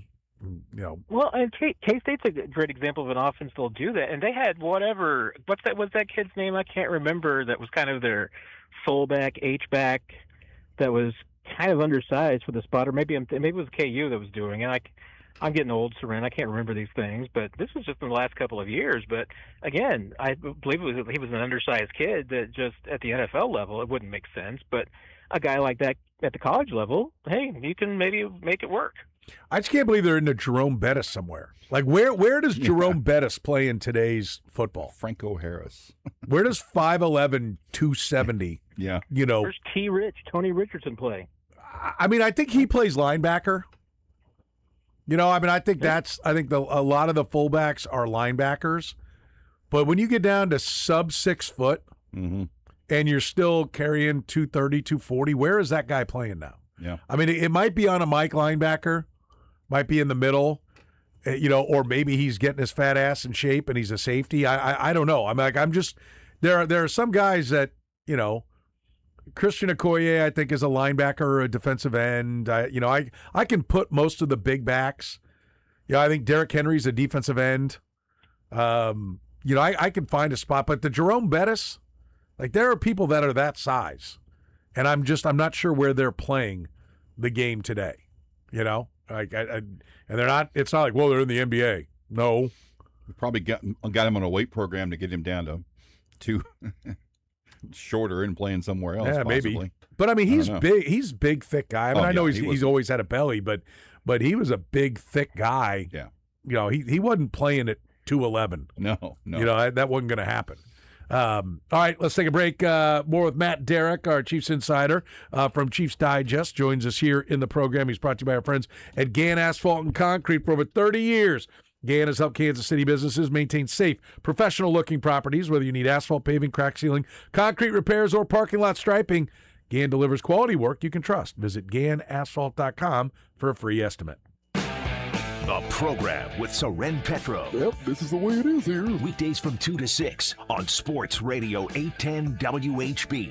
F: Well, and K-State's a great example of an offense that'll do that. And they had what's that kid's name? I can't remember. That was kind of their fullback, H-back, that was kind of undersized for the spot. Or maybe it was KU that was doing it. I'm getting old, Soren. I can't remember these things. But this was just in the last couple of years. But, again, I believe he was an undersized kid that just at the NFL level, it wouldn't make sense. But a guy like that at the college level, hey, you can maybe make it work.
A: I just can't believe they're into Jerome Bettis somewhere. Like, where does Jerome Bettis play in today's football?
B: Franco Harris.
A: Where does 5'11", 270?
B: Yeah.
F: Where's Tony Richardson play?
A: I think he plays linebacker. I think a lot of the fullbacks are linebackers. But when you get down to sub 6 foot and you're still carrying 230, 240, where is that guy playing now?
B: Yeah.
A: It might be on a Mike linebacker, might be in the middle, or maybe he's getting his fat ass in shape and he's a safety. I don't know. There are some guys that, Christian Okoye, I think, is a linebacker or a defensive end. I can put most of the big backs. I think Derrick Henry's a defensive end. I can find a spot, but the Jerome Bettis, there are people that are that size, and I'm not sure where they're playing the game today. And they're not. It's not like, well, they're in the NBA. No,
B: We probably got him on a weight program to get him down to two shorter and playing somewhere else.
A: Yeah,
B: possibly.
A: maybe. But I mean, he's big. He's a big, thick guy. I mean, I know he's always had a belly, but he was a big, thick guy.
B: Yeah.
A: You know, he wasn't playing at 211.
B: No.
A: You know, that wasn't going to happen. All right, let's take a break. More with Matt Derrick, our Chiefs insider from Chiefs Digest, joins us here in the program. He's brought to you by our friends at Gann Asphalt and Concrete for over 30 years. Gann has helped Kansas City businesses maintain safe, professional-looking properties, whether you need asphalt paving, crack sealing, concrete repairs, or parking lot striping. Gann delivers quality work you can trust. Visit GannAsphalt.com for a free estimate.
G: The program with Soren Petro.
H: Yep, this is the way it is here.
G: Weekdays from 2 to 6 on Sports Radio 810 WHB.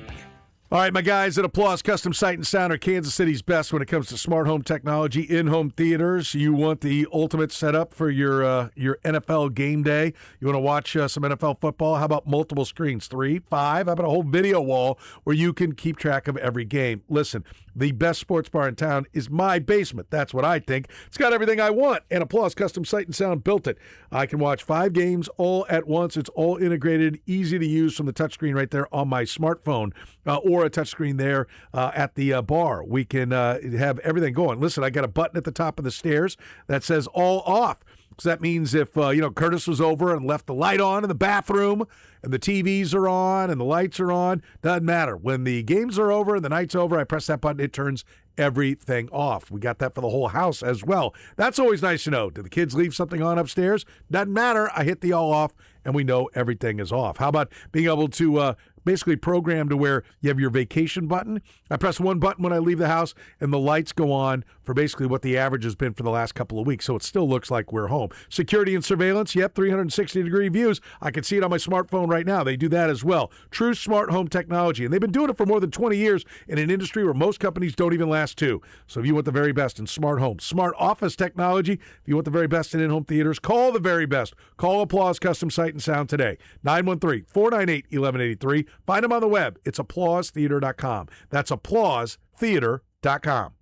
A: All right, my guys at Applause Custom Sight and Sound are Kansas City's best when it comes to smart home technology, in-home theaters. You want the ultimate setup for your NFL game day. You want to watch some NFL football? How about multiple screens? 3, 5? How about a whole video wall where you can keep track of every game? Listen, the best sports bar in town is my basement. That's what I think. It's got everything I want, and Applause Custom Sight and Sound built it. I can watch 5 games all at once. It's all integrated, easy to use from the touchscreen right there on my smartphone or a touchscreen there at the bar. We can have everything going. Listen, I got a button at the top of the stairs that says all off. So that means if, Curtis was over and left the light on in the bathroom and the TVs are on and the lights are on, doesn't matter. When the games are over and the night's over, I press that button, it turns everything off. We got that for the whole house as well. That's always nice to know. Did the kids leave something on upstairs? Doesn't matter. I hit the all off and we know everything is off. How about being able to basically program to where you have your vacation button? I press one button when I leave the house and the lights go on for basically what the average has been for the last couple of weeks. So it still looks like we're home. Security and surveillance, yep, 360-degree views. I can see it on my smartphone right now. They do that as well. True smart home technology. And they've been doing it for more than 20 years in an industry where most companies don't even last 2. So if you want the very best in smart home, smart office technology, if you want the very best in in-home theaters, call the very best. Call Applause Custom Sight and Sound today. 913-498-1183. Find them on the web. It's applausetheater.com. That's applausetheater.com.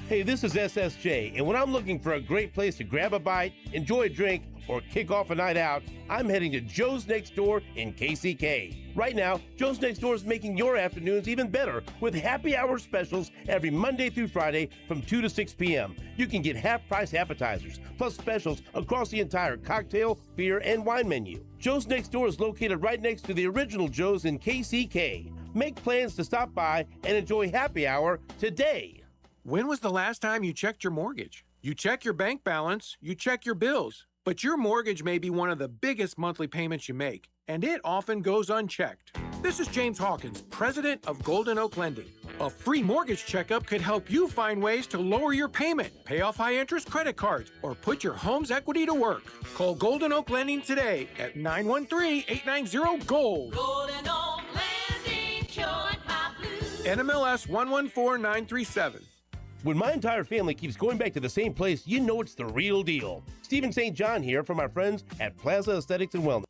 I: Hey, this is SSJ, and when I'm looking for a great place to grab a bite, enjoy a drink, or kick off a night out, I'm heading to Joe's Next Door in KCK. Right now, Joe's Next Door is making your afternoons even better with happy hour specials every Monday through Friday from 2 to 6 p.m. You can get half-price appetizers, plus specials across the entire cocktail, beer, and wine menu. Joe's Next Door is located right next to the original Joe's in KCK. Make plans to stop by and enjoy happy hour today.
J: When was the last time you checked your mortgage? You check your bank balance, you check your bills, but your mortgage may be one of the biggest monthly payments you make, and it often goes unchecked. This is James Hawkins, president of Golden Oak Lending. A free mortgage checkup could help you find ways to lower your payment, pay off high-interest credit cards, or put your home's equity to work. Call Golden Oak Lending today at 913-890-GOLD.
K: Golden Oak Lending, join my blues.
J: NMLS 114937.
I: When my entire family keeps going back to the same place, you know it's the real deal. Stephen St. John here from our friends at Plaza Aesthetics and Wellness.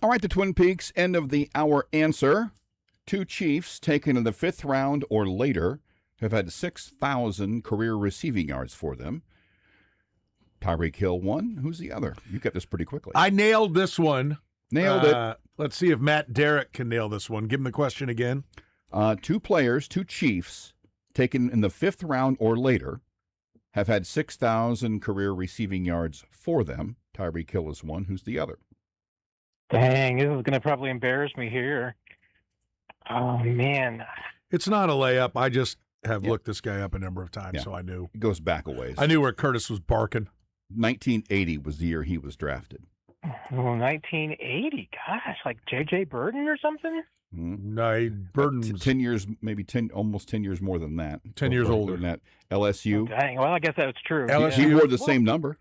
B: All right, the Twin Peaks, end of the hour answer. 2 Chiefs taken in the 5th round or later have had 6,000 career receiving yards for them. Tyreek Hill one. Who's the other? You got this pretty quickly.
A: I nailed this one.
B: Nailed it.
A: Let's see if Matt Derrick can nail this one. Give him the question again.
B: 2 players, 2 Chiefs, taken in the 5th round or later, have had 6,000 career receiving yards for them. Tyreek Hill is one. Who's the other?
F: Dang, this is going to probably embarrass me here. Oh, man.
A: It's not a layup. I just have looked this guy up a number of times, so I knew.
B: It goes back a ways.
A: I knew where Curtis was barking.
B: 1980 was the year he was drafted.
F: Oh, 1980. Gosh, like J.J. Burden or something?
A: No, Burden
B: 10 years, maybe 10, almost 10 years more than that.
A: 10 years older
B: than that. LSU.
F: Oh, dang. Well, I guess that's true.
B: He wore the same number.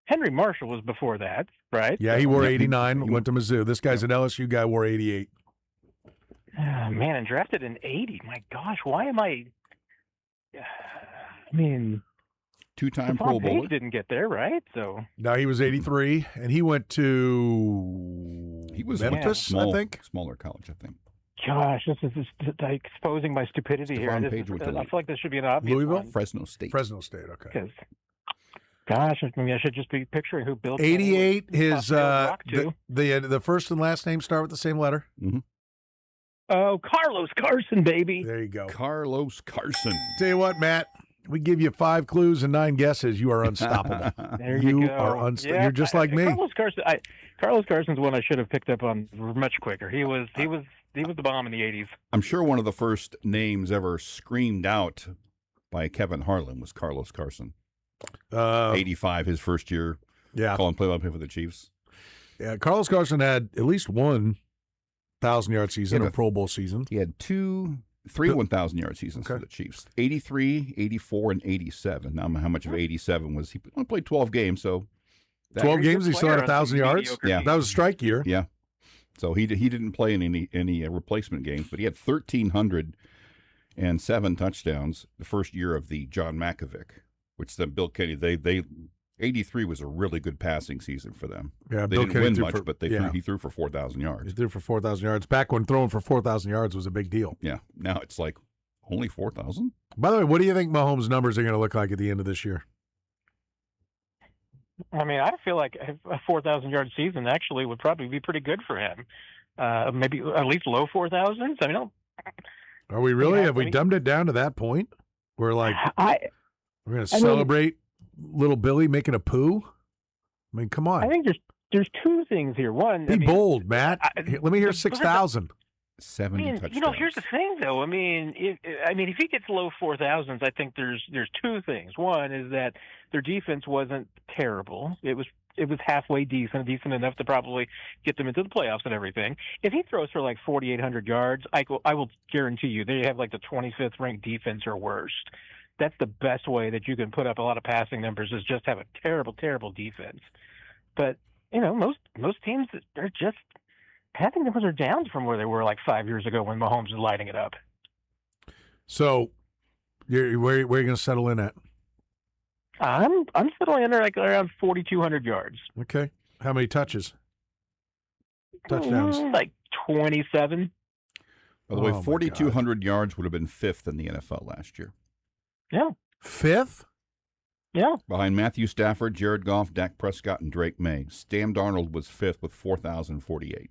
F: Henry Marshall was before that, right?
A: Yeah, he wore 89, went to Mizzou. This guy's an LSU guy, wore 88.
F: Oh, man, and drafted in 80. My gosh, why am I... I mean...
B: 2-time Pro Bowler.
F: Didn't get there, right? So
A: no, he was 83, and he went to Memphis, I think.
B: Smaller college, I think.
F: Gosh, this is just like exposing my stupidity here. I feel like this should be an obvious
A: Louisville?
F: one.
B: Fresno State.
A: Fresno State, okay.
F: Gosh, maybe I should just be picturing who built
A: 88. His the first and last name start with the same letter.
B: Mm-hmm.
F: Oh, Carlos Carson, baby.
A: There you go.
B: Carlos Carson.
A: Tell you what, Matt. We give you 5 clues and 9 guesses. You are unstoppable.
F: There you go.
A: Are You're just like me.
F: Carlos Carson's one I should have picked up on much quicker. He was the bomb in the 80s.
B: I'm sure one of the first names ever screamed out by Kevin Harlan was Carlos Carson. 85, his first year.
A: Yeah,
B: calling play-by-play for the Chiefs.
A: Yeah, Carlos Carson had at least one 1,000-yard season, a Pro Bowl season.
B: He had 3 1,000-yard seasons for the Chiefs. 83, 84, and 87. Now, how much of 87 was he? Only played 12 games, so
A: 12 games. He still had 1,000 yards.
B: Yeah,
A: that was a strike year.
B: Yeah, so he didn't play in any replacement games, but he had 1,307 touchdowns the first year of the John Malkovich, which then Bill Kenny 83 was a really good passing season for them.
A: Yeah,
B: they didn't win much, but he threw for 4,000 yards.
A: He threw for 4,000 yards. Back when throwing for 4,000 yards was a big deal.
B: Yeah, now it's like only 4,000.
A: By the way, what do you think Mahomes' numbers are going to look like at the end of this year?
F: I mean, I feel like a 4,000-yard season actually would probably be pretty good for him. Maybe at least low 4,000s. I mean,
A: are we really? Have we dumbed it down to that point? We're like, we're going to celebrate little Billy making a poo? I mean, come on.
F: I think there's 2 things here. One,
A: be bold, Matt. Let me hear 6,000.
B: 70 touchdowns.
F: Here's the thing, though. I mean, if he gets low 4,000s, I think there's 2 things. One is that their defense wasn't terrible. It was halfway decent enough to probably get them into the playoffs and everything. If he throws for like 4,800 yards, I will guarantee you they have like the 25th ranked defense or worse. That's the best way that you can put up a lot of passing numbers is just have a terrible, terrible defense. But, most teams are just passing numbers are down from where they were like 5 years ago when Mahomes was lighting it up.
A: So, where are you going to settle in at?
F: I'm settling in like around 4,200 yards.
A: Okay. How many touchdowns?
F: Like 27.
B: By the way, 4,200 yards would have been 5th in the NFL last year.
F: Yeah.
A: 5th?
F: Yeah.
B: Behind Matthew Stafford, Jared Goff, Dak Prescott, and Drake May. Sam Darnold was 5th with 4,048.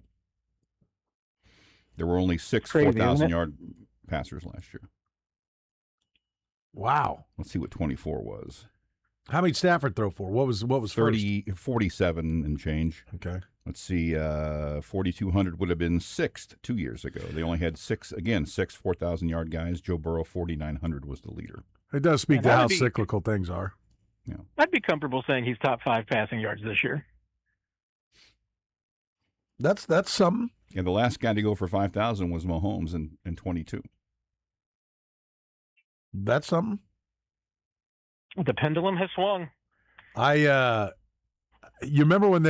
B: There were only 6 4,000-yard passers last year.
A: Wow.
B: Let's see what 24 was.
A: How many Stafford throw for? What was
B: 47 and change.
A: Okay.
B: Let's see. 4,200 would have been 6th 2 years ago. They only had 6 4,000-yard guys. Joe Burrow, 4,900 was the leader.
A: It does speak to how cyclical things are.
B: Yeah.
F: I'd be comfortable saying he's top 5 passing yards this year.
A: That's something.
B: Yeah, the last guy to go for 5,000 was Mahomes in 22.
A: That's something.
F: The pendulum has swung.
A: You remember when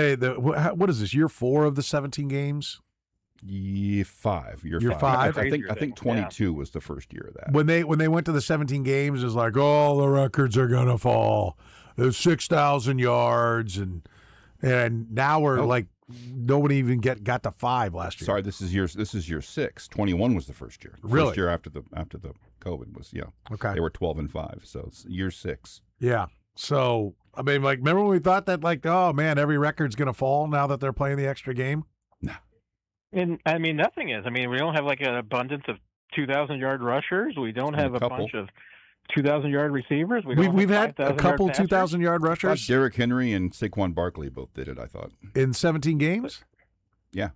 A: what is this, year 4 of the 17 games?
B: Year 5.
A: Year 5.
B: I think 22 was the first year of that.
A: When they went to the 17 games, it was like, oh, the records are gonna fall. There's 6,000 yards, and now we're like nobody even got to 5 last year.
B: Sorry, this is year 6. 21 was the first year.
A: Really?
B: First year after the COVID was, yeah.
A: Okay.
B: They were 12-5, so it's year 6.
A: Yeah. So, I mean, like, remember when we thought that, like, oh, man, every record's going to fall now that they're playing the extra game?
B: No.
F: And, I mean, nothing is. I mean, we don't have, like, an abundance of 2,000-yard rushers. We don't have a bunch of 2,000-yard receivers.
A: We've had a couple
F: 2,000-yard
A: 2,000-yard rushers.
B: Derrick Henry and Saquon Barkley both did it, I thought.
A: In 17 games?
B: Yeah.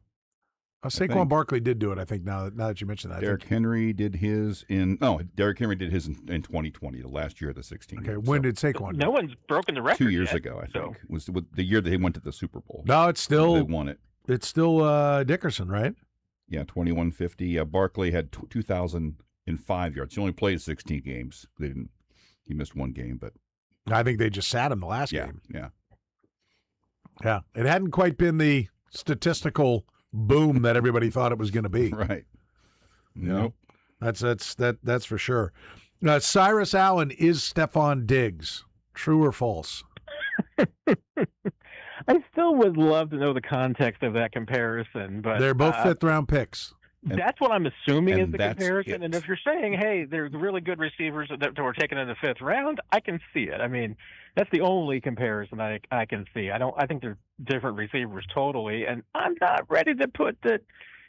A: Saquon Barkley did do it, I think, now that you mentioned that.
B: Derrick Henry did his in 2020, the last year of the 16
A: Okay,
B: games.
A: when did Saquon do
F: No one's broken the record
B: 2 years
F: yet,
B: ago, I
F: so.
B: think. Was the year that they went to the Super Bowl.
A: No, it's still
B: They won it.
A: It's still Dickerson, right?
B: Yeah, 2150. Barkley had 2,005 yards. He only played 16 games. He missed one game, but
A: I think they just sat him the last game.
B: Yeah.
A: Yeah. It hadn't quite been the statistical boom that everybody thought it was going to be.
B: Right.
A: Nope. That's for sure. Cyrus Allen is Stephon Diggs. True or false?
F: I still would love to know the context of that comparison, but
A: They're both fifth-round picks.
F: That's what I'm assuming is the
B: that's
F: comparison.
B: it.
F: And if you're saying, hey, there's really good receivers that were taken in the 5th round, I can see it. I mean, that's the only comparison I can see. I think they're different receivers totally, and I'm not ready to put that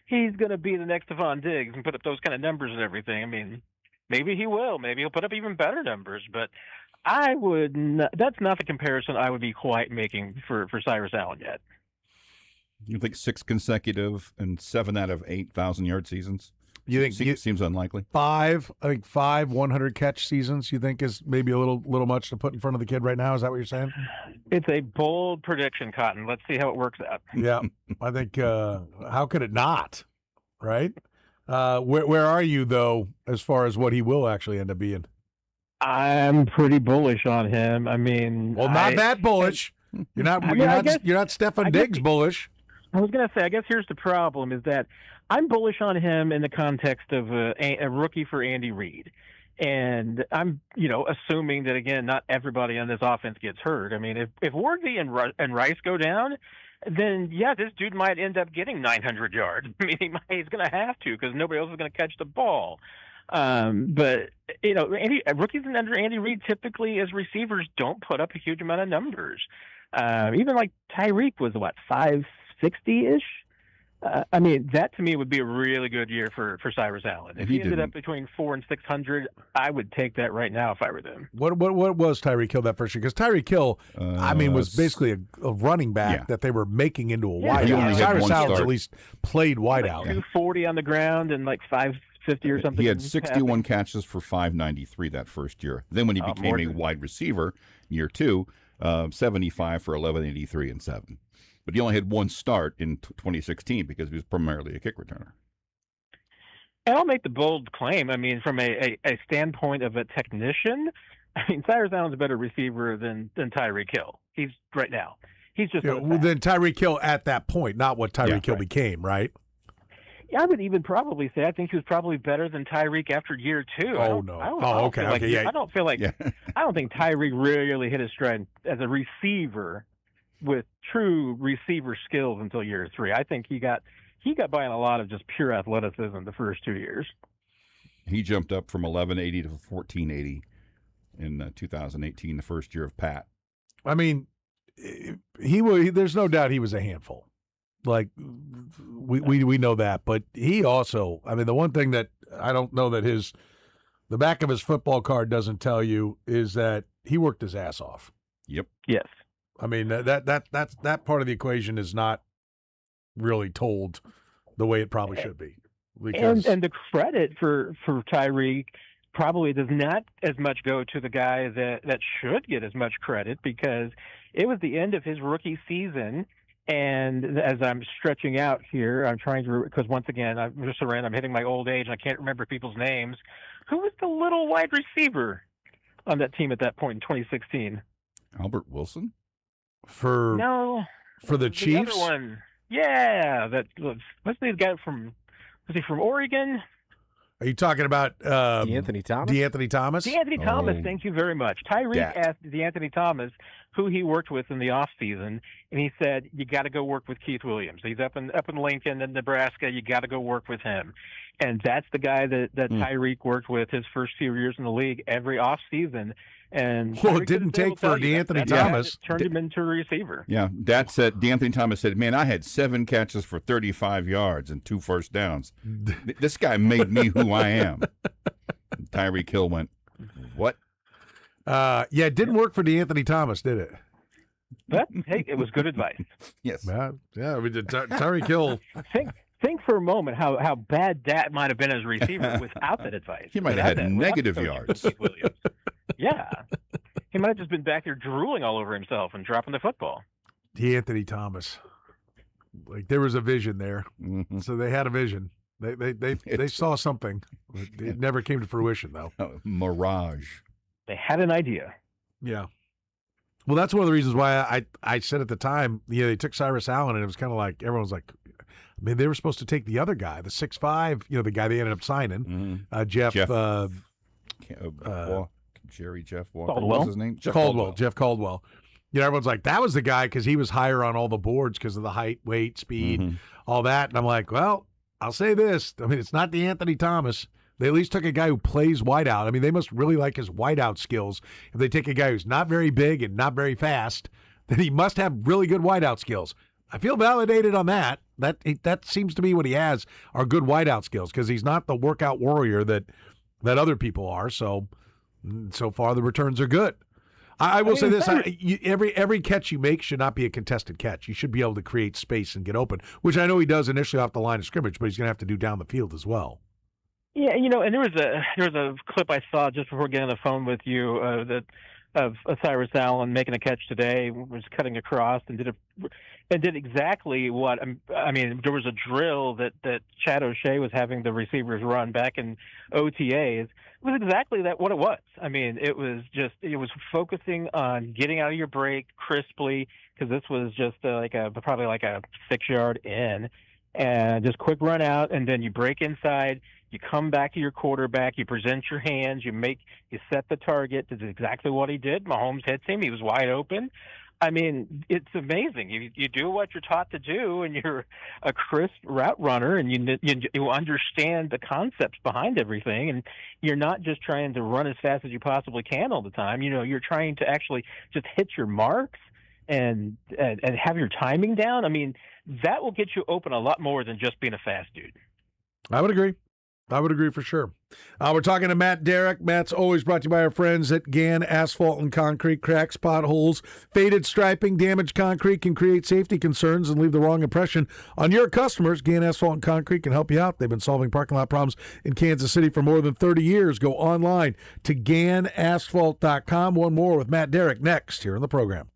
F: he's going to be the next Stephon Diggs and put up those kind of numbers and everything. I mean, maybe he will. Maybe he'll put up even better numbers, but I would not, that's not the comparison I would be quite making for Cyrus Allen yet.
B: You think 6 consecutive and 7 out of 8 1,000-yard seasons?
A: You think
B: seems unlikely?
A: 5 100-catch seasons, you think is maybe a little much to put in front of the kid right now? Is that what you're saying?
F: It's a bold prediction, Cotton. Let's see how it works out.
A: Yeah. I think how could it not? Right? Where are you, though, as far as what he will actually end up being?
F: I'm pretty bullish on him. I mean,
A: well, not that bullish. You're not. You're not Stephon Diggs bullish.
F: I was going to say, I guess here's the problem: is that I'm bullish on him in the context of a rookie for Andy Reid, and I'm, assuming that again, not everybody on this offense gets hurt. I mean, if Worthy and Rice go down, then yeah, this dude might end up getting 900 yards. I mean, he's going to have to because nobody else is going to catch the ball. But rookies under Andy Reid typically as receivers don't put up a huge amount of numbers. Even like Tyreek was 560-ish. I mean, that to me would be a really good year for Cyrus Allen. If he ended up between 400 and 600, I would take that right now if I were them.
A: What was Tyreek Hill that first year? Because Tyreek Hill, was basically a running back that they were making into a wideout. Cyrus Allen at least played wideout.
F: 240 on the ground and like 550 or something.
B: He had 61 catches for 593 that first year. Then when he became a wide receiver, year 2, 75 for 1183 and 7. But he only had one start in 2016 because he was primarily a kick returner.
F: And I'll make the bold claim. I mean, from a standpoint of a technician, I mean, Cyrus Allen's a better receiver than Tyreek Hill. He's right now. He's just
A: then Tyreek Hill at that point, not what Tyreek Hill became, right?
F: Yeah, I would even probably say I think he was probably better than Tyreek after year 2.
A: Okay.
F: I don't feel like I don't think Tyreek really hit his stride as a receiver with true receiver skills until year 3. I think he got by on a lot of just pure athleticism the first 2 years.
B: He jumped up from 1180 to 1480 in 2018, the first year of Pat.
A: I mean, there's no doubt he was a handful. Like we know that, but he also, I mean, the one thing that I don't know that the back of his football card doesn't tell you is that he worked his ass off.
B: Yep.
F: Yes.
A: I mean, that part of the equation is not really told the way it probably should be.
F: And the credit for Tyreek probably does not as much go to the guy that should get as much credit, because it was the end of his rookie season. And as I'm stretching out here, I'm trying to, because once again, I'm hitting my old age and I can't remember people's names. Who was the little wide receiver on that team at that point in 2016?
B: Albert Wilson?
A: For the Chiefs?
F: Other one. Yeah. What's the guy was he from Oregon?
A: Are you talking about
C: DeAnthony Thomas?
A: DeAnthony Thomas?
F: DeAnthony Thomas, thank you very much. Tyreek asked DeAnthony Thomas who he worked with in the offseason, and he said, you got to go work with Keith Williams. He's up in Lincoln in Nebraska. You got to go work with him. And that's the guy that Tyreek worked with his first few years in the league every offseason. And
A: well, it didn't take for DeAnthony Thomas.
F: Turned him into a receiver.
B: Yeah, that said, DeAnthony Thomas said, man, I had 7 catches for 35 yards and 2 first downs. This guy made me who I am. Tyreek Hill went, what?
A: Yeah, it didn't work for DeAnthony Thomas, did it?
F: But, hey, it was good advice.
B: Yes.
A: Yeah, I mean, Tyreek Hill.
F: Think for a moment how bad that might have been as a receiver without that advice.
B: He might have had negative yards.
F: Yeah. He might have just been back there drooling all over himself and dropping the football.
A: DeAnthony Thomas. Like, there was a vision there.
B: Mm-hmm.
A: So they had a vision. They saw something. It never came to fruition, though.
B: Mirage.
F: They had an idea.
A: Yeah. Well, that's one of the reasons why I said at the time, they took Cyrus Allen, and it was kind of like, everyone was like, I mean, they were supposed to take the other guy, the 6'5", the guy they ended up signing, Jeff
B: Jerry Jeff
F: Walker.
B: Caldwell. What was his name?
A: Jeff Caldwell. Everyone's like, that was the guy because he was higher on all the boards because of the height, weight, speed, all that. And I'm like, well, I'll say this. I mean, it's not DeAnthony Thomas. They at least took a guy who plays wideout. I mean, they must really like his wideout skills. If they take a guy who's not very big and not very fast, then he must have really good wideout skills. I feel validated on that. That seems to be what he has are good wideout skills because he's not the workout warrior that other people are. So far the returns are good. I will say this: every catch you make should not be a contested catch. You should be able to create space and get open, which I know he does initially off the line of scrimmage, but he's going to have to do down the field as well.
F: Yeah, and there was a clip I saw just before getting on the phone with you of Cyrus Allen making a catch today, was cutting across and did exactly what I mean. There was a drill that Chad O'Shea was having the receivers run back in OTAs. It was exactly what it was. I mean, it was focusing on getting out of your break crisply because this was just probably like a 6-yard in, and just quick run out, and then you break inside. You come back to your quarterback. You present your hands. You set the target. This is exactly what he did. Mahomes hits him. He was wide open. I mean, it's amazing. You do what you're taught to do, and you're a crisp route runner, and you understand the concepts behind everything, and you're not just trying to run as fast as you possibly can all the time. You're trying to actually just hit your marks and have your timing down. I mean, that will get you open a lot more than just being a fast dude.
A: I would agree for sure. We're talking to Matt Derrick. Matt's always brought to you by our friends at Gann Asphalt and Concrete. Cracks, potholes, faded striping, damaged concrete can create safety concerns and leave the wrong impression on your customers. Gann Asphalt and Concrete can help you out. They've been solving parking lot problems in Kansas City for more than 30 years. Go online to GannAsphalt.com. One more with Matt Derrick next here in the program.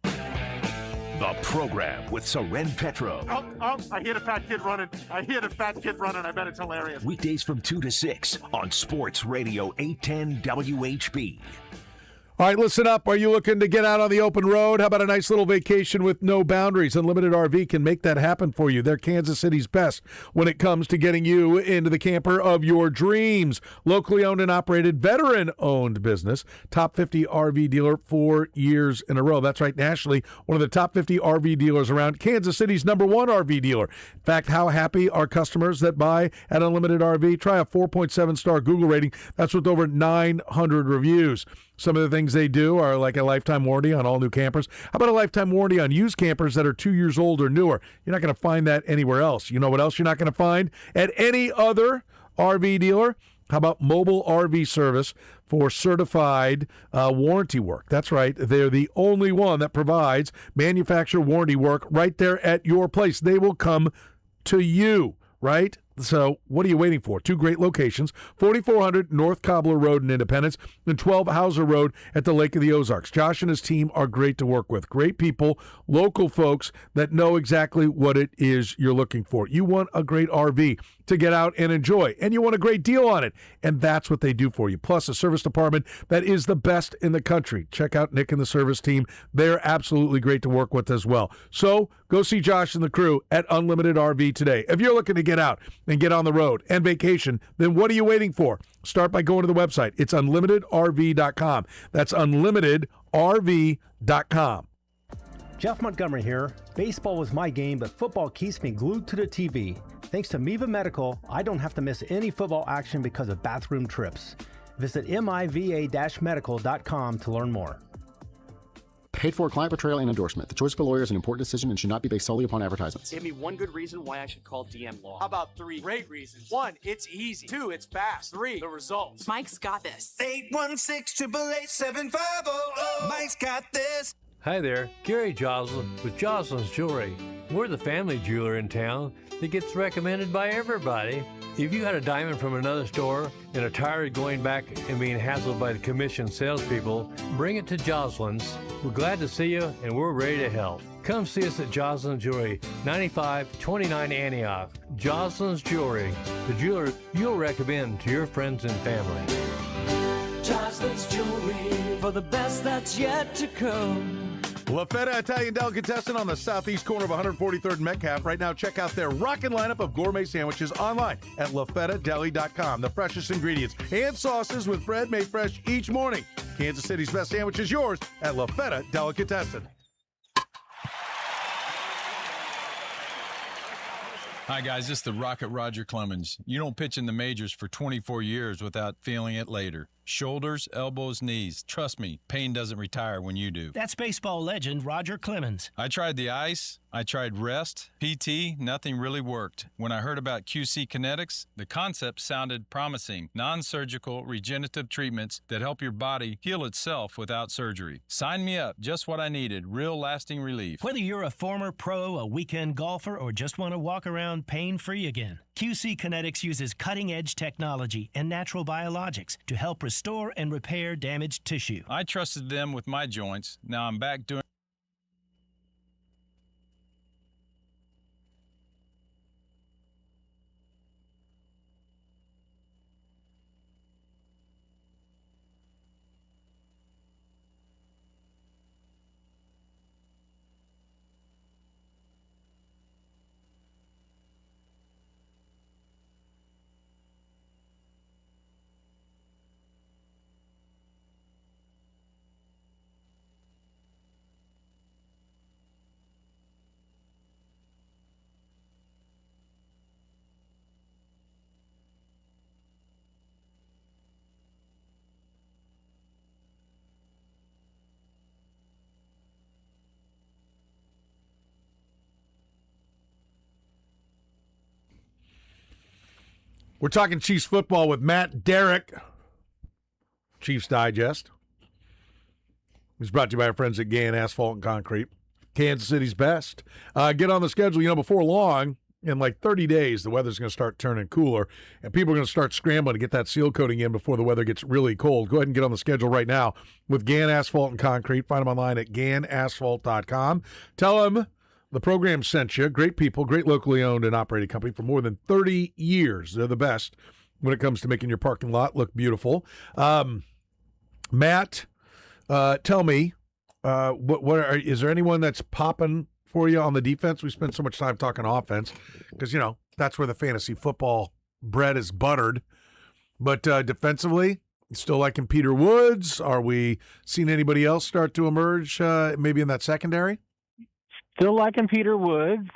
G: The program with Soren Petro.
L: Oh, I hear the fat kid running. I bet it's hilarious.
G: Weekdays from 2 to 6 on Sports Radio 810 WHB.
A: All right, listen up. Are you looking to get out on the open road? How about a nice little vacation with no boundaries? Unlimited RV can make that happen for you. They're Kansas City's best when it comes to getting you into the camper of your dreams. Locally owned and operated, veteran-owned business. Top 50 RV dealer 4 years in a row. That's right, nationally, one of the top 50 RV dealers around. Kansas City's #1 RV dealer. In fact, how happy are customers that buy at Unlimited RV? Try a 4.7-star Google rating. That's with over 900 reviews. Some of the things they do are like a lifetime warranty on all new campers. How about a lifetime warranty on used campers that are 2 years old or newer? You're not going to find that anywhere else. You know what else you're not going to find at any other RV dealer? How about mobile RV service for certified warranty work? That's right. They're the only one that provides manufacturer warranty work right there at your place. They will come to you, right? So what are you waiting for? 2 great locations, 4400 North Cobbler Road in Independence and 12 Hauser Road at the Lake of the Ozarks. Josh and his team are great to work with. Great people, local folks that know exactly what it is you're looking for. You want a great RV. to get out and enjoy. And you want a great deal on it. And that's what they do for you. Plus, a service department that is the best in the country. Check out Nick and the service team. They're absolutely great to work with as well. So go see Josh and the crew at Unlimited RV today. If you're looking to get out and get on the road and vacation, then what are you waiting for? Start by going to the website. It's unlimitedrv.com. That's unlimitedrv.com.
M: Jeff Montgomery here. Baseball was my game, but football keeps me glued to the TV. Thanks to Miva Medical, I don't have to miss any football action because of bathroom trips. Visit miva-medical.com to learn more.
N: Paid for client portrayal and endorsement. The choice of a lawyer is an important decision and should not be based solely upon advertisements.
O: Give me one good reason why I should call DM Law. How about 3 great reasons? 1, it's easy. 2, it's fast. 3, the results.
P: Mike's got this.
Q: 816-888-7500. Mike's got this.
R: Hi there, Gary Joslin with Joslin's Jewelry. We're the family jeweler in town that gets recommended by everybody. If you got a diamond from another store and are tired of going back and being hassled by the commissioned salespeople, bring it to Joslin's. We're glad to see you and we're ready to help. Come see us at Joslin's Jewelry, 9529 Antioch. Joslin's Jewelry, the jeweler you'll recommend to your friends and family.
Q: Joslin's Jewelry, for the best that's yet to come.
A: La Feta Italian Delicatessen on the southeast corner of 143rd and Metcalf. Right now, check out their rockin' lineup of gourmet sandwiches online at lafetadeli.com. The freshest ingredients and sauces with bread made fresh each morning. Kansas City's best sandwich is yours at La Feta Delicatessen.
S: Hi, guys. This is the Rocket Roger Clemens. You don't pitch in the majors for 24 years without feeling it later. Shoulders, elbows, knees. Trust me, pain doesn't retire when you do.
T: That's baseball legend Roger Clemens.
S: I tried the ice. I tried rest, PT, nothing really worked. When I heard about QC Kinetics, the concept sounded promising. Non-surgical regenerative treatments that help your body heal itself without surgery. Sign me up, just what I needed, real lasting relief.
T: Whether you're a former pro, a weekend golfer, or just want to walk around pain-free again, QC Kinetics uses cutting-edge technology and natural biologics to help restore and repair damaged tissue.
S: I trusted them with my joints. Now I'm back doing
A: We're talking Chiefs football with Matt Derrick, Chiefs Digest. It's brought to you by our friends at Gann Asphalt and Concrete, Kansas City's best. Get on the schedule. Before long, in like 30 days, the weather's going to start turning cooler, and people are going to start scrambling to get that seal coating in before the weather gets really cold. Go ahead and get on the schedule right now with Gann Asphalt and Concrete. Find them online at gannasphalt.com. Tell them the program sent you. Great people, great locally owned and operated company for more than 30 years. They're the best when it comes to making your parking lot look beautiful. Matt, tell me, is there anyone that's popping for you on the defense? We spend so much time talking offense because, that's where the fantasy football bread is buttered. But defensively, you still liking Peter Woods? Are we seeing anybody else start to emerge maybe in that secondary?
F: Still liking Peter Woods.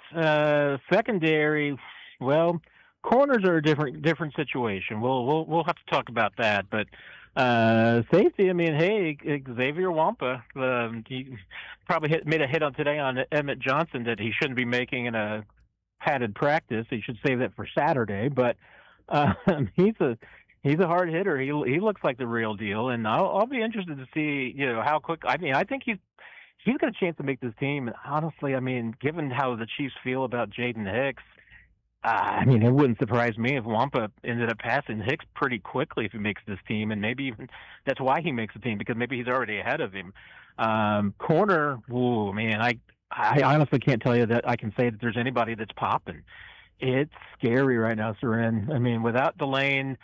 F: Secondary, well, corners are a different situation. We'll have to talk about that. But safety, Xavier Wampa, he probably made a hit on today on Emmett Johnson that he shouldn't be making in a padded practice. He should save that for Saturday. But he's a hard hitter. He looks like the real deal, and I'll be interested to see how quick. I think he's got a chance to make this team. And honestly, given how the Chiefs feel about Jaden Hicks, it wouldn't surprise me if Wampa ended up passing Hicks pretty quickly if he makes this team, and maybe even that's why he makes the team, because maybe he's already ahead of him. Corner, I honestly can't tell you that I can say that there's anybody that's popping. It's scary right now, Soren. I mean, without Delane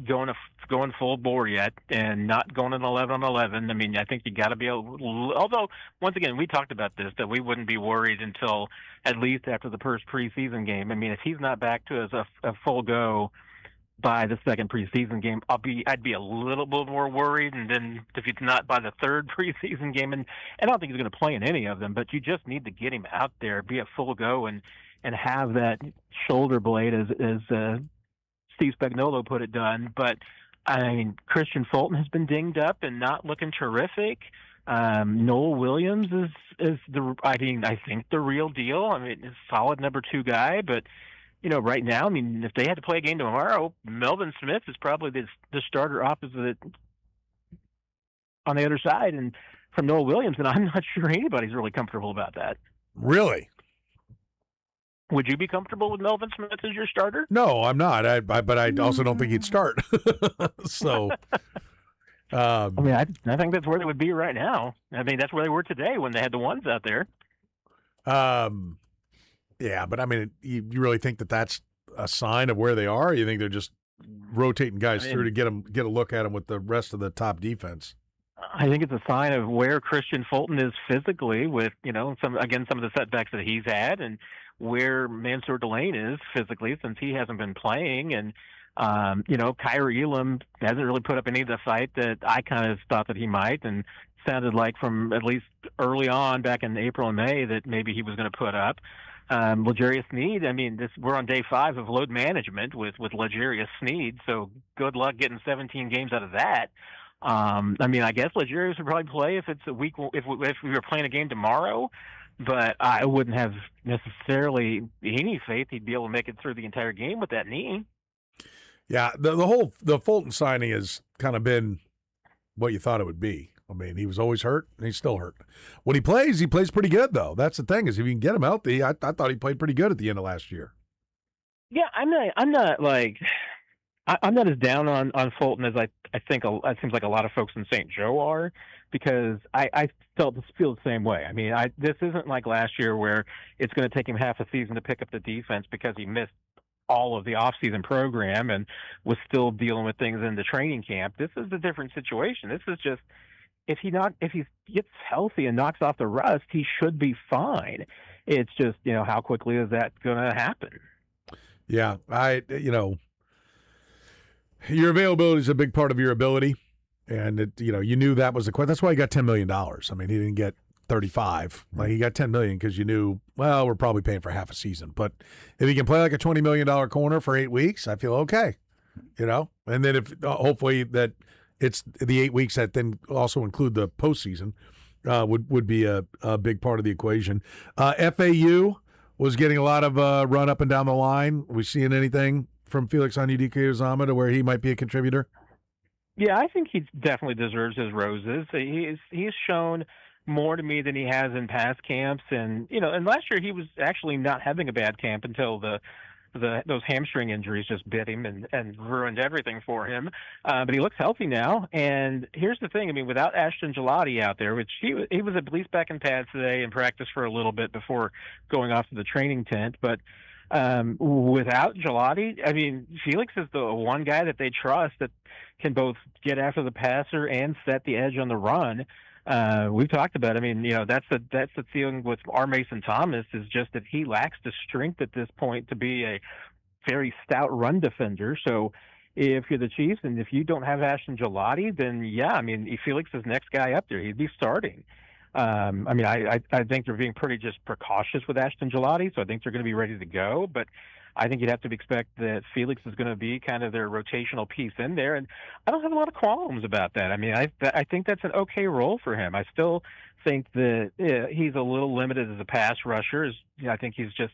F: going full bore yet and not going an 11-on-11, I mean, I think you got to be although, once again, we talked about this, that we wouldn't be worried until at least after the first preseason game. I mean, if he's not back to a full go by the second preseason game, I'd be a little bit more worried. And then if he's not by the third preseason game, and I don't think he's going to play in any of them, but you just need to get him out there, be a full go, and have that shoulder blade, as Steve Spagnuolo put it, done. But I mean, Christian Fulton has been dinged up and not looking terrific. Noel Williams is I think the real deal. I mean, a solid number 2 guy, but right now, I mean, if they had to play a game tomorrow, Melvin Smith is probably the starter opposite on the other side, and from Noel Williams, and I'm not sure anybody's really comfortable about that.
A: Really?
F: Would you be comfortable with Melvin Smith as your starter?
A: No, I'm not. But I also don't think he'd start. So,
F: I mean, I think that's where they would be right now. I mean, that's where they were today when they had the ones out there.
A: Yeah, but I mean, you really think that that's a sign of where they are? Or you think they're just rotating guys through to get a look at them with the rest of the top defense?
F: I think it's a sign of where Christian Fulton is physically, with some of the setbacks that he's had, and where Mansour Delane is physically, since he hasn't been playing. And Kyrie Elam hasn't really put up any of the fight that I kind of thought that he might, and sounded like from at least early on back in April and May that maybe he was going to put up. L'Jarius Sneed, I mean, we're on day 5 of load management with L'Jarius Sneed, so good luck getting 17 games out of that. I mean, I guess L'Jarius would probably play if it's a week, if we were playing a game tomorrow, but I wouldn't have necessarily any faith he'd be able to make it through the entire game with that knee.
A: Yeah, the Fulton signing has kind of been what you thought it would be. I mean, he was always hurt, and he's still hurt. When he plays pretty good, though. That's the thing, is if you can get him healthy, I thought he played pretty good at the end of last year.
F: Yeah, I'm not as down on Fulton as I think it seems like a lot of folks in St. Joe are, because I feel the same way. I mean, this isn't like last year where it's going to take him half a season to pick up the defense because he missed all of the off-season program and was still dealing with things in the training camp. This is a different situation. This is just, if he gets healthy and knocks off the rust, he should be fine. It's just, how quickly is that going to happen?
A: Yeah, your availability is a big part of your ability, and you knew that was the question. That's why he got $10 million. I mean, he didn't get 35. Like, he got $10 million because you knew, well, we're probably paying for half a season. But if he can play like a $20 million corner for 8 weeks, I feel okay. And then if hopefully that it's the 8 weeks that then also include the postseason would be a big part of the equation. FAU was getting a lot of run up and down the line. Are we seeing anything from Felix Anudike-Uzomah to where he might be a contributor?
F: Yeah, I think he definitely deserves his roses. He's shown more to me than he has in past camps, and and last year he was actually not having a bad camp until those hamstring injuries just bit him and ruined everything for him. But he looks healthy now, and here's the thing: I mean, without Ashton Gelati out there, which he was at least back in pads today and practiced for a little bit before going off to the training tent, but. Without Gelati, I mean, Felix is the one guy that they trust that can both get after the passer and set the edge on the run. We've talked about, I mean, that's the feeling with R. Mason Thomas, is just that he lacks the strength at this point to be a very stout run defender. So if you're the Chiefs and if you don't have Ashton Gelati, then yeah, I mean, Felix is next guy up there. He'd be starting. I mean, I think they're being pretty just precautious with Ashton Gelati, so I think they're going to be ready to go. But I think you'd have to expect that Felix is going to be kind of their rotational piece in there, and I don't have a lot of qualms about that. I mean, I think that's an okay role for him. I still think that he's a little limited as a pass rusher. I think he's just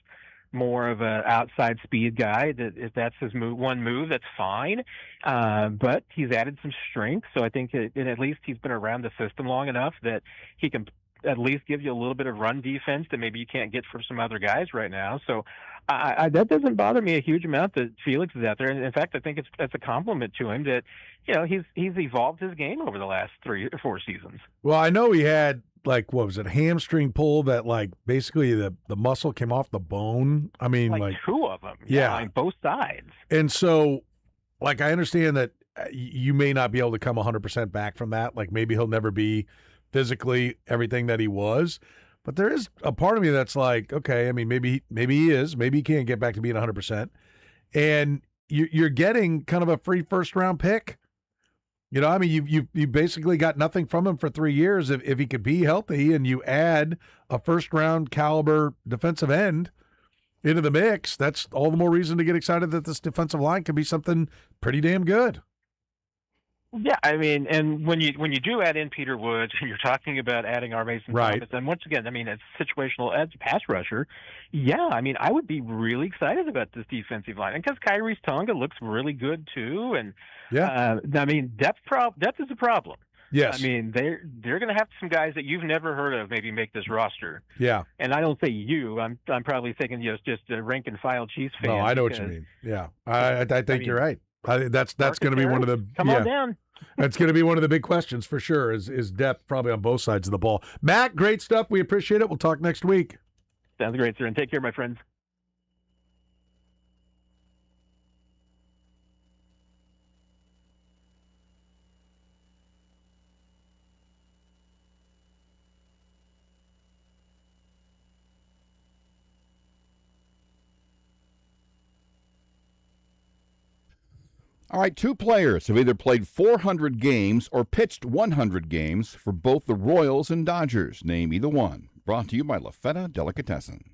F: more of an outside speed guy. That if that's his one move, that's fine. But he's added some strength, so I think at least he's been around the system long enough that he can at least give you a little bit of run defense that maybe you can't get from some other guys right now. So that doesn't bother me a huge amount that Felix is out there. And in fact, I think it's a compliment to him that he's evolved his game over the last 3 or 4 seasons.
A: Well, I know he had like, what was it, hamstring pull that, like, basically the muscle came off the bone. I mean, like
F: two of them.
A: Yeah.
F: On both sides.
A: And so, like, I understand that you may not be able to come 100% back from that. Like, maybe he'll never be physically everything that he was. But there is a part of me that's like, okay, I mean, maybe he is. Maybe he can't get back to being 100%. And you're getting kind of a free first-round pick. You know, I mean, you basically got nothing from him for 3 years if he could be healthy, and you add a first-round caliber defensive end into the mix. That's all the more reason to get excited that this defensive line could be something pretty damn good.
F: Yeah, I mean, and when you do add in Peter Woods, you're talking about adding our Mason Thomas, and once again, I mean, as situational as a pass rusher, yeah, I mean, I would be really excited about this defensive line, and because Kyrie's Tonga looks really good too, and I mean, depth is a problem.
A: Yes,
F: I mean, they're going to have some guys that you've never heard of maybe make this roster.
A: Yeah,
F: and I don't say you. I'm probably thinking just a rank and file Chiefs fan.
A: No, I know what you mean. Yeah, I think you're right. That's going to be one of the
F: come on down.
A: That's going to be one of the big questions for sure. Is depth probably on both sides of the ball. Matt, great stuff. We appreciate it. We'll talk next week.
F: Sounds great, sir. And take care, my friends.
B: All right, two players have either played 400 games or pitched 100 games for both the Royals and Dodgers. Name either one. Brought to you by La Feta Delicatessen.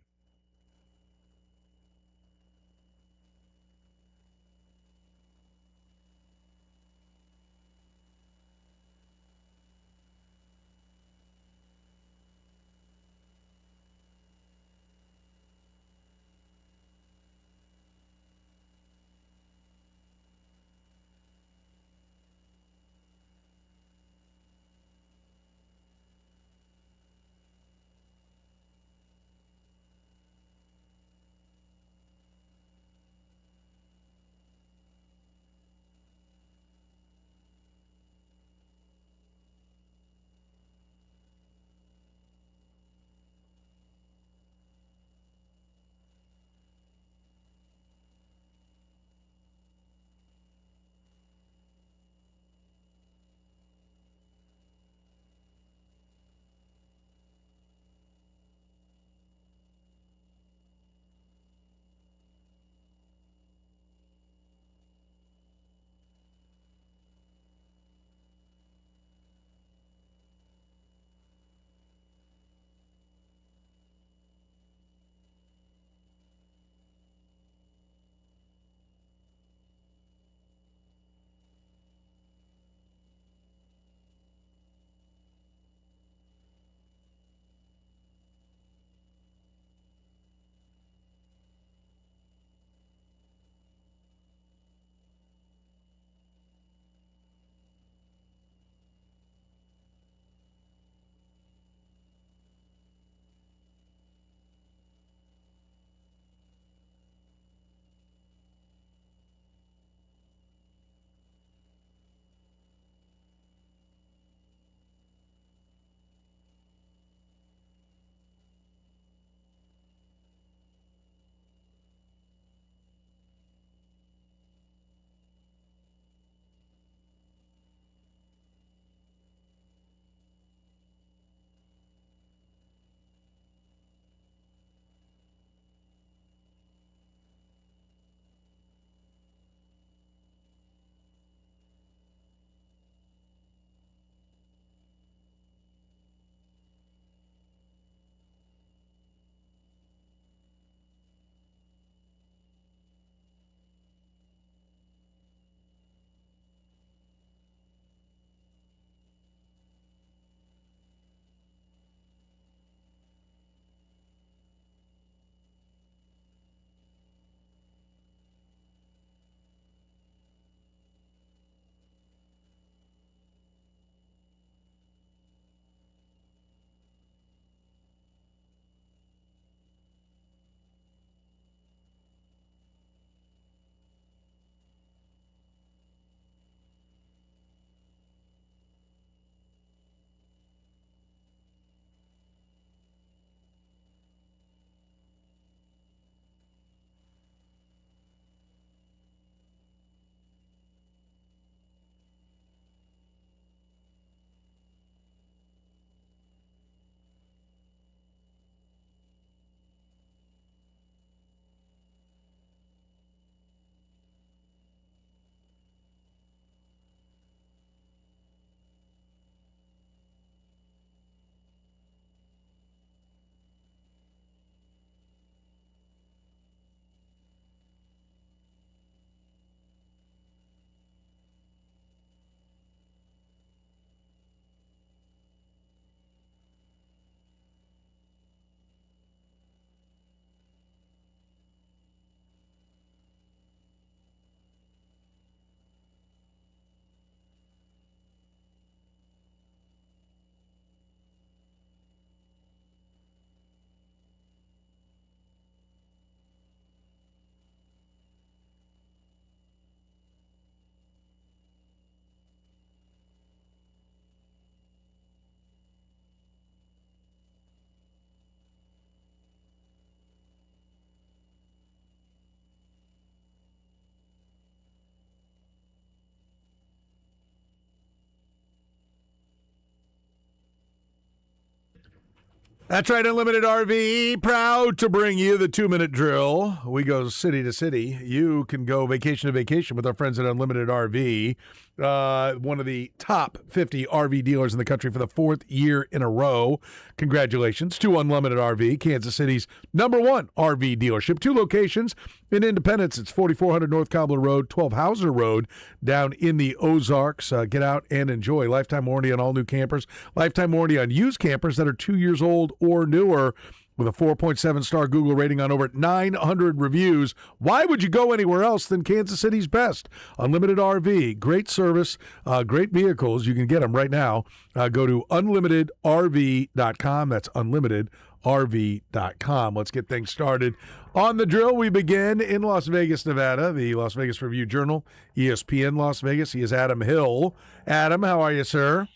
A: That's right, Unlimited RV, proud to bring you the 2-minute drill. We go city to city. You can go vacation to vacation with our friends at Unlimited RV, one of the top 50 RV dealers in the country for the 4th year in a row. Congratulations to Unlimited RV, Kansas City's #1 RV dealership. 2 locations in Independence. It's 4400 North Cobbler Road, 12 Hauser Road down in the Ozarks. Get out and enjoy. Lifetime warranty on all new campers. Lifetime warranty on used campers that are 2 years old or newer, with a 4.7-star Google rating on over 900 reviews. Why would you go anywhere else than Kansas City's best? Unlimited RV, great service, great vehicles. You can get them right now. Go to unlimitedrv.com. That's unlimitedrv.com. Let's get things started. On the drill, we begin in Las Vegas, Nevada, the Las Vegas Review-Journal, ESPN Las Vegas. He is Adam Hill. Adam, how are you, sir?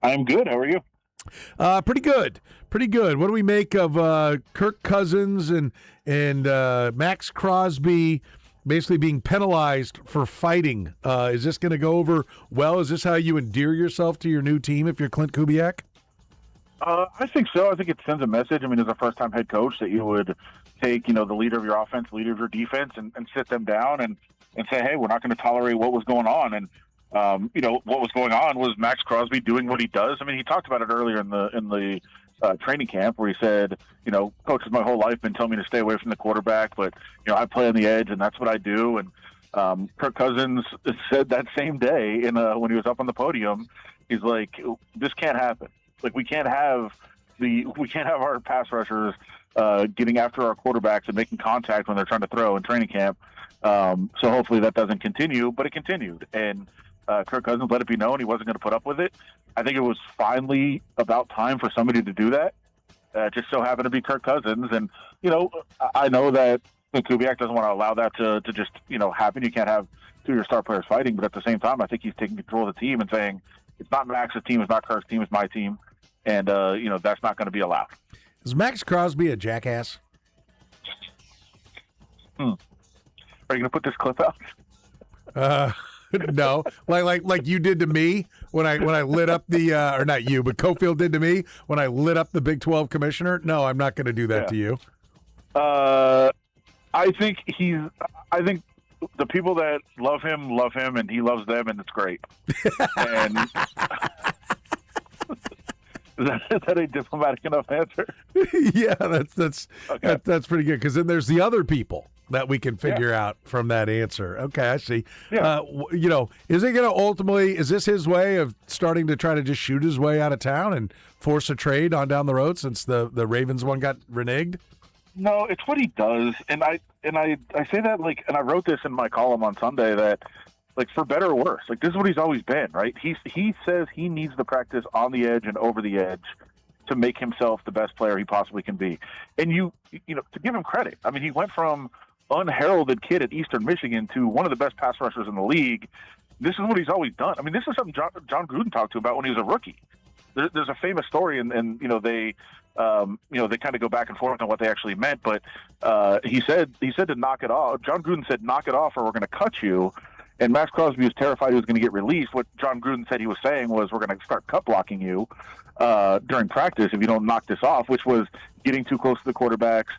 P: I'm good. How are you?
A: Pretty good. Pretty good. What do we make of Kirk Cousins and Max Crosby basically being penalized for fighting? Is this going to go over well? Is this how you endear yourself to your new team if you're Clint Kubiak?
P: I think so. I think it sends a message. I mean, as a first-time head coach, that you would take, the leader of your offense, leader of your defense, and sit them down and say, hey, we're not going to tolerate what was going on. And what was going on was Max Crosby doing what he does. I mean, he talked about it earlier in the training camp where he said, coaches my whole life been telling me to stay away from the quarterback, but, I play on the edge and that's what I do. And Kirk Cousins said that same day when he was up on the podium, he's like, this can't happen. Like, we can't have our pass rushers getting after our quarterbacks and making contact when they're trying to throw in training camp. So hopefully that doesn't continue, but it continued. And Kirk Cousins let it be known he wasn't going to put up with it. I think it was finally about time for somebody to do that. Just so happened to be Kirk Cousins. And, I know that Kubiak doesn't want to allow that to just, happen. You can't have 2 of your star players fighting. But at the same time, I think he's taking control of the team and saying, it's not Max's team, it's not Kirk's team, it's my team. And, that's not going to be allowed.
A: Is Max Crosby a jackass?
P: Are you going to put this clip out?
A: No, like you did to me when I lit up the or not you, but Cofield did to me when I lit up the Big 12 commissioner. No, I'm not going to do that to you.
P: I think the people that love him, and he loves them, and it's great. And is that a diplomatic enough answer?
A: Yeah, that's pretty good, because then there's the other people that we can figure out from that answer. Okay, I see.
P: Yeah.
A: Is it going to ultimately, is this his way of starting to try to just shoot his way out of town and force a trade on down the road since the Ravens one got reneged?
P: No, it's what he does. And I say that, and I wrote this in my column on Sunday, that, for better or worse, this is what he's always been, right? He says he needs the practice on the edge and over the edge to make himself the best player he possibly can be. And to give him credit, I mean, he went from unheralded kid at Eastern Michigan to one of the best pass rushers in the league. This is what he's always done. I mean, this is something John Gruden talked to about when he was a rookie. There's a famous story, and they kind of go back and forth on what they actually meant. But he said to knock it off. John Gruden said, "Knock it off, or we're going to cut you." And Max Crosby was terrified he was going to get released. What John Gruden said he was saying was, "We're going to start cut blocking you during practice if you don't knock this off," which was getting too close to the quarterbacks,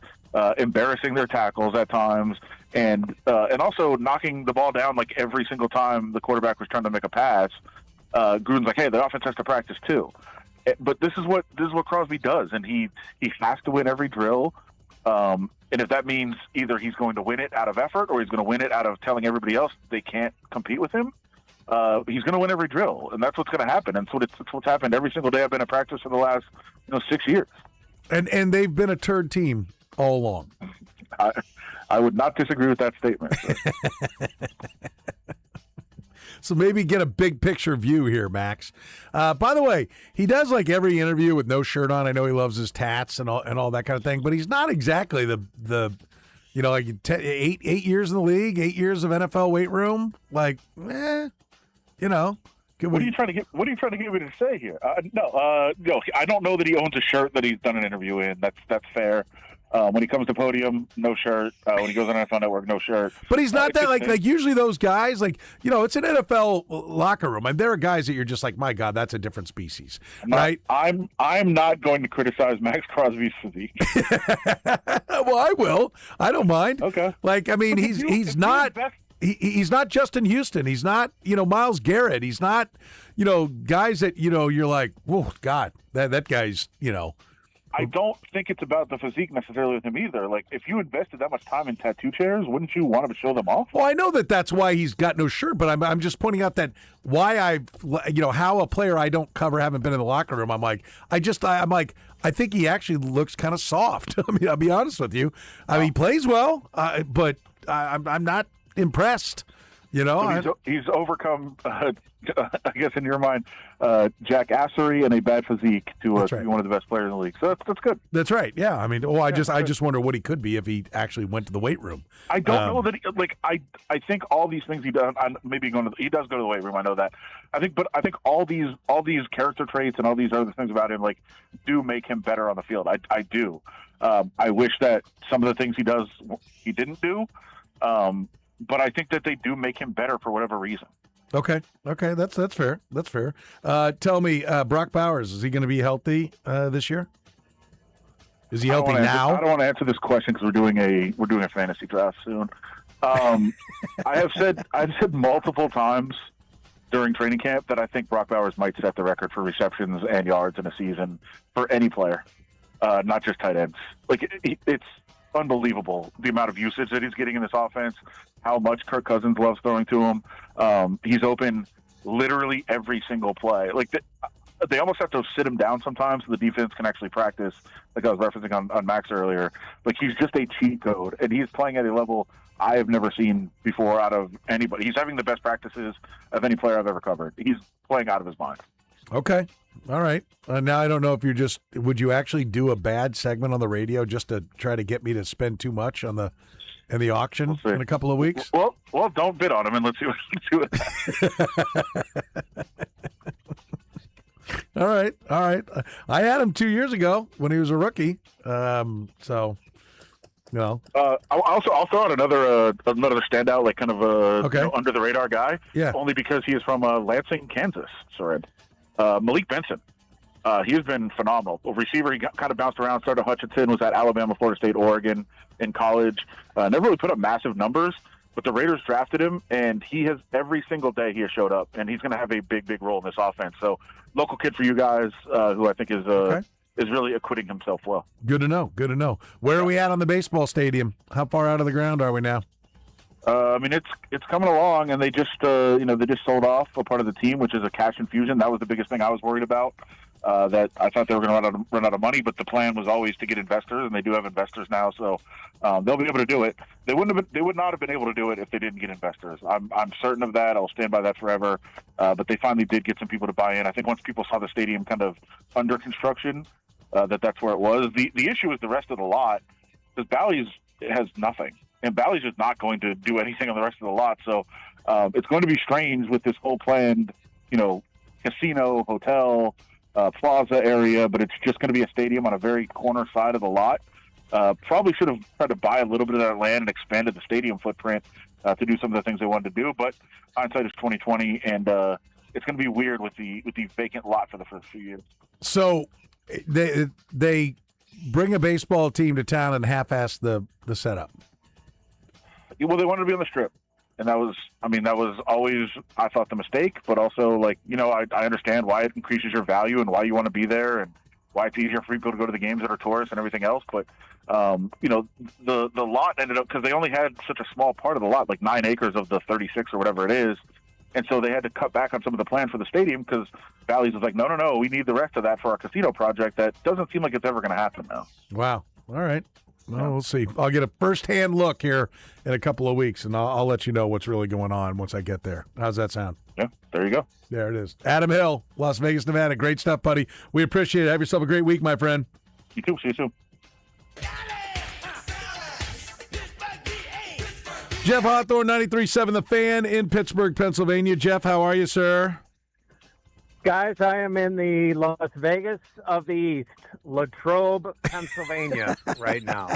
P: embarrassing their tackles at times, and also knocking the ball down every single time the quarterback was trying to make a pass. Gruden's like, hey, the offense has to practice too. But this is what Crosby does, and he has to win every drill. And if that means either he's going to win it out of effort or he's going to win it out of telling everybody else they can't compete with him, he's going to win every drill, and that's what's going to happen. And it's what's happened every single day I've been at practice for the last 6 years.
A: And they've been a turd team all along.
P: I would not disagree with that statement.
A: So maybe get a big picture view here, Max. By the way, he does every interview with no shirt on. I know he loves his tats and all that kind of thing, but he's not exactly the 8 years in the league, 8 years of NFL weight room.
P: What are you trying to get? What are you trying to get me to say here? No, I don't know that he owns a shirt that he's done an interview in. That's fair. When he comes to podium, no shirt. When he goes on NFL Network, no shirt.
A: But he's not that like usually those guys, like, it's an NFL locker room, and there are guys that you're just like, my God, that's a different species, right?
P: I'm not going to criticize Max Crosby's physique.
A: Well, I will. I don't mind.
P: Okay.
A: Like, I mean, he's not Justin Houston. He's not Myles Garrett. He's not guys that you're like, whoa, God, that guy's
P: I don't think it's about the physique necessarily with him either. Like, if you invested that much time in tattoo chairs, wouldn't you want to show them off?
A: Well, I know that's why he's got no shirt, but I'm just pointing out that why how a player I don't cover, haven't been in the locker room. I'm like, I think he actually looks kind of soft. I mean, I'll be honest with you. I mean, he plays well, but I'm not impressed.
P: So he's overcome, I guess in your mind, jackassery and a bad physique to be one of the best players in the league. So that's good.
A: That's right. Yeah. I mean, I just wonder what he could be if he actually went to the weight room.
P: I don't know that. I think all these things he does. He does go to the weight room. I know that. I think all these character traits and all these other things about him do make him better on the field. I do. I wish that some of the things he does he didn't do. But I think that they do make him better for whatever reason.
A: Okay, that's fair. That's fair. Tell me, Brock Bowers, is he going to be healthy this year? Is he healthy now?
P: I don't want to answer this question because we're doing a fantasy draft soon. I've said multiple times during training camp that I think Brock Bowers might set the record for receptions and yards in a season for any player, not just tight ends. It's unbelievable the amount of usage that he's getting in this offense, how much Kirk Cousins loves throwing to him. He's open literally every single play. They almost have to sit him down sometimes so the defense can actually practice, like I was referencing on Max earlier. He's just a cheat code, and he's playing at a level I have never seen before out of anybody. He's having the best practices of any player I've ever covered. He's playing out of his mind.
A: Okay. All right. Now I don't know if would you actually do a bad segment on the radio just to try to get me to spend too much in the auction in a couple of weeks?
P: Well, don't bid on him and let's see what
A: All right. I had him 2 years ago when he was a rookie. I'll throw out another standout, kind of under the radar guy. Yeah.
P: Only because he is from Lansing, Kansas. Sorry. Malik Benson. He has been phenomenal. A receiver, he kind of bounced around. Started Hutchinson, was at Alabama, Florida State, Oregon in college. Never really put up massive numbers, but the Raiders drafted him, and he has every single day he has showed up, and he's going to have a big, big role in this offense. So, local kid for you guys, who I think is really acquitting himself well.
A: Good to know. Where are we at on the baseball stadium? How far out of the ground are we now?
P: It's coming along, and they just sold off a part of the team, which is a cash infusion. That was the biggest thing I was worried about. That I thought they were going to run out of money, but the plan was always to get investors, and they do have investors now, so they'll be able to do it. They would not have been able to do it if they didn't get investors. I'm certain of that. I'll stand by that forever. But they finally did get some people to buy in. I think once people saw the stadium kind of under construction, that's where it was. The issue is the rest of the lot, because Bally's has nothing. And Bally's just not going to do anything on the rest of the lot. So it's going to be strange with this whole planned, casino, hotel, plaza area, but it's just going to be a stadium on a very corner side of the lot. Probably should have tried to buy a little bit of that land and expanded the stadium footprint to do some of the things they wanted to do. But hindsight is 20/20, and it's going to be weird with the vacant lot for the first few years.
A: So they bring a baseball team to town and half-ass the setup.
P: Well, they wanted to be on the Strip, and that was always, I thought, the mistake. But also, I understand why it increases your value and why you want to be there and why it's easier for people to go to the games that are tourists and everything else. But the lot ended up, because they only had such a small part of the lot, 9 acres of the 36 or whatever it is, and so they had to cut back on some of the plan for the stadium because Bally's was like, no, we need the rest of that for our casino project. That doesn't seem like it's ever going to happen now.
A: Wow. All right. Well, we'll see. I'll get a first-hand look here in a couple of weeks, and I'll let you know what's really going on once I get there. How's that sound?
P: Yeah, there you go.
A: There it is. Adam Hill, Las Vegas, Nevada. Great stuff, buddy. We appreciate it. Have yourself a great week, my friend.
P: You too. See you soon.
A: Jeff Hawthorne, 93.7 The Fan in Pittsburgh, Pennsylvania. Jeff, how are you, sir?
U: Guys, I am in the Las Vegas of the East, Latrobe, Pennsylvania, right now.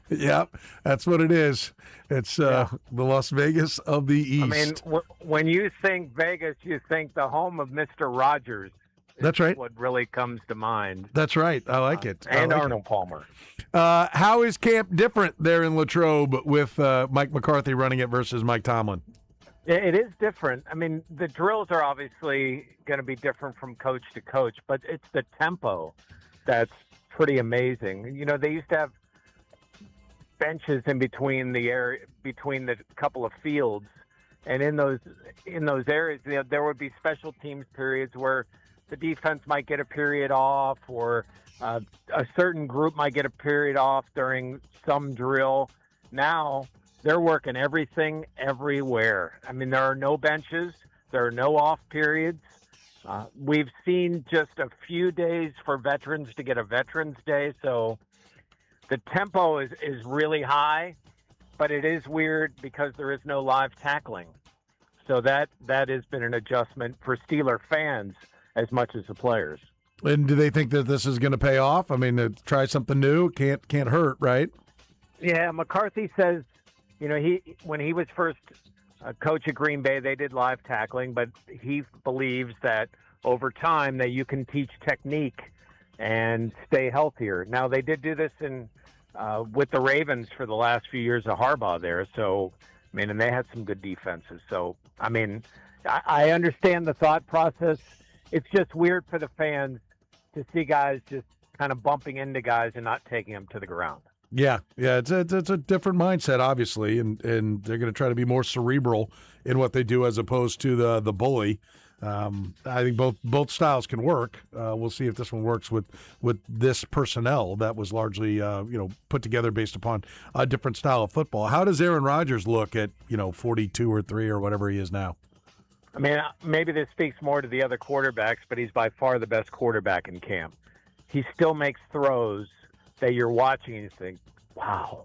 A: Yep, that's what it is. It's the Las Vegas of the East.
U: I mean, when you think Vegas, you think the home of Mr. Rogers.
A: That's right.
U: What really comes to mind.
A: That's right. I like it.
U: And
A: I like
U: Arnold Palmer.
A: How is camp different there in Latrobe with Mike McCarthy running it versus Mike Tomlin?
U: It is different. I mean, the drills are obviously going to be different from coach to coach, but it's the tempo that's pretty amazing. You know, they used to have benches in between the couple of fields, and in those areas, there would be special teams periods where the defense might get a period off, or a certain group might get a period off during some drill. Now they're working everything everywhere. I mean, there are no benches. There are no off periods. We've seen just a few days for veterans to get a Veterans Day. So the tempo is really high, but it is weird because there is no live tackling. So that has been an adjustment for Steeler fans as much as the players.
A: And do they think that this is going to pay off? I mean, try something new can't hurt, right?
U: Yeah, McCarthy says, you know, when he was first coach at Green Bay, they did live tackling, but he believes that over time that you can teach technique and stay healthier. Now, they did do this with the Ravens for the last few years of Harbaugh there. So, I mean, and they had some good defenses. So, I mean, I understand the thought process. It's just weird for the fans to see guys just kind of bumping into guys and not taking them to the ground.
A: Yeah, it's a different mindset, obviously, and they're going to try to be more cerebral in what they do as opposed to the bully. I think both styles can work. We'll see if this one works with this personnel that was largely put together based upon a different style of football. How does Aaron Rodgers look at 42 or 3 or whatever he is now?
U: I mean, maybe this speaks more to the other quarterbacks, but he's by far the best quarterback in camp. He still makes throws that you're watching and you think, wow.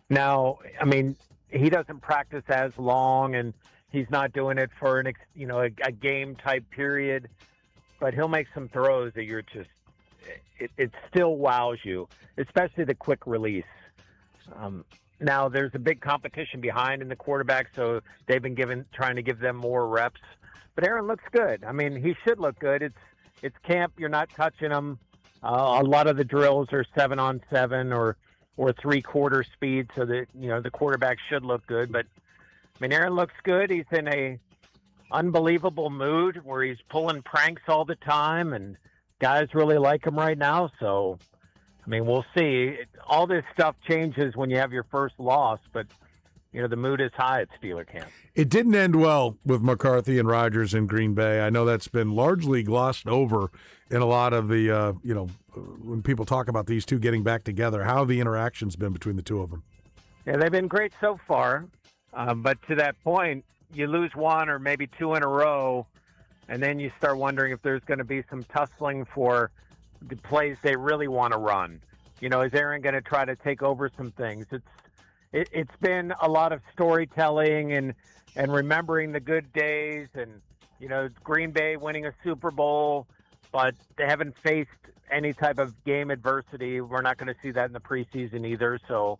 U: Now, I mean, he doesn't practice as long, and he's not doing it for a game type period, but he'll make some throws that you're just, it still wows you, especially the quick release. Now there's a big competition behind in the quarterback, so they've been trying to give them more reps, but Aaron looks good. I mean, he should look good. It's camp. You're not touching him. A lot of the drills are 7-on-7 or 3/4 speed, so that the quarterback should look good. But I mean, Aaron looks good. He's in a unbelievable mood where he's pulling pranks all the time, and guys really like him right now. So, I mean, we'll see. All this stuff changes when you have your first loss, but the mood is high at Steeler camp.
A: It didn't end well with McCarthy and Rodgers in Green Bay. I know that's been largely glossed over in a lot of the, when people talk about these two getting back together, how the interaction's been between the two of them.
U: Yeah, they've been great so far. But to that point, you lose one or maybe two in a row, and then you start wondering if there's going to be some tussling for the plays they really want to run. Is Aaron going to try to take over some things? It's been a lot of storytelling and remembering the good days and, Green Bay winning a Super Bowl, but they haven't faced any type of game adversity. We're not going to see that in the preseason either. So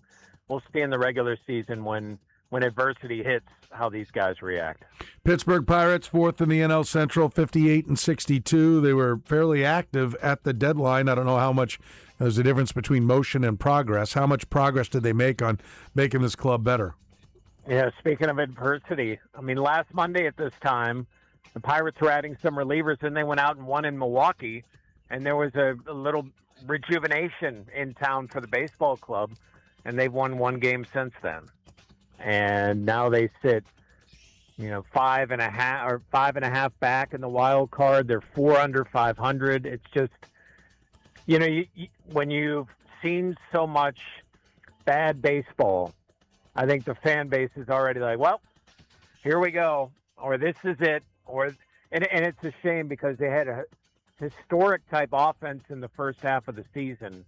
U: we'll see in the regular season when adversity hits how these guys react.
A: Pittsburgh Pirates, 4th in the NL Central, 58-62. They were fairly active at the deadline. I don't know how much there's a difference between motion and progress. How much progress did they make on making this club better?
U: Yeah, speaking of adversity, I mean, last Monday at this time, the Pirates were adding some relievers, and they went out and won in Milwaukee, and there was a little rejuvenation in town for the baseball club, and they've won one game since then. And now they sit, 5.5 back in the wild card. They're 4 under 500. It's just, when you've seen so much bad baseball, I think the fan base is already like, well, here we go, or this is it, and it's a shame because they had a historic type offense in the first half of the season,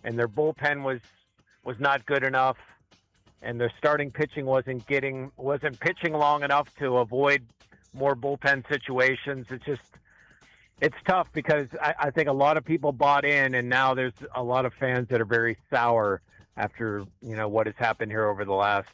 U: and their bullpen was not good enough. And their starting pitching wasn't pitching long enough to avoid more bullpen situations. It's tough because I think a lot of people bought in, and now there's a lot of fans that are very sour after, what has happened here over the last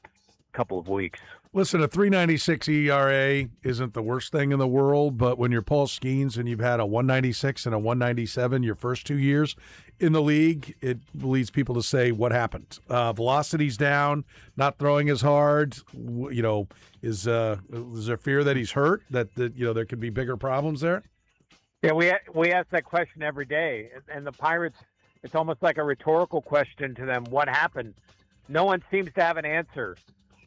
U: couple of weeks.
A: Listen, a 3.96 ERA isn't the worst thing in the world, but when you're Paul Skeens and you've had a 1.96 and a 1.97 your first 2 years in the league, it leads people to say, what happened? Velocity's down, not throwing as hard. Is there fear that he's hurt, that there could be bigger problems there?
U: Yeah, we ask that question every day, and the Pirates, it's almost like a rhetorical question to them. What happened? No one seems to have an answer.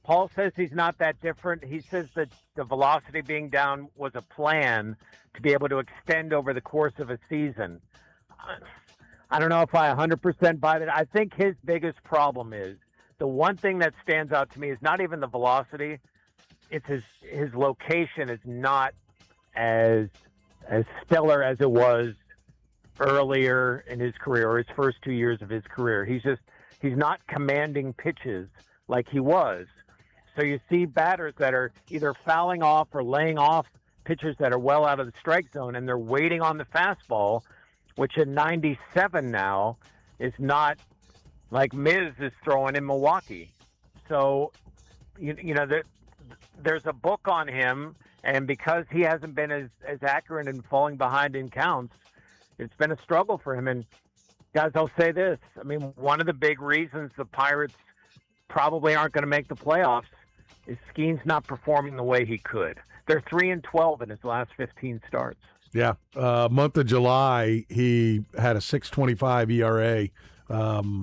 U: Paul says he's not that different. He says that the velocity being down was a plan to be able to extend over the course of a season. I don't know if I 100% buy that. I think his biggest problem is, the one thing that stands out to me is not even the velocity. It's his location is not as stellar as it was earlier in his career, or his first 2 years of his career. He's not commanding pitches like he was. So you see batters that are either fouling off or laying off pitchers that are well out of the strike zone, and they're waiting on the fastball, which at 97 now is not like Miz is throwing in Milwaukee. So, there's a book on him, and because he hasn't been as accurate and falling behind in counts, it's been a struggle for him. And guys, I'll say this. I mean, one of the big reasons the Pirates probably aren't going to make the playoffs is Skeens not performing the way he could. They're 3-12 in his last 15 starts.
A: Yeah. Month of July, he had a 6.25 ERA.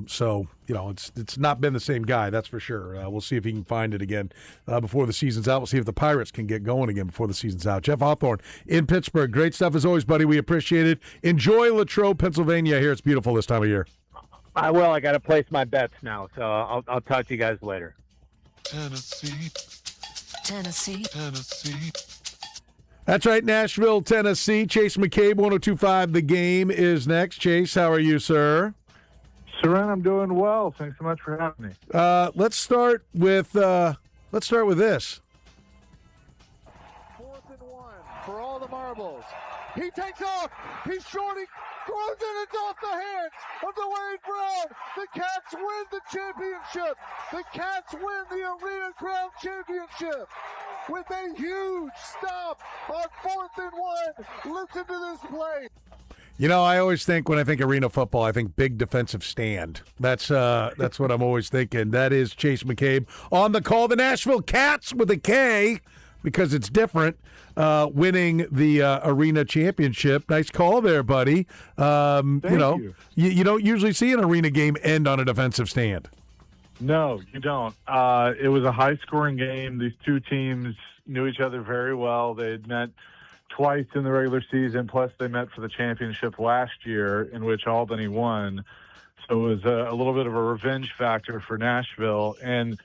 A: So, it's not been the same guy, that's for sure. We'll see if he can find it again before the season's out. We'll see if the Pirates can get going again before the season's out. Jeff Hawthorne in Pittsburgh. Great stuff as always, buddy. We appreciate it. Enjoy Latrobe, Pennsylvania. Here, it's beautiful this time of year.
U: I will. I got to place my bets now, so I'll talk to you guys later.
H: Tennessee.
A: That's right, Nashville, Tennessee. Chase McCabe, 102.5 The Game is next. Chase, how are you, sir?
D: Seren, I'm doing well. Thanks so much for having me.
A: Let's start with this.
L: 4th and 1 for all the marbles. He takes off. He's short. He throws it. It's off the hands of the Wade Brown. The Cats win the championship. The Cats win the Arena Crown Championship with a huge stop on 4th and 1. Listen to this play.
A: I always think when I think arena football, I think big defensive stand. That's what I'm always thinking. That is Chase McCabe on the call. The Nashville Cats with a K, because it's different, winning the arena championship. Nice call there, buddy.
D: Thank you.
A: You don't usually see an arena game end on a defensive stand.
D: No, you don't. It was a high-scoring game. These two teams knew each other very well. They had met twice in the regular season, plus they met for the championship last year, in which Albany won. So it was a little bit of a revenge factor for Nashville. And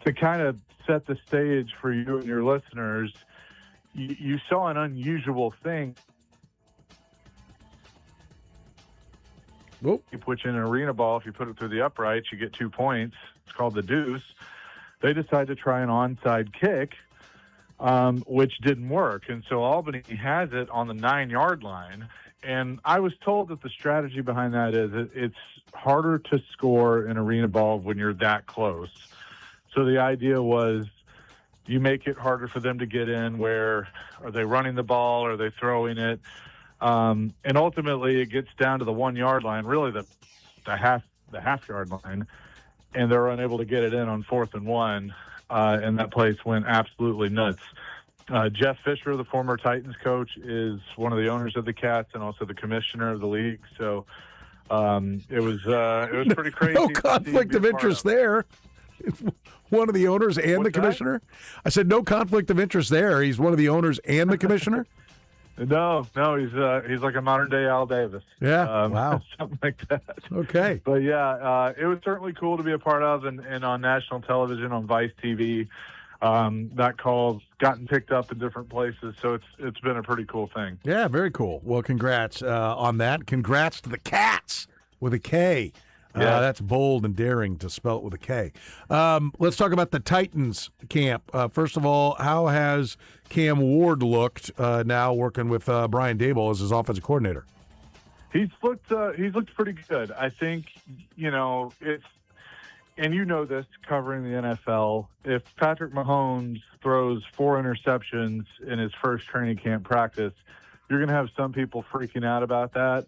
D: to kind of set the stage for you and your listeners, you saw an unusual thing.
A: Whoop.
D: You put in an arena ball, if you put it through the uprights, you get 2 points. It's called the deuce. They decided to try an onside kick, which didn't work. And so Albany has it on the 9-yard line. And I was told that the strategy behind that is it's harder to score an arena ball when you're that close. So the idea was you make it harder for them to get in. Where are they running the ball? Are they throwing it? And ultimately it gets down to the 1-yard line, really the half-yard line, and they're unable to get it in on 4th and 1. And that place went absolutely nuts. Jeff Fisher, the former Titans coach, is one of the owners of the Cats and also the commissioner of the league. So it was pretty crazy.
A: No conflict of interest there. One of the owners and the commissioner? I said no conflict of interest there. He's one of the owners and the commissioner?
D: No, he's like a modern-day Al Davis.
A: Yeah, wow.
D: Something like that.
A: Okay.
D: But, yeah, it was certainly cool to be a part of, and on national television, on Vice TV. That call's gotten picked up in different places, so it's been a pretty cool thing.
A: Yeah, very cool. Well, congrats on that. Congrats to the Cats with a K. That's bold and daring to spell it with a K. Let's talk about the Titans camp. First of all, how has Cam Ward looked now working with Brian Daboll as his offensive coordinator?
D: He's looked pretty good. I think, it's, and you know this, covering the NFL, if Patrick Mahomes throws 4 interceptions in his first training camp practice, you're going to have some people freaking out about that,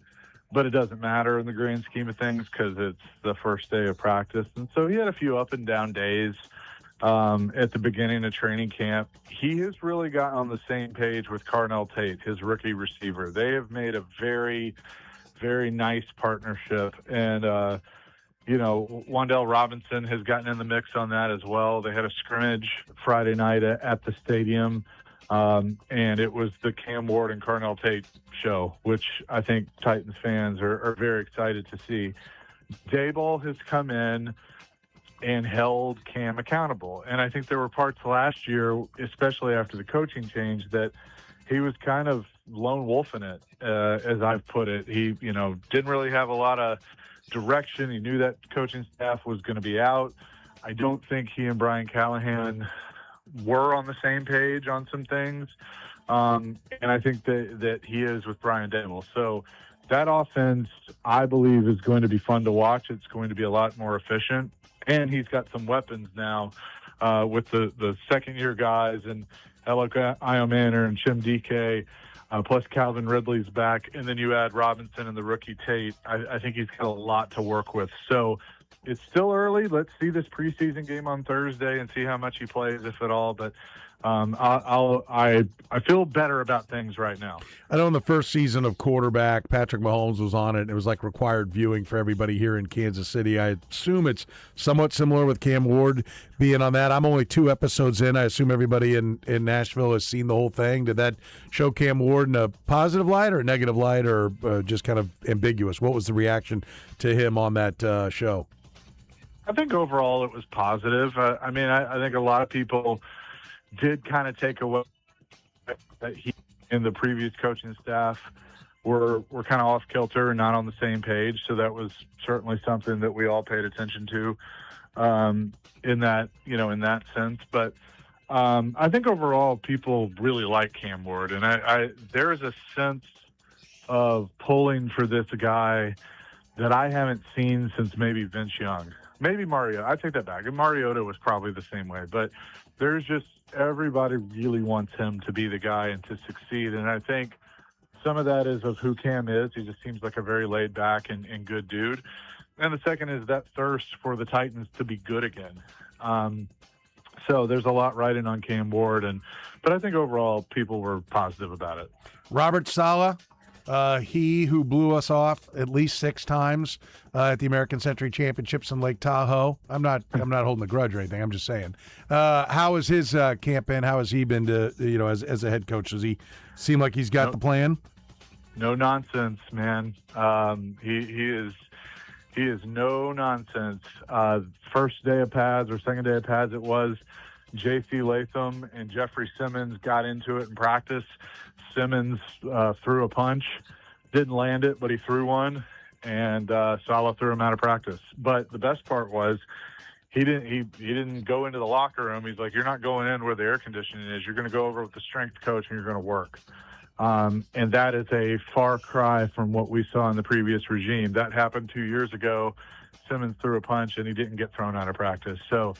D: but it doesn't matter in the grand scheme of things because it's the first day of practice. And so he had a few up and down days at the beginning of training camp. He has really gotten on the same page with Carnell Tate, his rookie receiver. They have made a very, very nice partnership. And, Wan'Dale Robinson has gotten in the mix on that as well. They had a scrimmage Friday night at the stadium. And it was the Cam Ward and Carnell Tate show, which I think Titans fans are very excited to see. Daboll has come in and held Cam accountable. And I think there were parts last year, especially after the coaching change, that he was kind of lone wolfing it, as I've put it. He, didn't really have a lot of direction. He knew that coaching staff was going to be out. I don't think he and Brian Callahan were on the same page on some things. And I think that he is with Brian Daboll. So that offense, I believe, is going to be fun to watch. It's going to be a lot more efficient. And he's got some weapons now with the second-year guys and Alec Iomanner and Chim DK, plus Calvin Ridley's back. And then you add Robinson and the rookie Tate. I think he's got a lot to work with. So it's still early. Let's see this preseason game on Thursday and see how much he plays, if at all. But I feel better about things right now.
A: I know in the first season of quarterback, Patrick Mahomes was on it, and it was like required viewing for everybody here in Kansas City. I assume it's somewhat similar with Cam Ward being on that. I'm only 2 episodes in. I assume everybody in Nashville has seen the whole thing. Did that show Cam Ward in a positive light or a negative light, or just kind of ambiguous? What was the reaction to him on that show?
D: I think overall it was positive. I think a lot of people did kind of take away that he and the previous coaching staff were kind of off kilter and not on the same page. So that was certainly something that we all paid attention to in that sense. But I think overall people really like Cam Ward, and there is a sense of pulling for this guy that I haven't seen since maybe Vince Young. Maybe Mario. I take that back. And Mariota was probably the same way. But there's just everybody really wants him to be the guy and to succeed. And I think some of that is of who Cam is. He just seems like a very laid back and good dude. And the second is that thirst for the Titans to be good again. So there's a lot riding on Cam Ward. But I think overall people were positive about it.
A: Robert Saleh. He who blew us off at least 6 times at the American Century Championships in Lake Tahoe. I'm not holding a grudge or anything. I'm just saying. How has his camp been? How has he been as a head coach? Does he seem like he's got the plan?
D: No nonsense, man. He is no nonsense. First day of pads or second day of pads, it was J.C. Latham and Jeffrey Simmons got into it in practice. Simmons threw a punch, didn't land it, but he threw one, and Saleh threw him out of practice. But the best part was he didn't go into the locker room. He's like, you're not going in where the air conditioning is. You're going to go over with the strength coach, and you're going to work. And that is a far cry from what we saw in the previous regime. That happened 2 years ago. Simmons threw a punch, and he didn't get thrown out of practice. So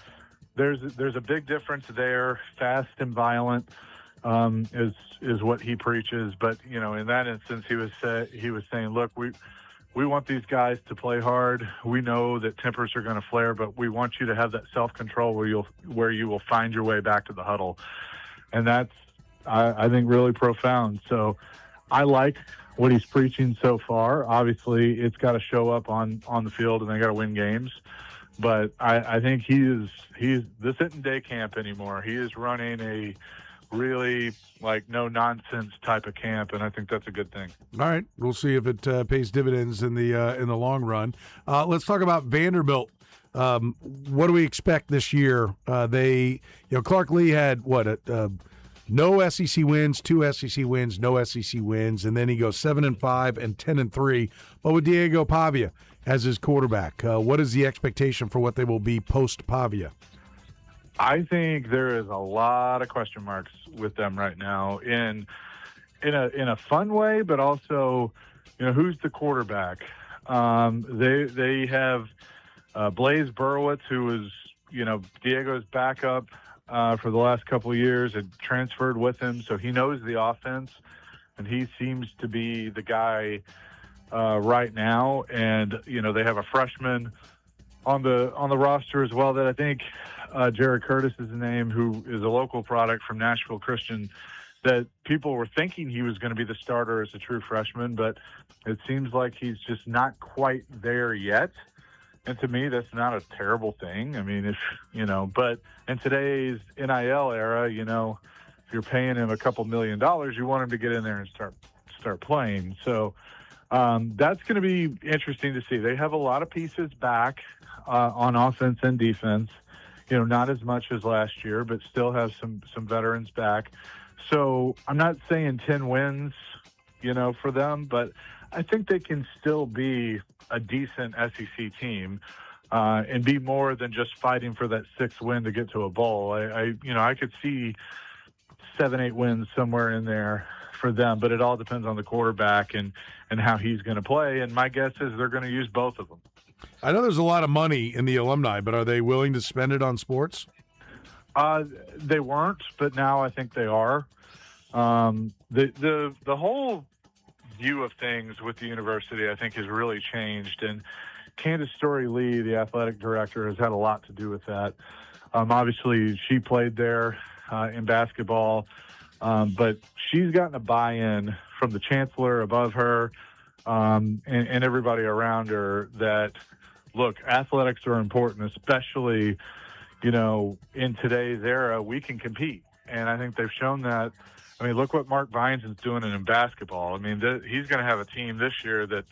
D: there's a big difference there. Fast and violent is what he preaches. But in that instance, he was saying, look, we want these guys to play hard. We know that tempers are going to flare, but we want you to have that self-control where you will find your way back to the huddle. And that's, I think, really profound. So I like what he's preaching so far. Obviously, it's got to show up on the field, and they got to win games. But I think this isn't day camp anymore. He is running a really no nonsense type of camp, and I think that's a good thing.
A: All right, we'll see if it pays dividends in the long run. Let's talk about Vanderbilt. What do we expect this year? Clark Lee had No SEC wins, 2 SEC wins, no SEC wins, and then he goes 7-5 and 10-3. But with Diego Pavia as his quarterback, what is the expectation for what they will be post Pavia?
D: I think there is a lot of question marks with them right now in a fun way, but also, who's the quarterback? They have Blaise Berowitz, who was Diego's backup for the last couple of years, had transferred with him, so he knows the offense, and he seems to be the guy right now. And they have a freshman on the roster as well that I think Jared Curtis is the name, who is a local product from Nashville Christian, that people were thinking he was going to be the starter as a true freshman, but it seems like he's just not quite there yet. And to me, that's not a terrible thing. I mean, but in today's NIL era, if you're paying him a couple $1 million, you want him to get in there and start playing. So that's going to be interesting to see. They have a lot of pieces back on offense and defense. Not as much as last year, but still have some veterans back. So I'm not saying 10 wins, for them, but I think they can still be a decent SEC team and be more than just fighting for that 6th win to get to a bowl. I could see 7-8 wins somewhere in there for them, but it all depends on the quarterback and how he's going to play. And my guess is they're going to use both of them.
A: I know there's a lot of money in the alumni, but are they willing to spend it on sports?
D: They weren't, but now I think they are. The whole view of things with the university, I think, has really changed. And Candace Story-Lee, the athletic director, has had a lot to do with that. Obviously, she played there in basketball, but she's gotten a buy-in from the chancellor above her and everybody around her that, look, athletics are important, especially, in today's era, we can compete. And I think they've shown that. I mean, look what Mark Vines is doing in basketball. I mean, he's going to have a team this year that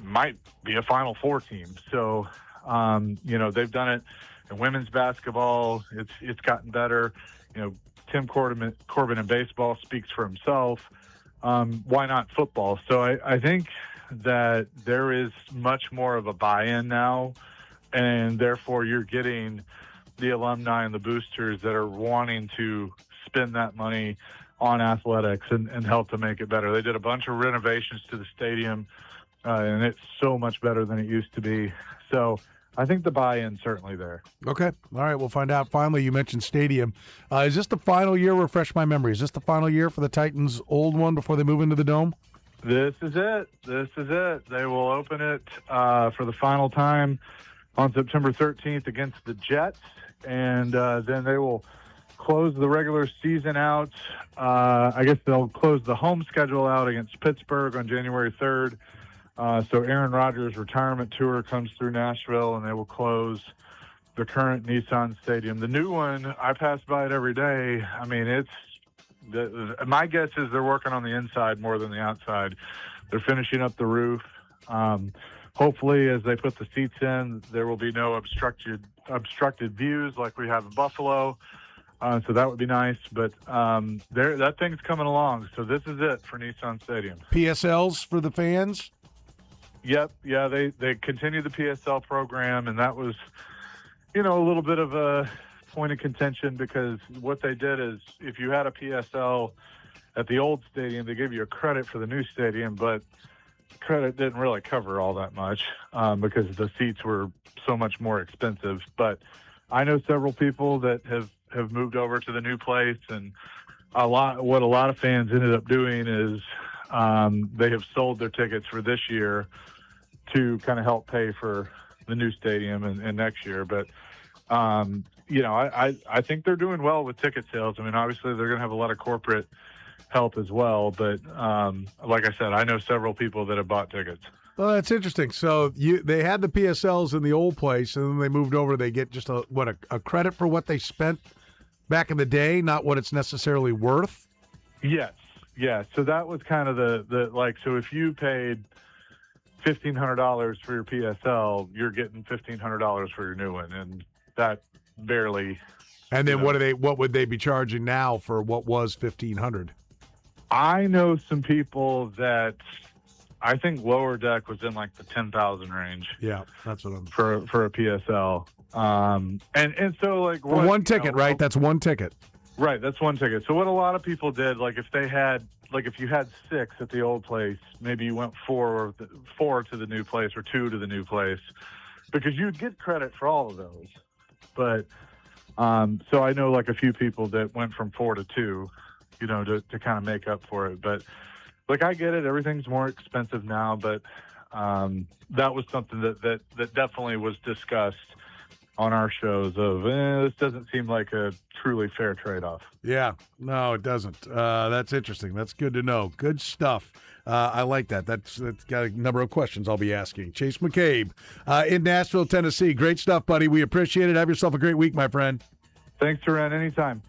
D: might be a Final Four team. So, they've done it in women's basketball. It's gotten better. Tim Corbin in baseball speaks for himself. Why not football? So I think that there is much more of a buy-in now, and therefore you're getting the alumni and the boosters that are wanting to spend that money on athletics and help to make it better. They did a bunch of renovations to the stadium, and it's so much better than it used to be. So I think the buy-in's certainly there.
A: Okay. All right, we'll find out. Finally, you mentioned stadium. Is this the final year? Refresh my memory. Is this the final year for the Titans' old one before they move into the Dome?
D: This is it. They will open it for the final time on September 13th against the Jets, and then they will close the regular season out. I guess they'll close the home schedule out against Pittsburgh on January 3rd. So Aaron Rodgers' retirement tour comes through Nashville, and they will close the current Nissan Stadium. The new one, I pass by it every day. I mean, my guess is they're working on the inside more than the outside. They're finishing up the roof. Hopefully, as they put the seats in, there will be no obstructed views like we have in Buffalo. So that would be nice. But that thing's coming along. So this is it for Nissan Stadium.
A: PSLs for the fans?
D: Yep. Yeah, they continue the PSL program, and that was, a little bit of a point of contention because what they did is if you had a PSL at the old stadium, they gave you a credit for the new stadium, but credit didn't really cover all that much because the seats were so much more expensive. But I know several people that have moved over to the new place, and what a lot of fans ended up doing is they have sold their tickets for this year to kind of help pay for the new stadium and next year. But I think they're doing well with ticket sales. I mean, obviously they're going to have a lot of corporate help as well, but like I said, I know several people that have bought tickets.
A: Well, that's interesting. So they had the PSLs in the old place, and then they moved over. They get just a credit for what they spent back in the day, not what it's necessarily worth.
D: Yes, yeah. So that was kind of so if you paid $1,500 for your PSL, you're getting $1,500 for your new one, and that barely
A: And then
D: you know.
A: what would they be charging now for what was 1,500?
D: I know some people that I think lower deck was in like the 10,000 range.
A: Yeah, that's what I'm
D: for a PSL. And so like
A: for one ticket, right? That's one ticket.
D: Right, that's one ticket. So what a lot of people did, like if you had 6 at the old place, maybe you went 4 to the new place or 2 to the new place, because you'd get credit for all of those. But so I know like a few people that went from 4 to 2, you know, to kind of make up for it. But like I get it, everything's more expensive now, but that was something that definitely was discussed on our shows of this doesn't seem like a truly fair trade-off.
A: Yeah, no, it doesn't. That's interesting. That's good to know. Good stuff. I like that. That's got a number of questions I'll be asking. Chase McCabe in Nashville, Tennessee. Great stuff, buddy. We appreciate it. Have yourself a great week, my friend.
D: Thanks, Turan. Anytime.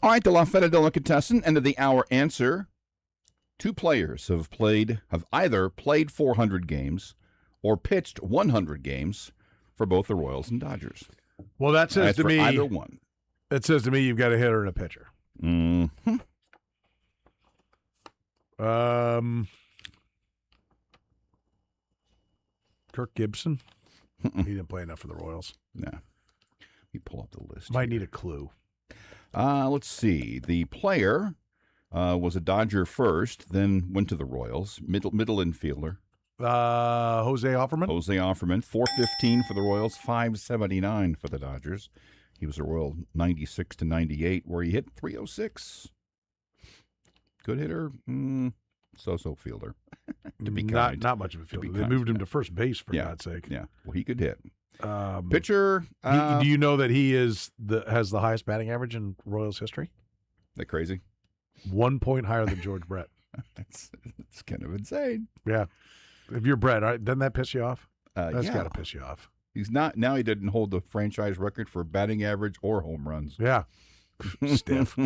B: All right, the La Fedadilla contestant, end of the hour answer. 2 players have either played 400 games or pitched 100 games for both the Royals and Dodgers.
A: Well, that says to me
B: either one.
A: It says to me you've got a hitter and a pitcher.
B: Mm-hmm.
A: Kirk Gibson. He didn't play enough for the Royals.
B: No. You pull up the list.
A: Might need a clue.
B: Let's see. The player was a Dodger first, then went to the Royals. Middle infielder.
A: Jose Offerman.
B: Jose Offerman. 415 for the Royals, 579 for the Dodgers. He was a Royal 96 to 98, where he hit 306. Good hitter. So-so fielder. To be kind.
A: Not much of a fielder. They moved him to first base, for God's sake.
B: Yeah. Well, he could hit.
A: Pitcher. Do you know that he has the highest batting average in Royals history?
B: That crazy?
A: 1 point higher than George Brett.
B: That's kind of insane.
A: Yeah. If you're Brett, doesn't that piss you off? That's
B: yeah.
A: got to piss you off.
B: He's not now. He didn't hold the franchise record for batting average or home runs.
A: Yeah. Stiff.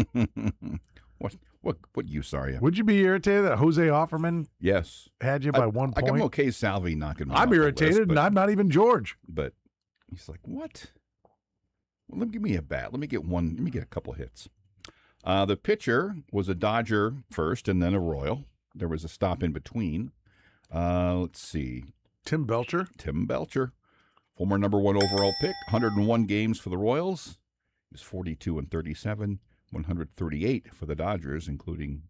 B: What use are you?
A: Would you be irritated that Jose Offerman
B: yes
A: had you by 1 point?
B: I'm okay Salvi knocking me
A: I'm
B: off
A: irritated,
B: the list,
A: and I'm not even George.
B: But he's like, what? Well, give me a bat. Let me get a couple hits. The pitcher was a Dodger first and then a Royal. There was a stop in between. Let's see.
A: Tim Belcher.
B: Former number 1 overall pick. 101 games for the Royals. He was 42 and 37. 138 for the Dodgers, including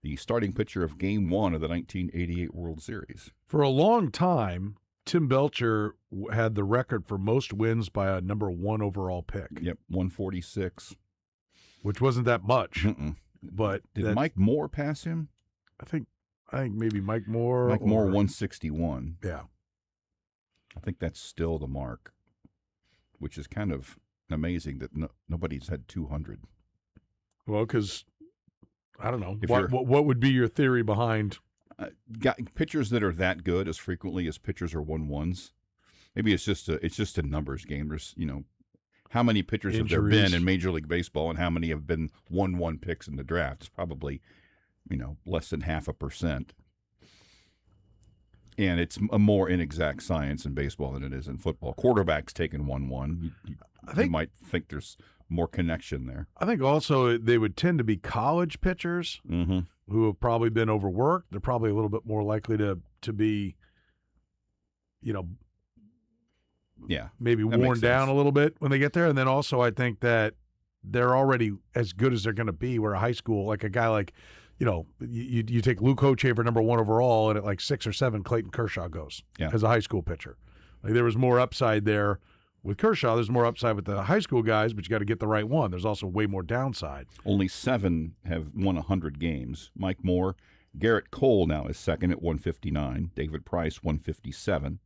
B: the starting pitcher of Game 1 of the 1988 World Series.
A: For a long time, Tim Belcher had the record for most wins by a number 1 overall pick.
B: Yep, 146.
A: Which wasn't that much. But
B: did Mike Moore pass him?
A: I think maybe Mike Moore.
B: Mike Moore 161.
A: Yeah.
B: I think that's still the mark, which is kind of amazing that nobody's had 200.
A: Well, because I don't know. What would be your theory behind
B: pitchers that are that good as frequently as pitchers are 1-1s? Maybe it's just a numbers game. There's how many pitchers have there been in Major League Baseball, and how many have been 1-1 picks in the draft? It's probably less than 0.5%. And it's a more inexact science in baseball than it is in football. Quarterbacks taking 1-1. You might think there's more connection there.
A: I think also they would tend to be college pitchers who have probably been overworked. They're probably a little bit more likely to be, maybe worn down a little bit when they get there. And then also I think that they're already as good as they're going to be. Where a high school, like a guy like, you take Luke Hochevar, number 1 overall, and at like 6 or 7, Clayton Kershaw goes as a high school pitcher. Like there was more upside there. With Kershaw, there's more upside with the high school guys, but you got to get the right one. There's also way more downside.
B: Only 7 have won 100 games. Mike Moore, Garrett Cole now is second at 159. David Price, 157.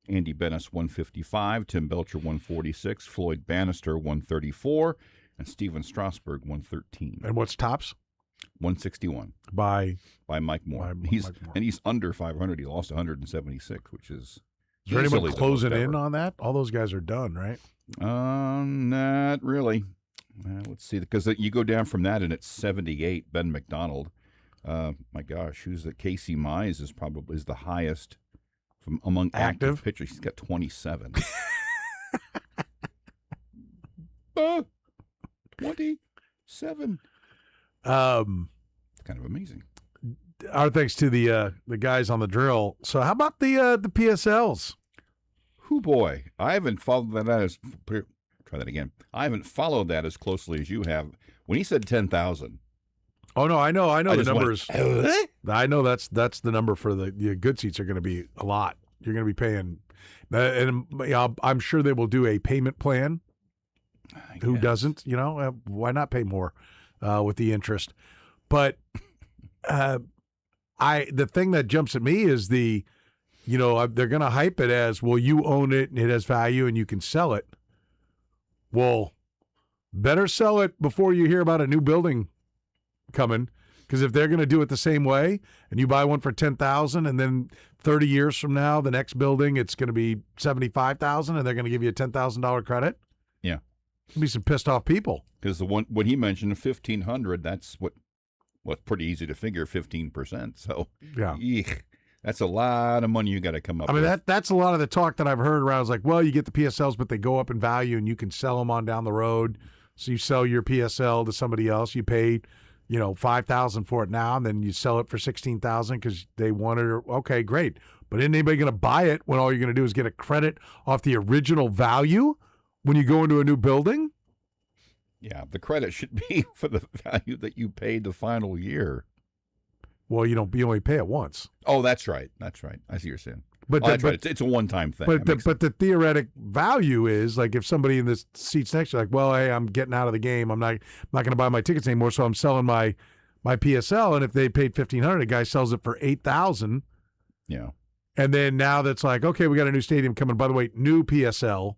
B: Andy Bennis, 155. Tim Belcher, 146. Floyd Bannister, 134. And Steven Strasburg, 113.
A: And what's tops?
B: 161.
A: By
B: Mike Moore. He's under 500. He lost 176, which is...
A: Is there anyone closing in on that? All those guys are done, right?
B: Not really. Let's see, because you go down from that and it's 78. Ben McDonald. My gosh, who's the Casey Mize is the highest from among active pitchers. He's got 27. 27. It's kind of amazing.
A: Our thanks to the guys on the drill. So how about the PSLs?
B: Whoo boy, I haven't followed that as. Try that again. I haven't followed that as closely as you have. When he said 10,000.
A: Oh no, I know the numbers. I know that's the number for the good seats are going to be a lot. You're going to be paying, and I'm sure they will do a payment plan. Who doesn't? Why not pay more with the interest? But the thing that jumps at me is they're going to hype it as, well, you own it and it has value and you can sell it. Well, better sell it before you hear about a new building coming, because if they're going to do it the same way and you buy one for $10,000 and then 30 years from now, the next building, it's going to be $75,000 and they're going to give you a $10,000 credit.
B: Yeah.
A: There'll be some pissed off people.
B: Because the one what he mentioned, 1,500, that's what's pretty easy to figure, 15%. So
A: yeah,
B: eek, that's a lot of money you got to come up with.
A: I mean, that's a lot of the talk that I've heard around. Is like, well, you get the PSLs, but they go up in value, and you can sell them on down the road. So you sell your PSL to somebody else. You pay, $5,000 for it now, and then you sell it for $16,000 because they want it. Okay, great. But isn't anybody going to buy it when all you're going to do is get a credit off the original value when you go into a new building?
B: Yeah, the credit should be for the value that you paid the final year.
A: Well, you only pay it once.
B: Oh, that's right. I see what you're saying.
A: But
B: that's right. It's a one-time thing.
A: But the theoretic value is, like, if somebody in the seats next to you, like, well, hey, I'm getting out of the game. I'm not going to buy my tickets anymore, so I'm selling my PSL. And if they paid $1,500, a guy sells it for $8,000.
B: Yeah.
A: And then now that's like, okay, we got a new stadium coming. By the way, new PSL,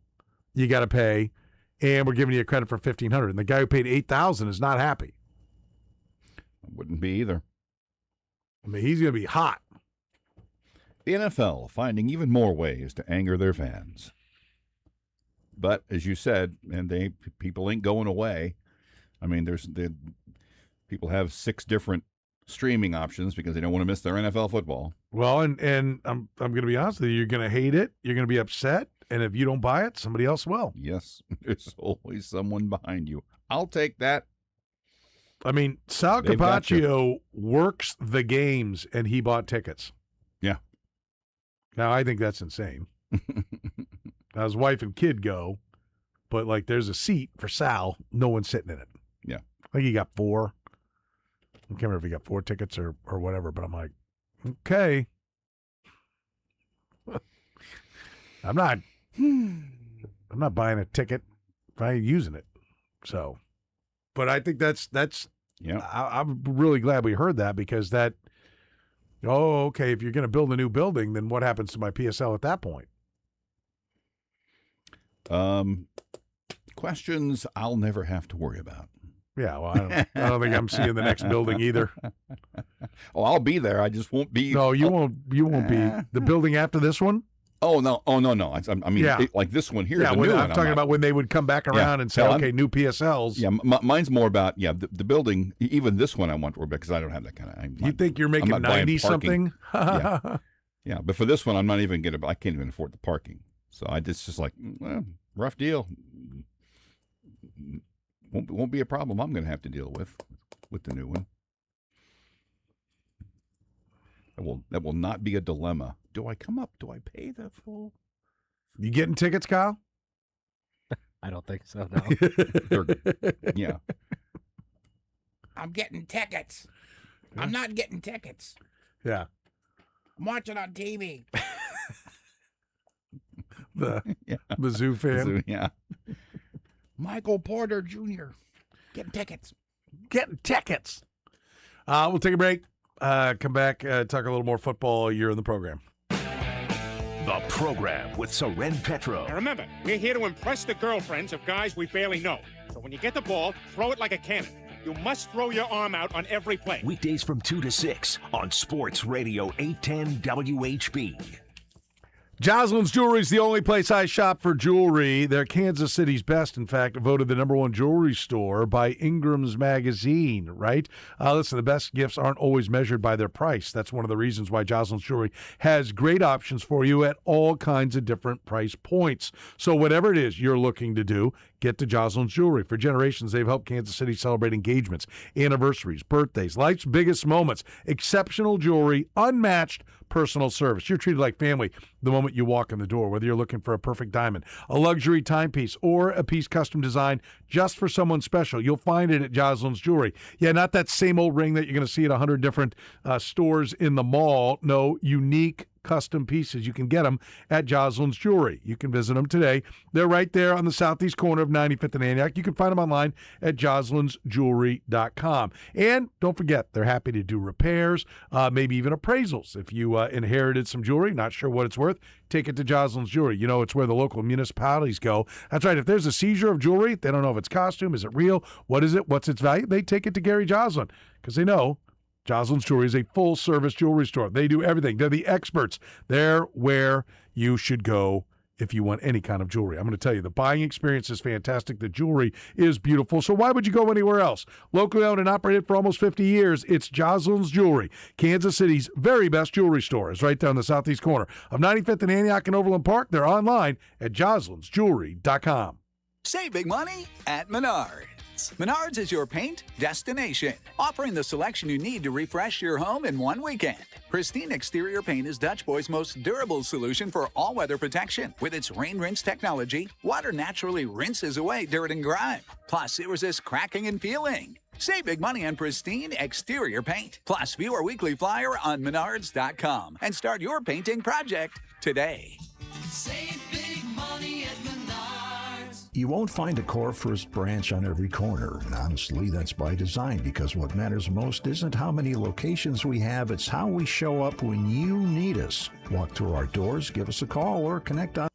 A: you got to pay, and we're giving you a credit for $1,500. And the guy who paid $8,000 is not happy.
B: Wouldn't be either.
A: I mean, he's going to be hot.
B: The NFL finding even more ways to anger their fans. But as you said, and people ain't going away. I mean, people have 6 different streaming options because they don't want to miss their NFL football.
A: Well, and I'm going to be honest with you. You're going to hate it. You're going to be upset. And if you don't buy it, somebody else will.
B: Yes, there's always someone behind you. I'll take that.
A: I mean, Sal Capaccio works the games, and he bought tickets.
B: Yeah.
A: Now, I think that's insane. Now, his wife and kid go, but, like, there's a seat for Sal. No one's sitting in it.
B: Yeah.
A: I think he got 4. I can't remember if he got 4 tickets or whatever, but I'm like, okay. I'm not buying a ticket if I ain't using it. So, but I think that's
B: yeah.
A: I'm really glad we heard that because okay, if you're going to build a new building, then what happens to my PSL at that point?
B: Questions I'll never have to worry about.
A: Yeah, well, I don't think I'm seeing the next building either.
B: Oh, I'll be there. I just won't be.
A: No, you won't. You won't be. The building after this one?
B: Oh no! I mean,
A: yeah.
B: like this one here.
A: Yeah,
B: the new
A: I'm
B: one,
A: talking about when they would come back around and say, "Okay, new PSLs."
B: Yeah, mine's more about the building. Even this one, I want to worry about because I don't have that kind of.
A: You think you're making 90 something?
B: Yeah, but for this one, I'm not even gonna. I can't even afford the parking. So just like, well, rough deal. Won't be a problem I'm going to have to deal with the new one. That will not be a dilemma. Do I come up? Do I pay the full?
A: You getting tickets, Kyle?
C: I don't think so, no.
B: Yeah.
E: I'm getting tickets. I'm not getting tickets.
A: Yeah.
E: I'm watching on TV.
A: The Mizzou fan.
B: Mizzou, yeah.
E: Michael Porter Jr. Getting tickets.
A: Getting tickets. We'll take a break. Come back, talk a little more football. You're in the program.
G: The program with Soren Petro.
V: Now remember, we're here to impress the girlfriends of guys we barely know. So when you get the ball, throw it like a cannon. You must throw your arm out on every play.
G: Weekdays from 2 to 6 on Sports Radio 810 WHB.
A: Jocelyn's Jewelry is the only place I shop for jewelry. They're Kansas City's best, in fact, voted the #1 jewelry store by Ingram's Magazine, right? Listen, the best gifts aren't always measured by their price. That's one of the reasons why Jocelyn's Jewelry has great options for you at all kinds of different price points. So whatever it is you're looking to do, get to Jocelyn's Jewelry. For generations, they've helped Kansas City celebrate engagements, anniversaries, birthdays, life's biggest moments. Exceptional jewelry, unmatched personal service. You're treated like family the moment you walk in the door, whether you're looking for a perfect diamond, a luxury timepiece, or a piece custom designed just for someone special. You'll find it at Jocelyn's Jewelry. Yeah, not that same old ring that you're going to see at 100 different stores in the mall. No, unique custom pieces. You can get them at Jocelyn's Jewelry. You can visit them today. They're right there on the southeast corner of 95th and Antioch. You can find them online at jocelynsjewelry.com. And don't forget, they're happy to do repairs, maybe even appraisals. If you inherited some jewelry, not sure what it's worth, take it to Jocelyn's Jewelry. You know, it's where the local municipalities go. That's right. If there's a seizure of jewelry, they don't know if it's costume, is it real, what is it, what's its value, they take it to Gary Jocelyn because they know Jocelyn's Jewelry is a full-service jewelry store. They do everything. They're the experts. They're where you should go if you want any kind of jewelry. I'm going to tell you, the buying experience is fantastic. The jewelry is beautiful. So why would you go anywhere else? Locally owned and operated for almost 50 years, it's Jocelyn's Jewelry. Kansas City's very best jewelry store is right down the southeast corner of 95th and Antioch and Overland Park. They're online at joslinsjewelry.com.
J: Save big money at Menards. Menards is your paint destination, offering the selection you need to refresh your home in one weekend. Pristine exterior paint is Dutch Boy's most durable solution for all-weather protection. With its rain rinse technology, water naturally rinses away dirt and grime. Plus, it resists cracking and peeling. Save big money on pristine exterior paint. Plus, view our weekly flyer on menards.com and start your painting project today.
Q: Save big money at Menards.
K: You won't find a Core First branch on every corner, and honestly, that's by design, because what matters most isn't how many locations we have, it's how we show up when you need us. Walk through our doors, give us a call, or connect on.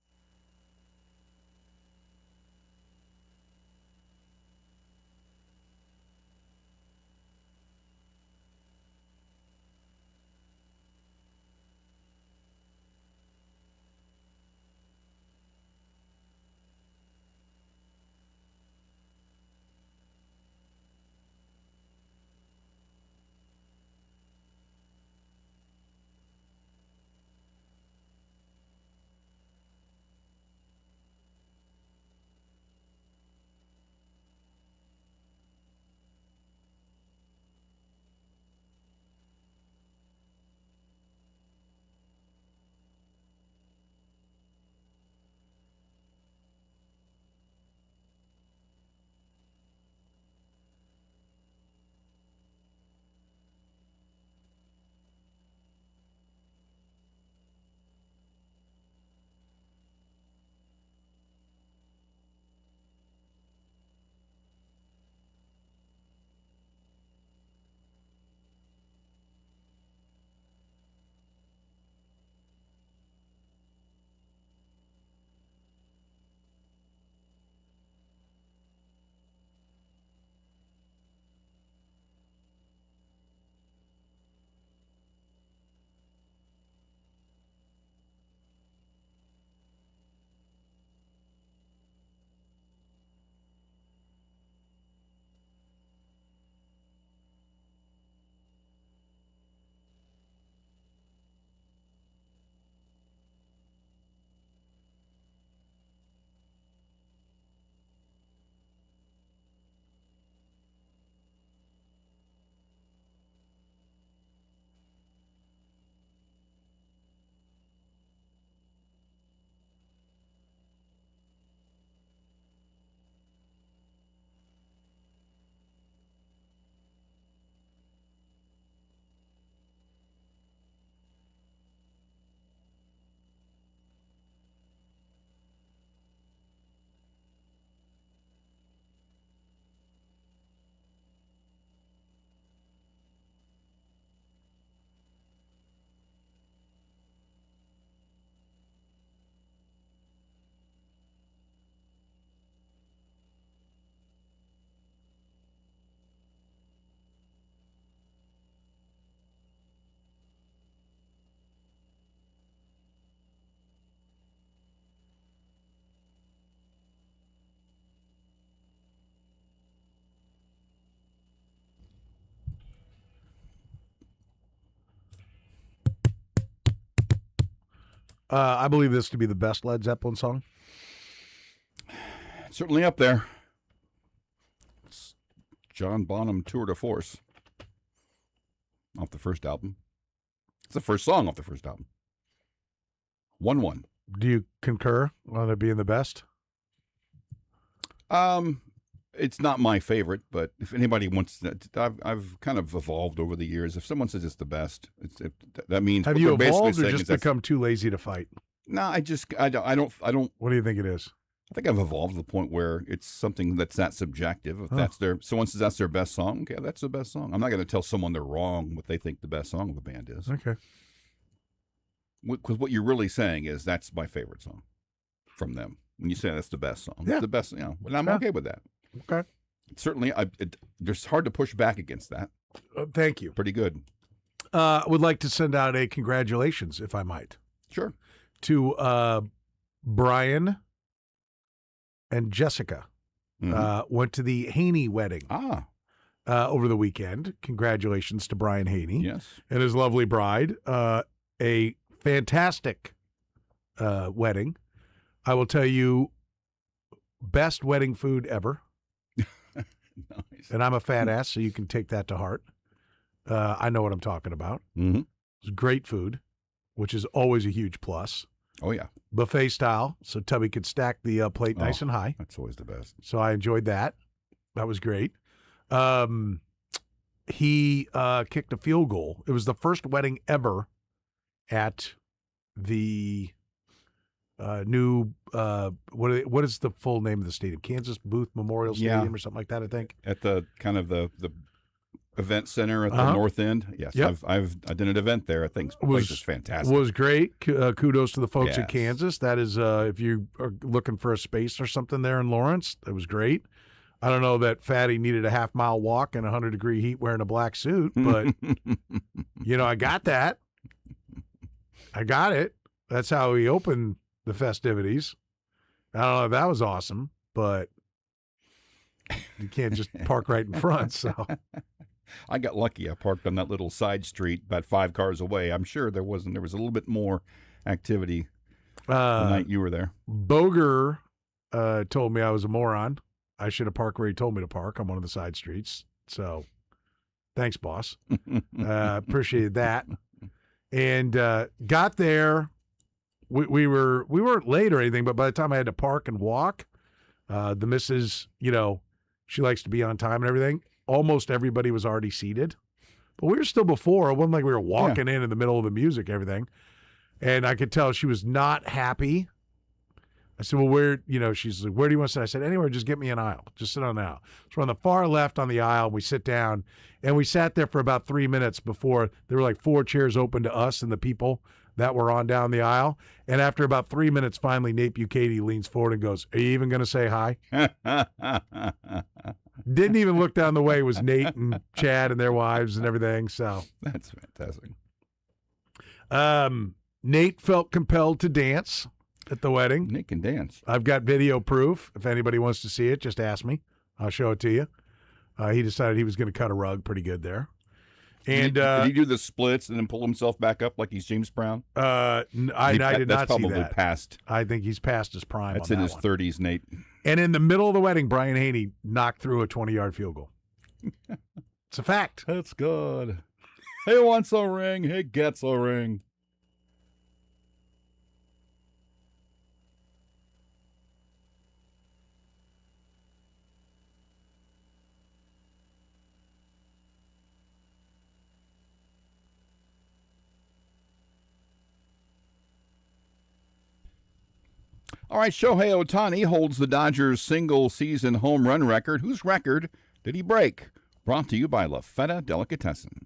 A: I believe this to be the best Led Zeppelin song.
B: Certainly up there. It's John Bonham Tour de Force off the first album. It's the first song off the first album. 1-1.
A: Do you concur on it being the best?
B: It's not my favorite, but if anybody wants that, I've kind of evolved over the years. If someone says it's the best, that means
A: have you evolved or just become too lazy to fight?
B: No, I don't.
A: What do you think it is?
B: I think I've evolved to the point where it's something that's that subjective. If that's someone says that's their best song, okay, that's the best song. I'm not going to tell someone they're wrong what they think the best song of the band is.
A: Okay.
B: Because what you're really saying is that's my favorite song from them. When you say that's the best song, it's the best, and I'm okay with that.
A: Okay.
B: Certainly, it's hard to push back against that.
A: Thank you.
B: Pretty good.
A: I would like to send out a congratulations, if I might.
B: Sure.
A: To Brian and Jessica went to the Haney wedding over the weekend. Congratulations to Brian Haney.
B: Yes.
A: And his lovely bride. A fantastic wedding. I will tell you, best wedding food ever.
B: Nice.
A: And I'm a fat ass, so you can take that to heart. I know what I'm talking about.
B: Mm-hmm.
A: It was great food, which is always a huge plus.
B: Oh, yeah.
A: Buffet style, so Tubby could stack the plate nice and high.
B: That's always the best.
A: So I enjoyed that. That was great. He kicked a field goal. It was the first wedding ever at the new what is the full name of the stadium? Kansas Booth Memorial Stadium or something like that, I think.
B: At the kind of the event center at the north end. Yes,
A: Yep.
B: I've done an event there. I think the place is fantastic.
A: Was great. Kudos to the folks
B: Yes.
A: at Kansas. That is, if you are looking for a space or something there in Lawrence, that was great. I don't know that Fatty needed a half-mile walk in 100-degree heat wearing a black suit, but, I got that. I got it. That's how he opened the festivities. I don't know if that was awesome, but you can't just park right in front, so...
B: I got lucky. I parked on that little side street about 5 cars away. I'm sure there was a little bit more activity the night you were there.
A: Boger told me I was a moron. I should have parked where he told me to park on one of the side streets. So thanks, boss. Appreciated that. And got there. We weren't late or anything, but by the time I had to park and walk, the missus, she likes to be on time and everything. Almost everybody was already seated, but we were still before. It wasn't like we were walking in the middle of the music, everything. And I could tell she was not happy. I said, well, where, she's like, where do you want to sit? I said, anywhere, just get me an aisle. Just sit on the aisle. So we're on the far left on the aisle. We sit down, and we sat there for about 3 minutes before there were like 4 chairs open to us and the people that were on down the aisle. And after about 3 minutes, finally, Nate Bukaty leans forward and goes, are you even going to say hi? Didn't even look down the way. It was Nate and Chad and their wives and everything. So
B: that's fantastic.
A: Nate felt compelled to dance at the wedding.
B: Nate can dance.
A: I've got video proof. If anybody wants to see it, just ask me. I'll show it to you. He decided he was going to cut a rug pretty good there. And
B: did he do the splits and then pull himself back up like he's James Brown?
A: I did not see that.
B: That's probably past.
A: I think he's past his prime.
B: That's
A: on
B: in
A: that
B: his
A: one.
B: 30s, Nate.
A: And in the middle of the wedding, Brian Haney knocked through a 20-yard field goal. It's a fact.
B: That's good. He wants a ring. He gets a ring. All right, Shohei Ohtani holds the Dodgers' single-season home run record. Whose record did he break? Brought to you by La Feta Delicatessen.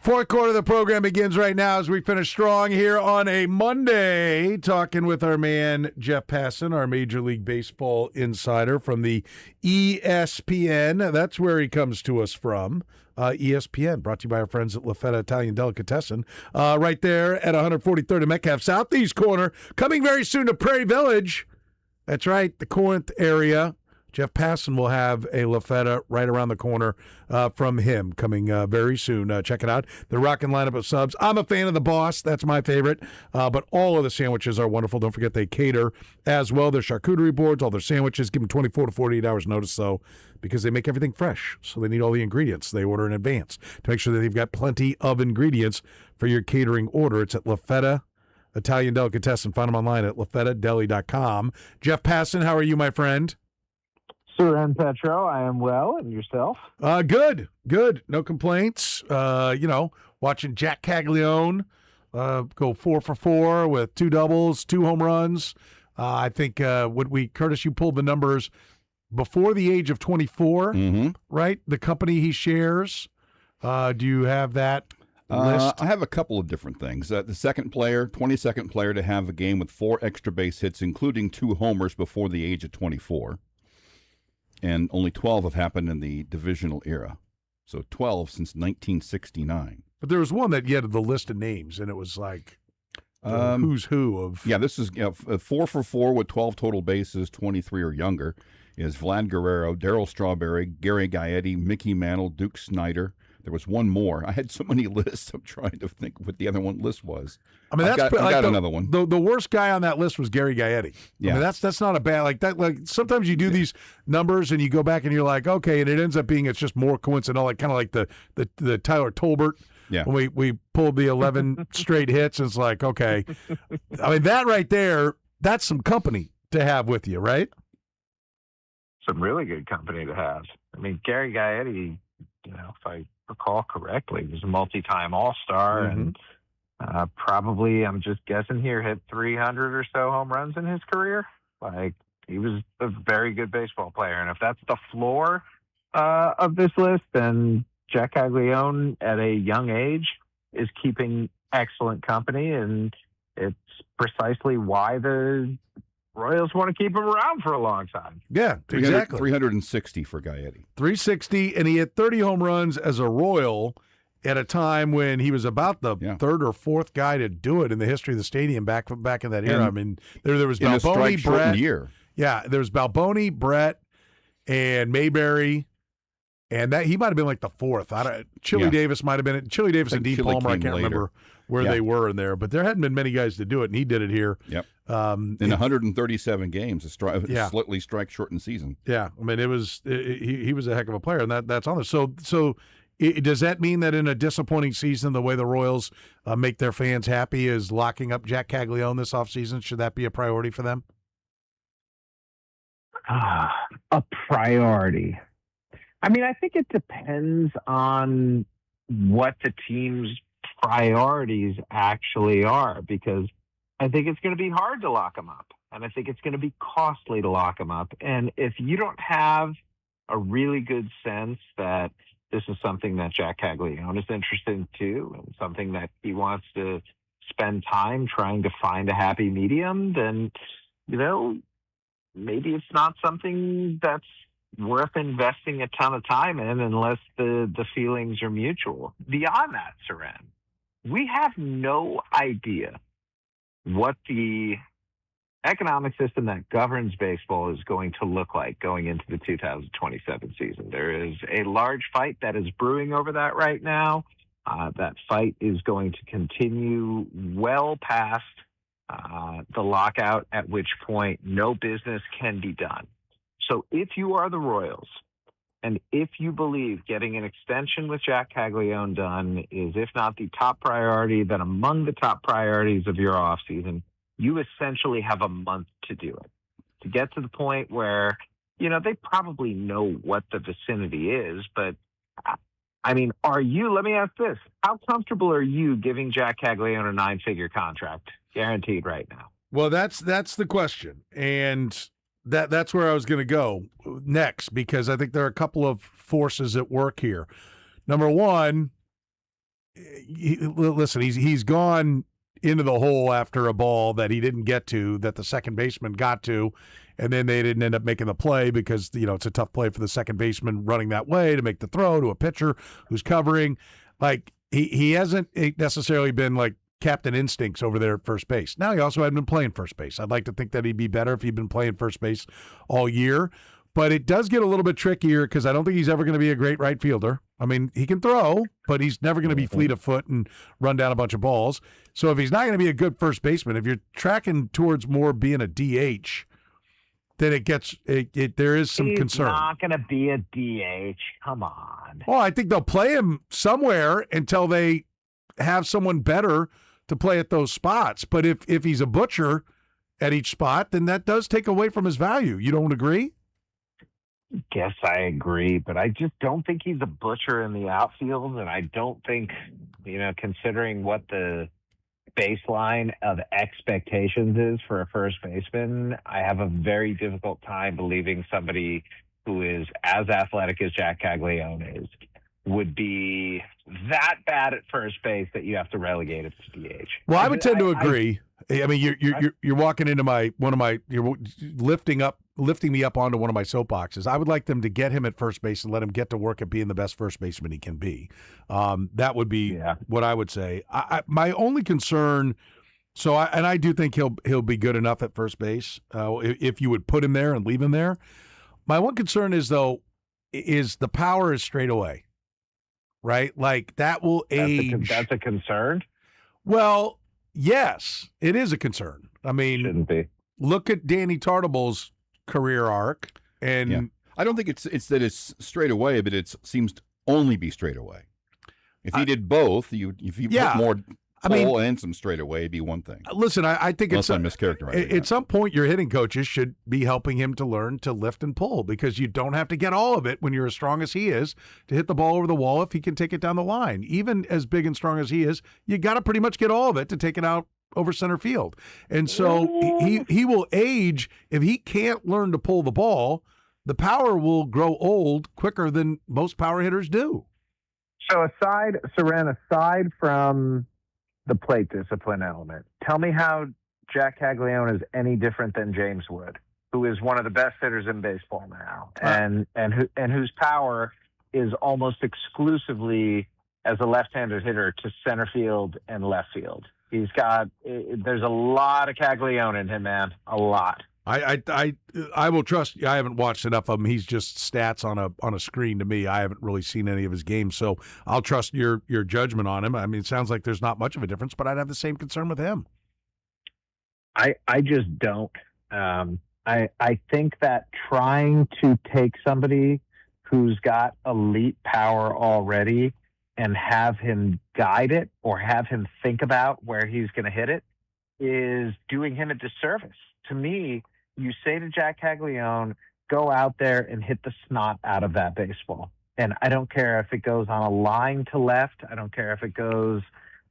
A: Fourth quarter of the program begins right now as we finish strong here on a Monday, talking with our man Jeff Passan, our Major League Baseball insider from the ESPN. That's where he comes to us from. ESPN, brought to you by our friends at Lafetta Italian Delicatessen, right there at 143rd and Metcalf, southeast corner. Coming very soon to Prairie Village. That's right, the Corinth area. Jeff Passan will have a Lafetta right around the corner from him coming very soon. Check it out. The rockin' lineup of subs. I'm a fan of the Boss. That's my favorite. But all of the sandwiches are wonderful. Don't forget they cater as well. Their charcuterie boards, all their sandwiches. Give them 24 to 48 hours notice, though, because they make everything fresh. So they need all the ingredients. They order in advance to make sure that they've got plenty of ingredients for your catering order. It's at Lafetta Italian Delicatessen. Find them online at lafettadeli.com. Jeff Passan, how are you, my friend?
I: Sir and Petro, I am well, and yourself?
A: Good. No complaints. Watching Jack Caglione go 4 for 4 with 2 doubles, 2 home runs. I think Curtis, you pulled the numbers before the age of 24, right? The company he shares. Do you have that list?
B: I have a couple of different things. The 22nd player to have a game with 4 extra base hits, including 2 homers before the age of 24. And only 12 have happened in the divisional era. So 12 since 1969.
A: But there was one that you had the list of names, and it was like who's who of.
B: Yeah, this is 4 for 4 with 12 total bases, 23 or younger, is Vlad Guerrero, Darryl Strawberry, Gary Gaetti, Mickey Mantle, Duke Snyder. There was one more. I had so many lists. I'm trying to think what the other one list was.
A: I mean,
B: I got another one.
A: The worst guy on that list was Gary Gaetti.
B: Yeah,
A: I mean, that's not a bad like that. Like sometimes you do these numbers and you go back and you're like, okay, and it ends up being it's just more coincidental, like kind of like the Tyler Tolbert.
B: Yeah,
A: when we pulled the 11 straight hits, it's like, okay, I mean that right there, that's some company to have with you, right?
I: Some really good company to have. I mean, Gary Gaetti, if I recall correctly, was a multi-time All-Star and probably, I'm just guessing here, hit 300 or so home runs in his career. Like, he was a very good baseball player. And if that's the floor of this list, then Jack Caglione at a young age is keeping excellent company, and it's precisely why the Royals want to keep him around for a long time.
A: Yeah, exactly.
B: 360 for Gaetti.
A: 360, and he had 30 home runs as a Royal at a time when he was about the third or fourth guy to do it in the history of the stadium back in that era. I mean, there was Balboni, Brett.
B: Year.
A: Yeah, there was Balboni, Brett, and Mayberry, and that he might have been like the fourth. Chili Davis might have been Chili Davis and Dean Palmer. I can't remember where they were in there, but there hadn't been many guys to do it, and he did it here.
B: Yep. In 137 games, a slightly strike-shortened season.
A: Yeah, I mean, he was a heck of a player, and that's on there. So does that mean that in a disappointing season, the way the Royals make their fans happy is locking up Jack Caglione this offseason? Should that be a priority for them?
I: A priority. I mean, I think it depends on what the team's priorities actually are, because I think it's going to be hard to lock them up, and I think it's going to be costly to lock them up. And if you don't have a really good sense that this is something that Jack Caglione is interested in too, and something that he wants to spend time trying to find a happy medium, then, maybe it's not something that's worth investing a ton of time in unless the feelings are mutual. Beyond that, Seren, we have no idea what the economic system that governs baseball is going to look like going into the 2027 season. There is a large fight that is brewing over that right now. That fight is going to continue well past the lockout, at which point no business can be done. So if you are the Royals, and if you believe getting an extension with Jack Caglione done is, if not the top priority, then among the top priorities of your offseason, you essentially have a month to do it, to get to the point where, they probably know what the vicinity is. But, I mean, let me ask this, how comfortable are you giving Jack Caglione a 9-figure contract guaranteed right now?
A: Well, that's the question. And that's where I was going to go next, because I think there are a couple of forces at work here. Number one, listen, he's gone into the hole after a ball that he didn't get to, that the second baseman got to, and then they didn't end up making the play because, it's a tough play for the second baseman running that way to make the throw to a pitcher who's covering. Like, he hasn't necessarily been like captain instincts over there at first base. Now, he also hadn't been playing first base. I'd like to think that he'd be better if he'd been playing first base all year. But it does get a little bit trickier because I don't think he's ever going to be a great right fielder. I mean, he can throw, but he's never going to be fleet of foot and run down a bunch of balls. So if he's not going to be a good first baseman, if you're tracking towards more being a DH, then there is some concern.
I: He's not going to be a DH. Come on.
A: Well, I think they'll play him somewhere until they have someone better to play at those spots. But if he's a butcher at each spot, then that does take away from his value. You don't agree?
I: Guess I agree, but I just don't think he's a butcher in the outfield, and I don't think, considering what the baseline of expectations is for a first baseman, I have a very difficult time believing somebody who is as athletic as Jack Caglione is would be that bad at first base that you have to relegate it to DH.
A: Well, I would tend to agree. I mean, you're walking into you're lifting me up onto one of my soapboxes. I would like them to get him at first base and let him get to work at being the best first baseman he can be. That would be what I would say. My only concern, I do think he'll be good enough at first base if you would put him there and leave him there. My one concern is the power is straight away, right? Like that will age.
I: That's a concern.
A: Well, yes, it is a concern. I mean,
I: shouldn't be.
A: Look at Danny Tartable's career arc, and
B: I don't think it's that it's straight away, but it seems to only be straight away. If he did both, if you put more pull and some straight away, it'd be one thing.
A: Listen, I think
B: unless I'm mischaracterizing.
A: At some point, your hitting coaches should be helping him to learn to lift and pull, because you don't have to get all of it when you're as strong as he is to hit the ball over the wall if he can take it down the line. Even as big and strong as he is, you got to pretty much get all of it to take it out over center field. And so he will age if he can't learn to pull the ball. The power will grow old quicker than most power hitters do.
U: So aside from the plate discipline element, tell me how Jack Caglione is any different than James Wood, who is one of the best hitters in baseball now, and whose power is almost exclusively as a left-handed hitter to center field and left field. There's a lot of Caglione in him, man. A lot.
A: I will trust you. I haven't watched enough of him. He's just stats on a screen to me. I haven't really seen any of his games, so I'll trust your judgment on him. I mean, it sounds like there's not much of a difference, but I'd have the same concern with him.
U: I just don't. I think that trying to take somebody who's got elite power already and have him guide it or have him think about where he's going to hit it is doing him a disservice. To me, you say to Jack Caglione, go out there and hit the snot out of that baseball. And I don't care if it goes on a line to left. I don't care if it goes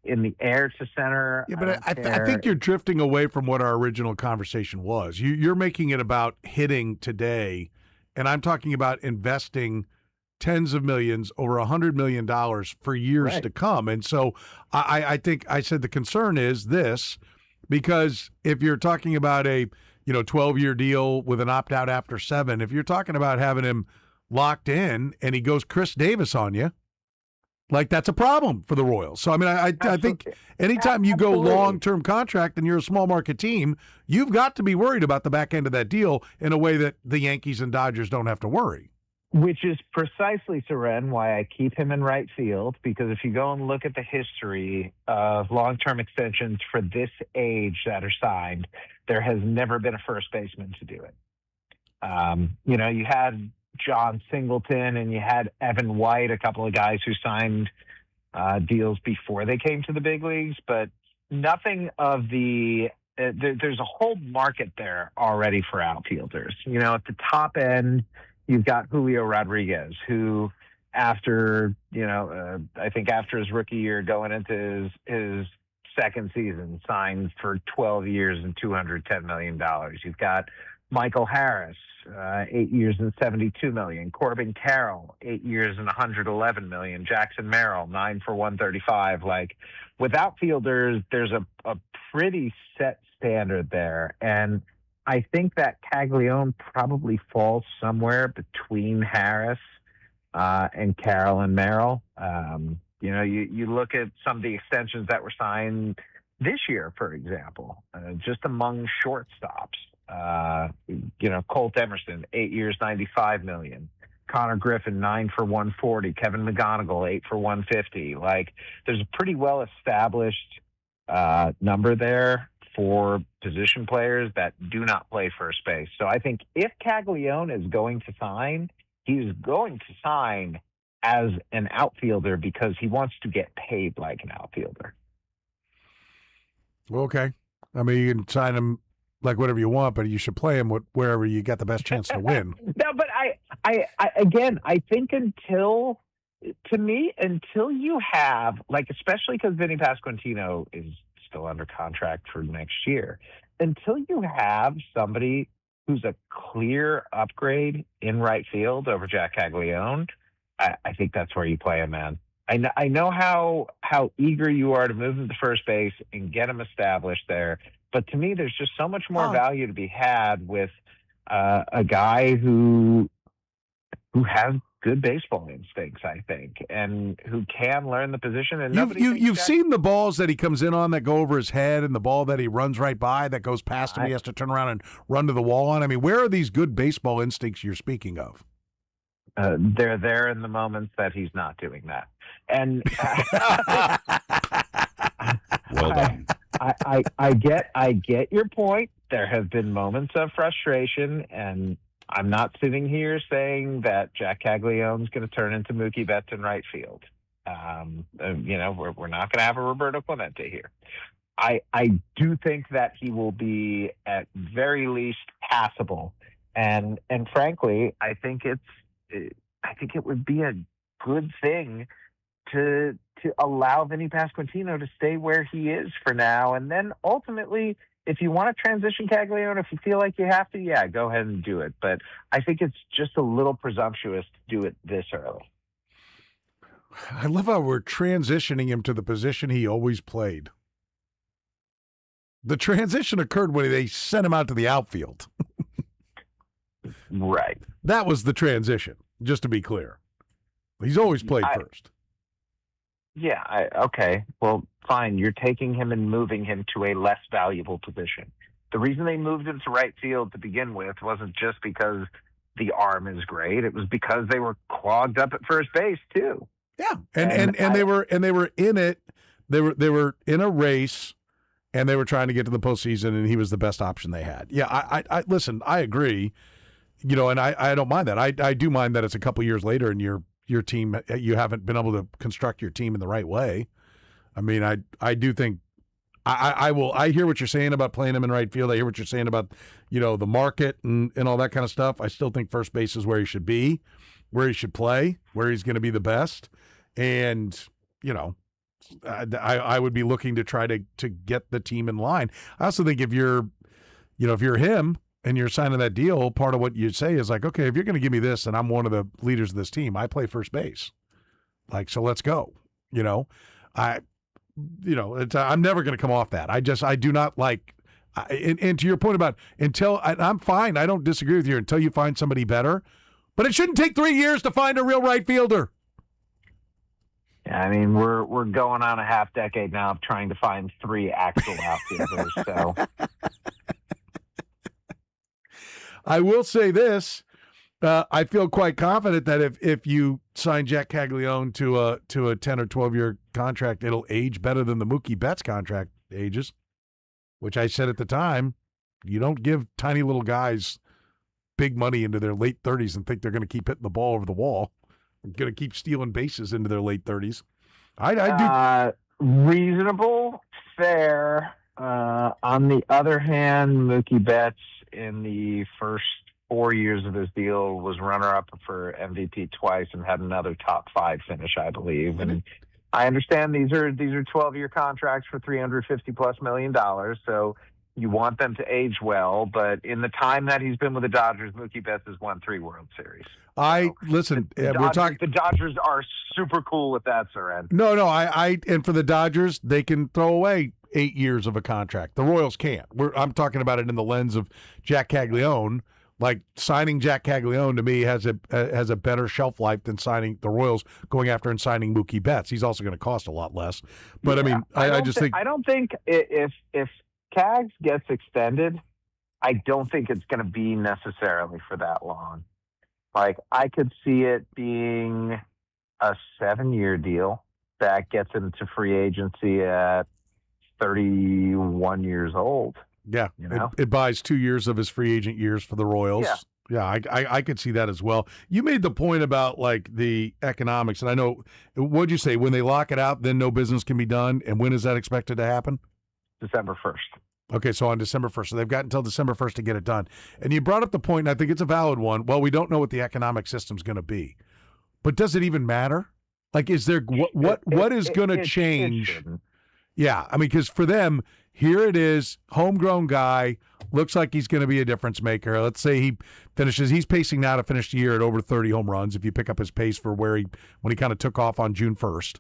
U: in the air to center.
A: Yeah, but I think you're drifting away from what our original conversation was. You're making it about hitting today, and I'm talking about investing tens of millions, over $100 million for years to come. And so I think I said the concern is this, because if you're talking about a 12-year deal with an opt-out after 7, if you're talking about having him locked in and he goes Chris Davis on you, like that's a problem for the Royals. So, I mean, I think anytime you go long-term contract and you're a small market team, you've got to be worried about the back end of that deal in a way that the Yankees and Dodgers don't have to worry.
U: Which is precisely, Soren, why I keep him in right field, because if you go and look at the history of long-term extensions for this age that are signed, there has never been a first baseman to do it. You had John Singleton and you had Evan White, a couple of guys who signed deals before they came to the big leagues, but nothing of the there's a whole market there already for outfielders. At the top end, you've got Julio Rodriguez, who after his rookie year going into his second season signed for 12 years and $210 million. You've got
I: Michael Harris, 8 years and $72 million. Corbin Carroll, 8 years and $111 million. Jackson Merrill, 9 for $135. Like, with outfielders, there's a pretty set standard there. And I think that Caglione probably falls somewhere between Harris and Carroll and Merrill. You look at some of the extensions that were signed this year, for example, just among shortstops. Colt Emerson, 8 years, $95 million. Connor Griffin, 9 for $140. Kevin McGonigal, 8 for $150. Like, there's a pretty well established number there for position players that do not play first base. So I think if Caglione is going to sign, he's going to sign as an outfielder because he wants to get paid like an outfielder.
A: Okay. I mean, you can sign him like whatever you want, but you should play him wherever you got the best chance to win.
I: No, but I think until you have, like, especially because Vinny Pasquantino is still under contract for next year, until you have somebody who's a clear upgrade in right field over Jack Caglione, I think that's where you play him, man. I know how eager you are to move him to first base and get him established there. But to me, there's just so much more value to be had with a guy who has good baseball instincts, I think, and who can learn the position. And
A: you've seen the balls that he comes in on that go over his head, and the ball that he runs right by that goes past him. He has to turn around and run to the wall on. I mean, where are these good baseball instincts you're speaking of?
I: They're there in the moments that he's not doing that. And
B: well done.
I: I get your point. There have been moments of frustration, and I'm not sitting here saying that Jack Caglione's going to turn into Mookie Betts in right field. We're not going to have a Roberto Clemente here. I do think that he will be at very least passable, and frankly, I think it would be a good thing to allow Vinny Pasquantino to stay where he is for now. And then ultimately, if you want to transition Caglione, if you feel like you have to, yeah, go ahead and do it. But I think it's just a little presumptuous to do it this early.
A: I love how we're transitioning him to the position he always played. The transition occurred when they sent him out to the outfield.
I: Right.
A: That was the transition, just to be clear. He's always played first.
I: Yeah, okay. Well, fine. You're taking him and moving him to a less valuable position. The reason they moved him to right field to begin with wasn't just because the arm is great. It was because they were clogged up at first base too.
A: Yeah, and they were in it. They were in a race, and they were trying to get to the postseason, and he was the best option they had. Yeah, I listen. I agree. And I don't mind that. I do mind that it's a couple years later, and your team, you haven't been able to construct your team in the right way. I mean, I do think I hear what you're saying about playing him in right field. I hear what you're saying about, the market and all that kind of stuff. I still think first base is where he should be, where he should play, where he's going to be the best. And, I would be looking to try to get the team in line. I also think if you're him and you're signing that deal, part of what you say is like, okay, if you're going to give me this and I'm one of the leaders of this team, I play first base. Like, so let's go. I'm never going to come off that. I do not like, and to your point about I'm fine. I don't disagree with you until you find somebody better, but it shouldn't take 3 years to find a real right fielder.
I: Yeah, I mean, we're going on a half decade now of trying to find 3 actual outfielders. So
A: I will say this. I feel quite confident that if you sign Jack Caglione to a 10 or 12 year contract, it'll age better than the Mookie Betts contract ages, which I said at the time, you don't give tiny little guys big money into their late 30s and think they're going to keep hitting the ball over the wall. They're going to keep stealing bases into their late 30s. I do.
I: Reasonable, fair. On the other hand, Mookie Betts in the first 4 years of his deal was runner-up for MVP twice and had another top 5 finish, I believe. And I understand these are 12-year contracts for $350+ million. So You want them to age well, but in the time that he's been with the Dodgers, Mookie Betts has won 3 World Series.
A: Listen.
I: We're talking. The Dodgers are super cool with that, Seren.
A: No. And for the Dodgers, they can throw away 8 years of a contract. The Royals can't. I'm talking about it in the lens of Jack Caglione. Like signing Jack Caglione to me has a better shelf life than signing the Royals going after and signing Mookie Betts. He's also going to cost a lot less. But
I: Yeah,
A: I just think
I: I don't think if Cags gets extended, I don't think it's going to be necessarily for that long. Like, I could see it being a 7-year deal that gets him to free agency at 31 years old.
A: Yeah,
I: You know?
A: it buys 2 years of his free agent years for the Royals. Yeah, I could see that as well. You made the point about like the economics, and I know, what'd you say? When they lock it out, then no business can be done. And when is that expected to happen?
I: December 1st.
A: Okay, so on December 1st. So they've got until December 1st to get it done. And you brought up the point, and I think it's a valid one. Well, we don't know what the economic system's going to be. But does it even matter? Like, is there what is going to change? Yeah, I mean, because for them, here it is, homegrown guy, looks like he's going to be a difference maker. Let's say he finishes, he's pacing now to finish the year at over 30 home runs if you pick up his pace for when he kind of took off on June 1st.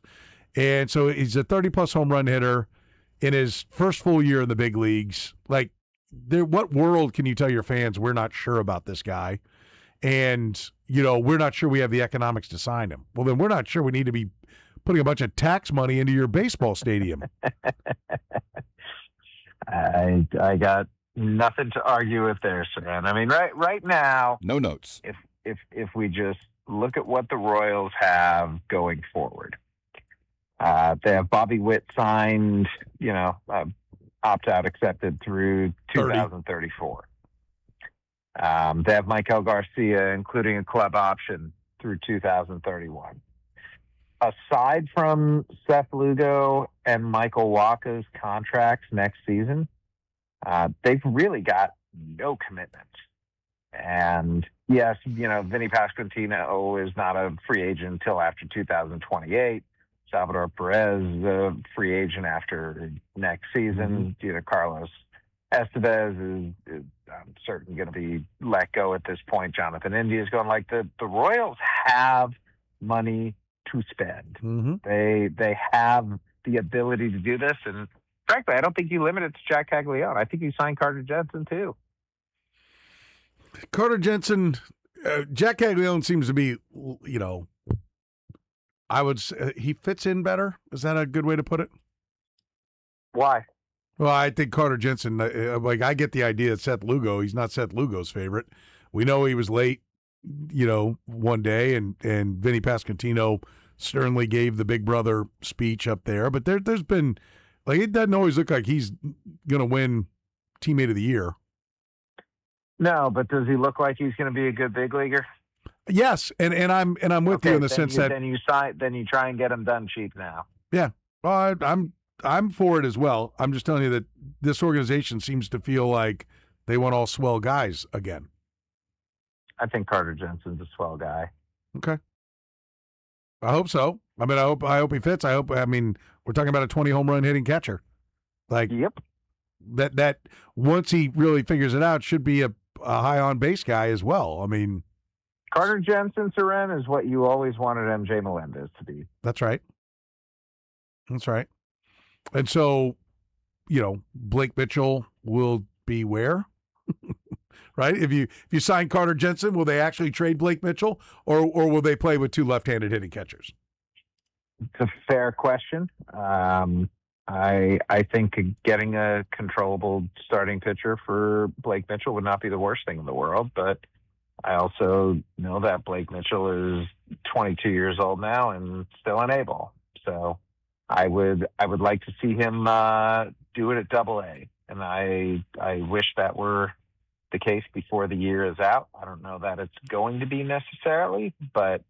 A: And so he's a 30-plus home run hitter in his first full year in the big leagues. Like, what world can you tell your fans we're not sure about this guy? And, we're not sure we have the economics to sign him. Well, then we're not sure we need to be putting a bunch of tax money into your baseball stadium.
I: I got nothing to argue with there, Saran. I mean, right now,
B: no notes.
I: If we just look at what the Royals have going forward, they have Bobby Witt signed, opt-out accepted through 2034. They have Michael Garcia, including a club option through 2031. Aside from Seth Lugo and Michael Wacha's contracts next season, they've really got no commitment. And yes, Vinny Pasquantino is not a free agent until after 2028. Salvador Perez is a free agent after next season. Carlos Estevez is I'm certain going to be let go at this point. Jonathan India is going. Like, the Royals have money to spend. They have the ability to do this, and frankly, I don't think you limit it to Jack Caglione. I think you sign Carter Jensen too.
A: Carter Jensen, Jack Caglione seems to be, I would say he fits in better. Is that a good way to put it?
I: Why?
A: Well, I think Carter Jensen, I get the idea that Seth Lugo, he's not Seth Lugo's favorite. We know he was late, one day, and Vinny Pasquantino sternly gave the big brother speech up there. But there's been, it doesn't always look like he's going to win teammate of the year.
I: No, but does he look like he's going to be a good big leaguer?
A: Yes, and I'm with you in the sense that
I: then you try and get him done cheap now.
A: Yeah, well, I'm for it as well. I'm just telling you that this organization seems to feel like they want all swell guys again.
I: I think Carter Jensen's a swell guy.
A: Okay. I hope so. I mean, I hope he fits. We're talking about a 20 home run hitting catcher. Like,
I: yep.
A: That once he really figures it out, should be a high on base guy as well. I mean,
I: Carter Jensen, Seren, is what you always wanted MJ Melendez to be.
A: That's right. That's right. And so, Blake Mitchell will be where? Right? If you sign Carter Jensen, will they actually trade Blake Mitchell, or will they play with 2 left-handed hitting catchers?
I: It's a fair question. I think getting a controllable starting pitcher for Blake Mitchell would not be the worst thing in the world, but I also know that Blake Mitchell is 22 years old now and still unable. So I would like to see him do it at Double-A, and I wish that were the case before the year is out. I don't know that it's going to be necessarily, but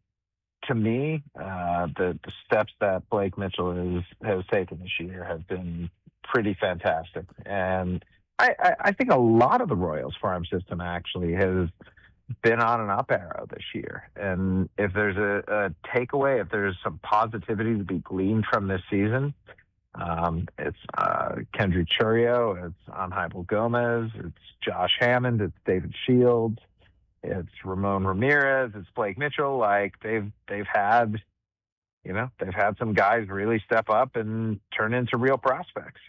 I: to me, the steps that Blake Mitchell has taken this year have been pretty fantastic, and I think a lot of the Royals farm system actually has been on an up arrow this year. And if there's a takeaway, if there's some positivity to be gleaned from this season, It's Kendry Churio. It's Angel Gomez. It's Josh Hammond. It's David Shields. It's Ramon Ramirez. It's Blake Mitchell. Like they've had some guys really step up and turn into real prospects.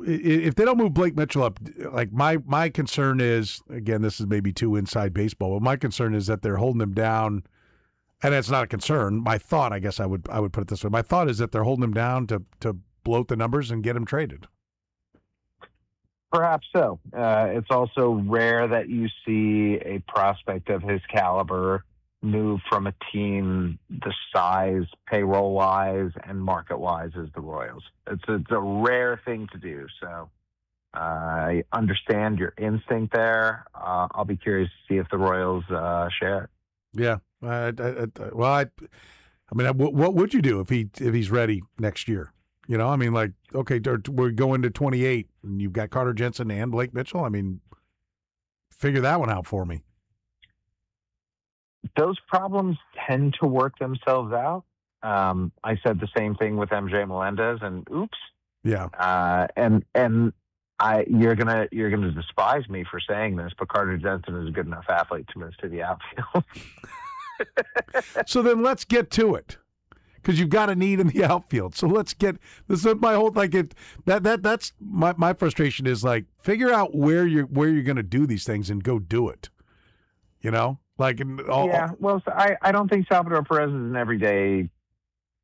A: If they don't move Blake Mitchell up, like my concern is, again, this is maybe too inside baseball, but my concern is that they're holding him down, and it's not a concern. My thought, I guess I would put it this way. My thought is that they're holding him down to bloat the numbers and get him traded.
I: Perhaps so. It's also rare that you see a prospect of his caliber move from a team the size, payroll-wise, and market-wise as the Royals. It's a rare thing to do. So I understand your instinct there. I'll be curious to see if the Royals share it.
A: Yeah. What would you do if he's ready next year? You know, I mean, like, okay, we're going to 28, and you've got Carter Jensen and Blake Mitchell. I mean, figure that one out for me.
I: Those problems tend to work themselves out. I said the same thing with MJ Melendez, and oops.
A: Yeah.
I: You're gonna despise me for saying this, but Carter Jensen is a good enough athlete to move to the outfield.
A: So then let's get to it, because you've got a need in the outfield. So let's get this. Is my whole that's my frustration is like figure out where you're going to do these things and go do it. You know, like
I: Well, so I don't think Salvador Perez is an everyday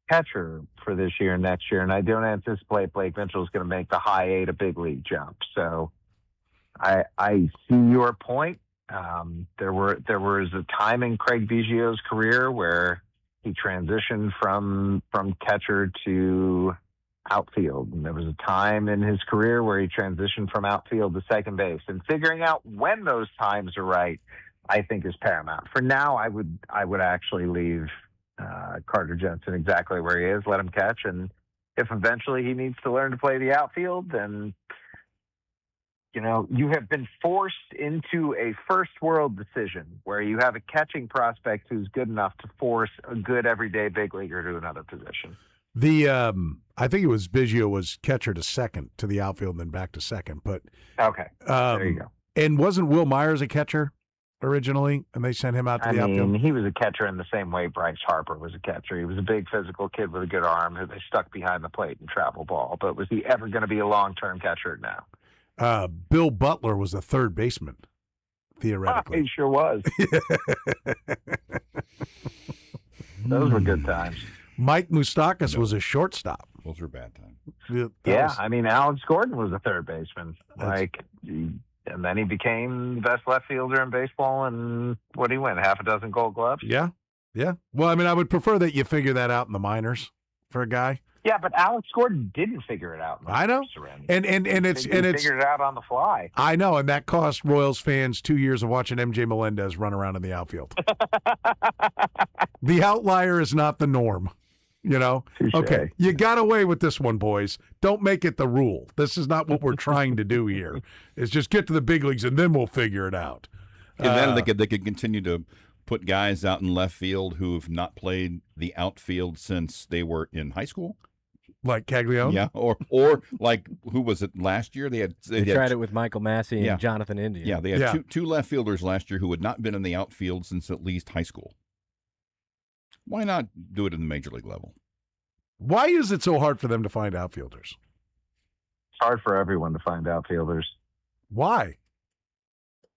I: catcher for this year and next year, and I don't anticipate Blake Mitchell is going to make the high A to big league jump. So I see your point. There was a time in Craig Biggio's career where he transitioned from catcher to outfield, and there was a time in his career where he transitioned from outfield to second base. And figuring out when those times are right, I think, is paramount. For now, I would actually leave Carter Jensen exactly where he is, let him catch, and if eventually he needs to learn to play the outfield, then you have been forced into a first world decision where you have a catching prospect who's good enough to force a good everyday big leaguer to another position.
A: I think it was Biggio was catcher to second to the outfield and then back to second. But
I: okay, there you go.
A: And wasn't Will Myers a catcher originally, and they sent him out to the outfield?
I: He was a catcher in the same way Bryce Harper was a catcher. He was a big physical kid with a good arm who they stuck behind the plate and travel ball. But was he ever going to be a long-term catcher? No.
A: Bill Butler was a third baseman, theoretically.
I: He sure was. Those were good times.
A: Mike Moustakas was a shortstop.
B: Those were bad times.
I: Alex Gordon was a third baseman. And then he became the best left fielder in baseball, and what did he win? Half a dozen Gold Gloves?
A: Yeah. Well, I mean, I would prefer that you figure that out in the minors for a guy.
I: Yeah, but Alex Gordon didn't figure it out.
A: I know, and it's
I: figured it out on the fly.
A: I know, and that cost Royals fans 2 years of watching MJ Melendez run around in the outfield. The outlier is not the norm.
I: Touché.
A: Okay, you got away with this one, boys. Don't make it the rule. This is not what we're trying to do here. It's just get to the big leagues and then we'll figure it out.
B: And then they could continue to put guys out in left field who have not played the outfield since they were in high school.
A: Like Caglione?
B: Yeah, or like, who was it last year? They
C: tried it with Michael Massey and Jonathan India.
B: Yeah, they had two left fielders last year who had not been in the outfield since at least high school. Why not do it in the major league level?
A: Why is it so hard for them to find outfielders?
I: It's hard for everyone to find outfielders.
A: Why?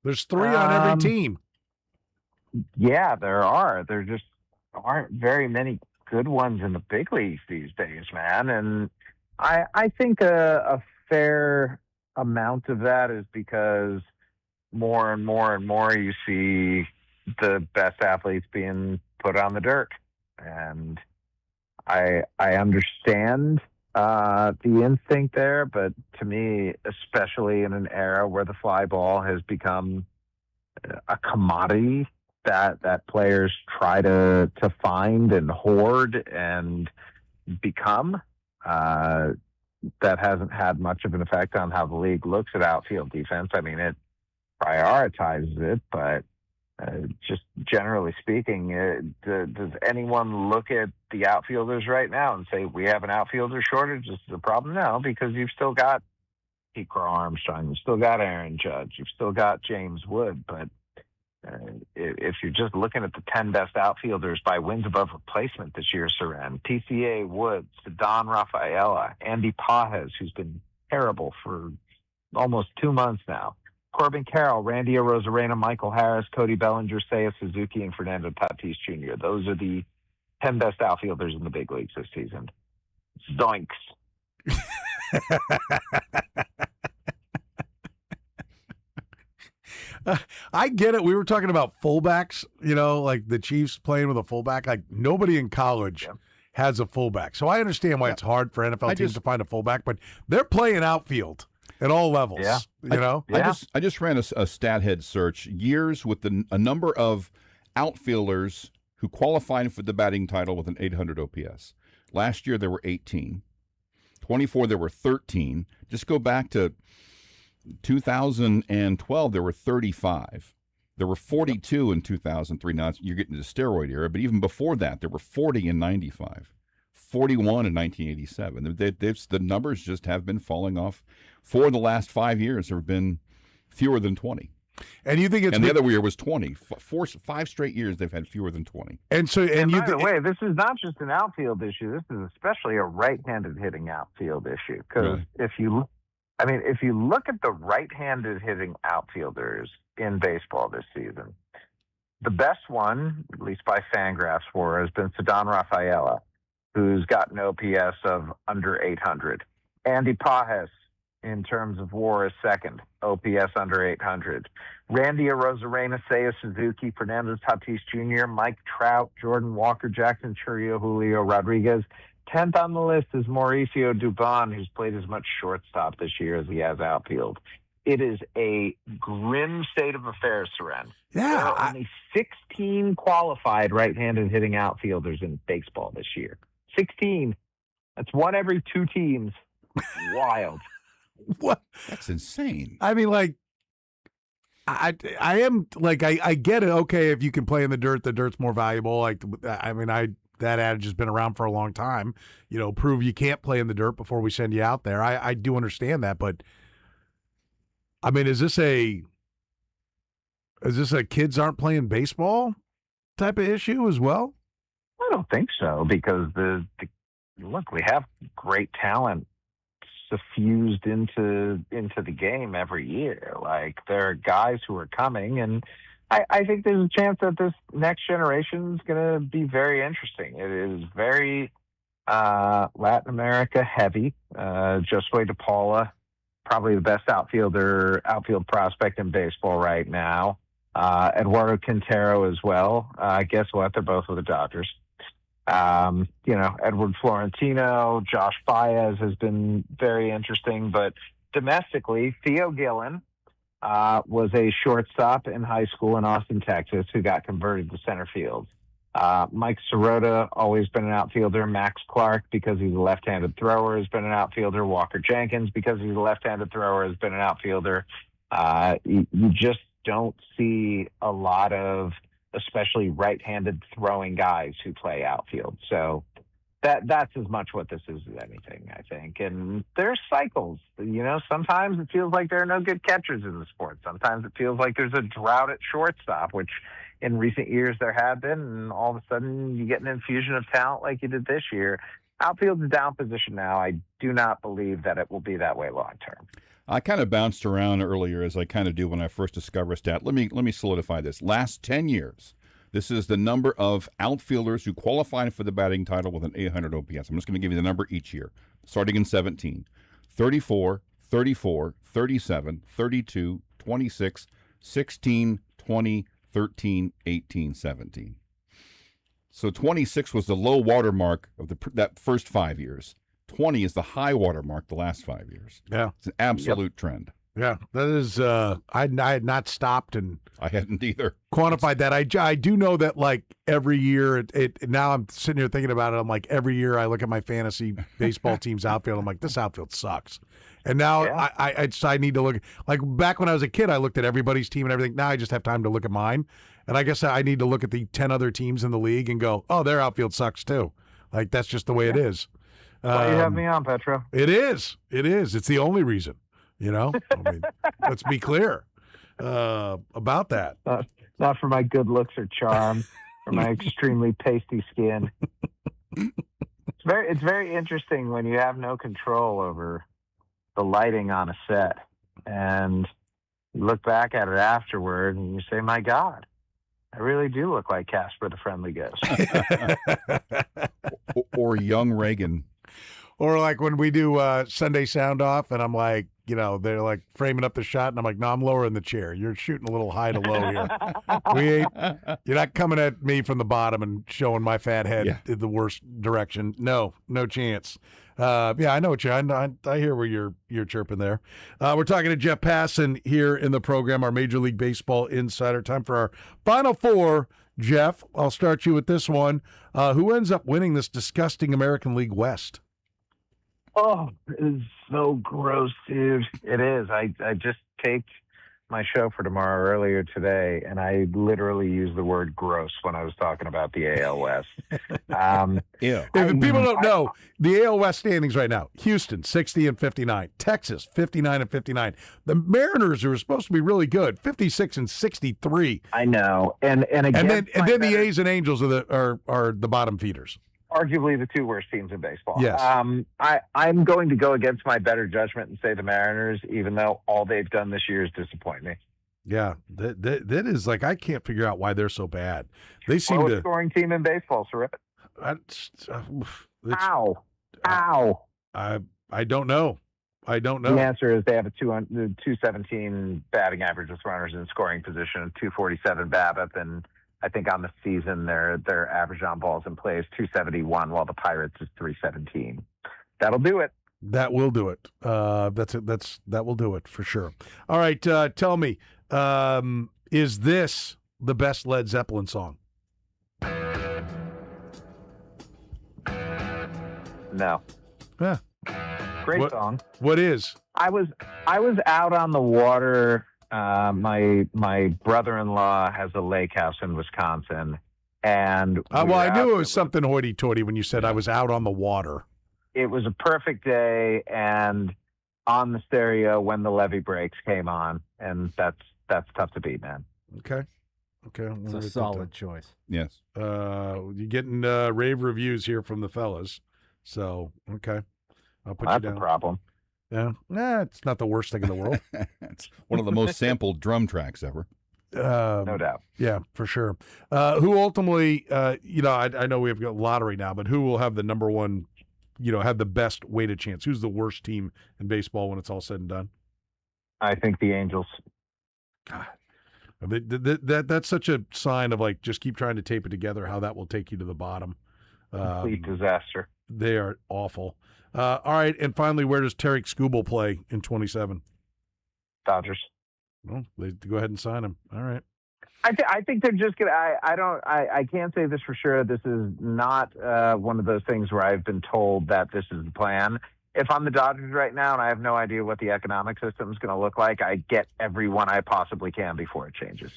A: There's 3 on every team.
I: Yeah, there are. There just aren't very many good ones in the big leagues these days, man. And I think a fair amount of that is because more and more and more you see the best athletes being put on the dirt. And I understand the instinct there, but to me, especially in an era where the fly ball has become a commodity that players try to find and hoard and become, that hasn't had much of an effect on how the league looks at outfield defense. I mean, it prioritizes it, but Just generally speaking, does anyone look at the outfielders right now and say we have an outfielder shortage? This is a problem? No, because you've still got Pete Crow Armstrong, you've still got Aaron Judge, you've still got James Wood. But if you're just looking at the 10 best outfielders by wins above replacement this year, Seren, PCA, Woods, Ceddanne Rafaela, Andy Pages, who's been terrible for almost 2 months now, Corbin Carroll, Randy Arozarena, Michael Harris, Cody Bellinger, Seiya Suzuki, and Fernando Tatis Jr. Those are the 10 best outfielders in the big leagues this season. Zoinks.
A: I get it. We were talking about fullbacks, like the Chiefs playing with a fullback. Like nobody in college has a fullback. So I understand why it's hard for NFL teams to find a fullback, but they're playing outfield at all levels.
B: Yeah. I just ran a stat head search, years with a number of outfielders who qualified for the batting title with an 800 OPS. Last year there were 18. 24 there were 13. Just go back to 2012 there were 35. There were 42 in 2003. Now you're getting to the steroid era, but even before that there were 40 in 95. 41 in 1987. The numbers just have been falling off. For the last 5 years, there have been fewer than 20.
A: And you think it's
B: the other year was 20. 5 straight years they've had fewer than 20.
I: And by the way, this is not just an outfield issue. This is especially a right-handed hitting outfield issue. Because if you look at the right-handed hitting outfielders in baseball this season, the best one, at least by Fangraphs, has been Ceddanne Rafaela, who's got an OPS of under 800. Andy Pages, in terms of WAR, is second, OPS under 800. Randy Arozarena, Seiya Suzuki, Fernando Tatis Jr., Mike Trout, Jordan Walker, Jackson Chourio, Julio Rodriguez. 10th on the list is Mauricio Dubon, who's played as much shortstop this year as he has outfield. It is a grim state of affairs, Seren.
A: Yeah,
I: there are only 16 qualified right-handed hitting outfielders in baseball this year. 16. That's one every 2 teams. Wild.
A: What?
B: That's insane.
A: I mean, like, I get it. Okay, if you can play in the dirt's more valuable. Like, that adage has been around for a long time. Prove you can't play in the dirt before we send you out there. I do understand that, but I mean, is this a kids aren't playing baseball type of issue as well?
I: I don't think so, because look, we have great talent suffused into the game every year. Like, there are guys who are coming, and I think there's a chance that this next generation is going to be very interesting. It is very Latin America heavy. Josue DePaula, probably the best outfield prospect in baseball right now. Eduardo Quintero as well. Guess what? They're both with the Dodgers. Edward Florentino, Josh Baez has been very interesting, but domestically, Theo Gillen was a shortstop in high school in Austin, Texas, who got converted to center field. Mike Sirota, always been an outfielder. Max Clark, because he's a left-handed thrower, has been an outfielder. Walker Jenkins, because he's a left-handed thrower, has been an outfielder. You just don't see a lot of especially right-handed throwing guys who play outfield. So that's as much what this is as anything, I think. And there's cycles. Sometimes it feels like there are no good catchers in the sport. Sometimes it feels like there's a drought at shortstop, which in recent years there have been, and all of a sudden you get an infusion of talent like you did this year. Outfield's a down position now. I do not believe that it will be that way long term.
B: I kind of bounced around earlier, as I kind of do when I first discover a stat. Let me solidify this. Last 10 years, this is the number of outfielders who qualified for the batting title with an 800 OPS. I'm just going to give you the number each year, starting in 17. 34, 34, 37, 32, 26, 16, 20, 13, 18, 17. So 26 was the low water mark of that first 5 years. 20 is the high water mark the last 5 years.
A: Yeah.
B: It's an absolute trend.
A: Yeah, that is, I had not stopped and
B: I hadn't either
A: quantified that. I do know that, like, every year, now I'm sitting here thinking about it. I'm like, every year I look at my fantasy baseball team's outfield. I'm like, this outfield sucks. And now I need to look, like, back when I was a kid, I looked at everybody's team and everything. Now I just have time to look at mine. And I guess I need to look at the 10 other teams in the league and go, oh, their outfield sucks too. Like, that's just the way it is.
I: Why you have me on, Petro?
A: It is. It's the only reason, I mean, let's be clear about that.
I: Not for my good looks or charm, or my extremely pasty skin. It's very interesting when you have no control over the lighting on a set, and you look back at it afterward, and you say, "My God, I really do look like Casper the Friendly Ghost."
B: or young Reagan.
A: Or like when we do Sunday Sound Off, and I'm like, they're like framing up the shot, and I'm like, no, I'm lowering the chair. You're shooting a little high to low here. You're not coming at me from the bottom and showing my fat head in the worst direction. No chance. I know what I hear where you're chirping there. We're talking to Jeff Passan here in the program, our Major League Baseball insider. Time for our Final Four. Jeff, I'll start you with this one. Who ends up winning this disgusting American League West?
I: Oh, it is so gross, dude. It is. I just taped my show for tomorrow earlier today, and I literally used the word gross when I was talking about the AL West.
A: If people don't know, the AL West standings right now, Houston, 60-59. Texas, 59-59. The Mariners, who are supposed to be really good, 56-63.
I: I know. And then
A: the A's and Angels are the bottom feeders.
I: Arguably the two worst teams in baseball.
A: Yes.
I: I'm going to go against my better judgment and say the Mariners, even though all they've done this year is disappoint me.
A: Yeah, that is like, I can't figure out why they're so bad. They seem
I: lowest scoring team in baseball, sir. How?
A: I don't know.
I: The answer is they have a 217 batting average with runners in scoring position, a 247 BABIP, and I think on the season their average on balls in play is 271, while the Pirates is 317. That'll do it.
A: That will do it. That will do it for sure. All right, tell me, is this the best Led Zeppelin song?
I: No.
A: Yeah.
I: Great song.
A: What is?
I: I was out on the water. My brother-in-law has a lake house in Wisconsin, and
A: I knew it was something hoity-toity when you said I was out on the water.
I: It was a perfect day, and on the stereo when the levee breaks came on, and that's tough to beat, man.
A: Okay.
C: It's a solid choice.
B: Yes.
A: You're getting rave reviews here from the fellas, so okay, I'll put you down.
I: That's a problem.
A: Yeah, it's not the worst thing in the world.
B: It's one of the most sampled drum tracks ever.
I: No doubt.
A: Yeah, for sure. Who ultimately, I know we have got lottery now, but who will have the number one, have the best weighted chance? Who's the worst team in baseball when it's all said and done?
I: I think the Angels.
A: God, that's such a sign of like, just keep trying to tape it together, how that will take you to the bottom.
I: Complete disaster.
A: They are awful. All right, and finally, where does Tarek Skubal play in 27?
I: Dodgers.
A: Well, they go ahead and sign him. All right.
I: I think they're just gonna. I can't say this for sure. This is not one of those things where I've been told that this is the plan. If I'm the Dodgers right now and I have no idea what the economic system is going to look like, I get everyone I possibly can before it changes.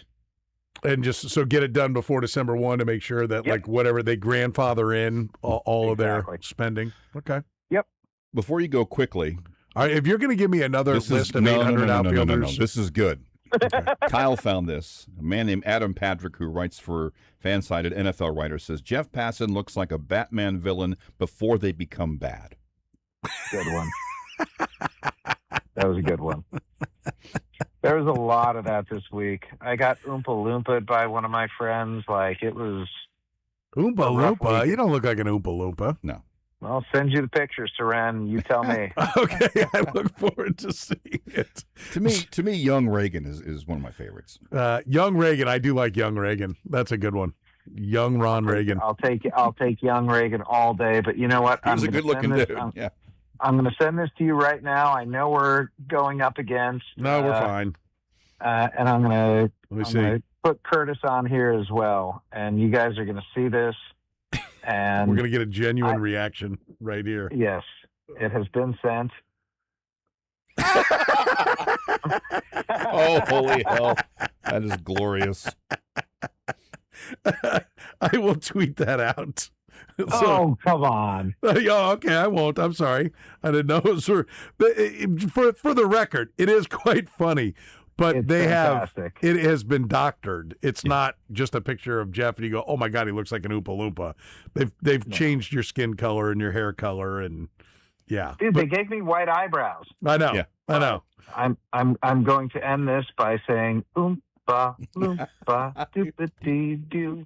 A: And just so get it done before December 1 to make sure that like whatever they grandfather in all of their spending. Okay.
I: Yep.
B: Before you go quickly.
A: All right, if you're going to give me another list of 800 outfielders.
B: This is good. Okay. Kyle found this. A man named Adam Patrick, who writes for Fansided NFL Writer, says Jeff Passan looks like a Batman villain before they become bad.
I: Good one. That was a good one. There was a lot of that this week. I got Oompa Loompa by one of my friends. Like, it was...
A: Oompa Loompa? You don't look like an Oompa Loompa.
B: No.
I: I'll send you the picture, Seren. You tell me.
A: Okay, I look forward to seeing it.
B: To me, Young Reagan is one of my favorites.
A: Young Reagan, I do like Young Reagan. That's a good one. Young Ron Reagan.
I: I'll take Young Reagan all day. But you know what?
B: He was a good-looking dude. Yeah.
I: I'm going to send this to you right now. I know we're going up against.
A: No, we're fine.
I: And I'm going
A: to
I: put Curtis on here as well. And you guys are going to see this. And
A: we're going to get a genuine reaction right here.
I: Yes, it has been sent.
B: Oh, holy hell. That is glorious.
A: I will tweet that out.
U: Oh, come on.
A: Yeah, okay, I won't. I'm sorry. I didn't know it was for the record, it is quite funny. But
U: It's
A: they
U: fantastic.
A: it has been doctored. It's not just a picture of Jeff and you go, oh my God, he looks like an Oompa Loompa. They've changed your skin color and your hair color and yeah.
I: Dude, they gave me white eyebrows.
A: I know. I know.
I: I'm going to end this by saying Oompa Loompa doopity doo.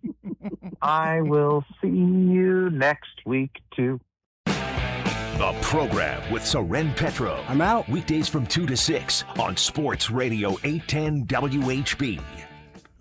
I: I will see you next week too.
G: The program with Soren Petro. I'm out. Weekdays from 2 to 6 on Sports Radio 810 WHB.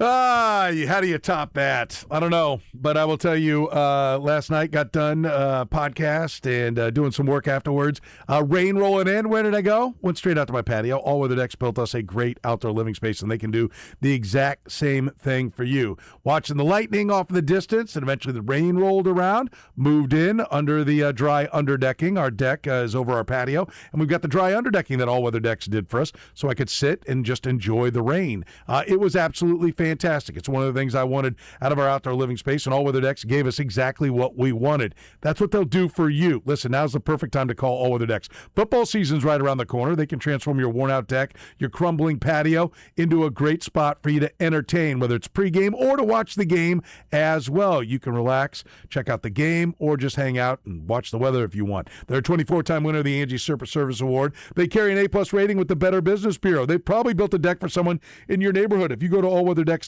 A: How do you top that? I don't know, but I will tell you, last night got done podcast and doing some work afterwards. Rain rolling in. Where did I go? Went straight out to my patio. All Weather Decks built us a great outdoor living space, and they can do the exact same thing for you. Watching the lightning off in the distance, and eventually the rain rolled around, moved in under the dry underdecking. Our deck is over our patio, and we've got the dry underdecking that All Weather Decks did for us, so I could sit and just enjoy the rain. It was absolutely fantastic. It's one of the things I wanted out of our outdoor living space, and All Weather Decks gave us exactly what we wanted. That's what they'll do for you. Listen, now's the perfect time to call All Weather Decks. Football season's right around the corner. They can transform your worn-out deck, your crumbling patio, into a great spot for you to entertain, whether it's pregame or to watch the game as well. You can relax, check out the game, or just hang out and watch the weather if you want. They're a 24-time winner of the Angie Surface Service Award. They carry an A+ rating with the Better Business Bureau. They probably built a deck for someone in your neighborhood. If you go to allweatherdeck.net,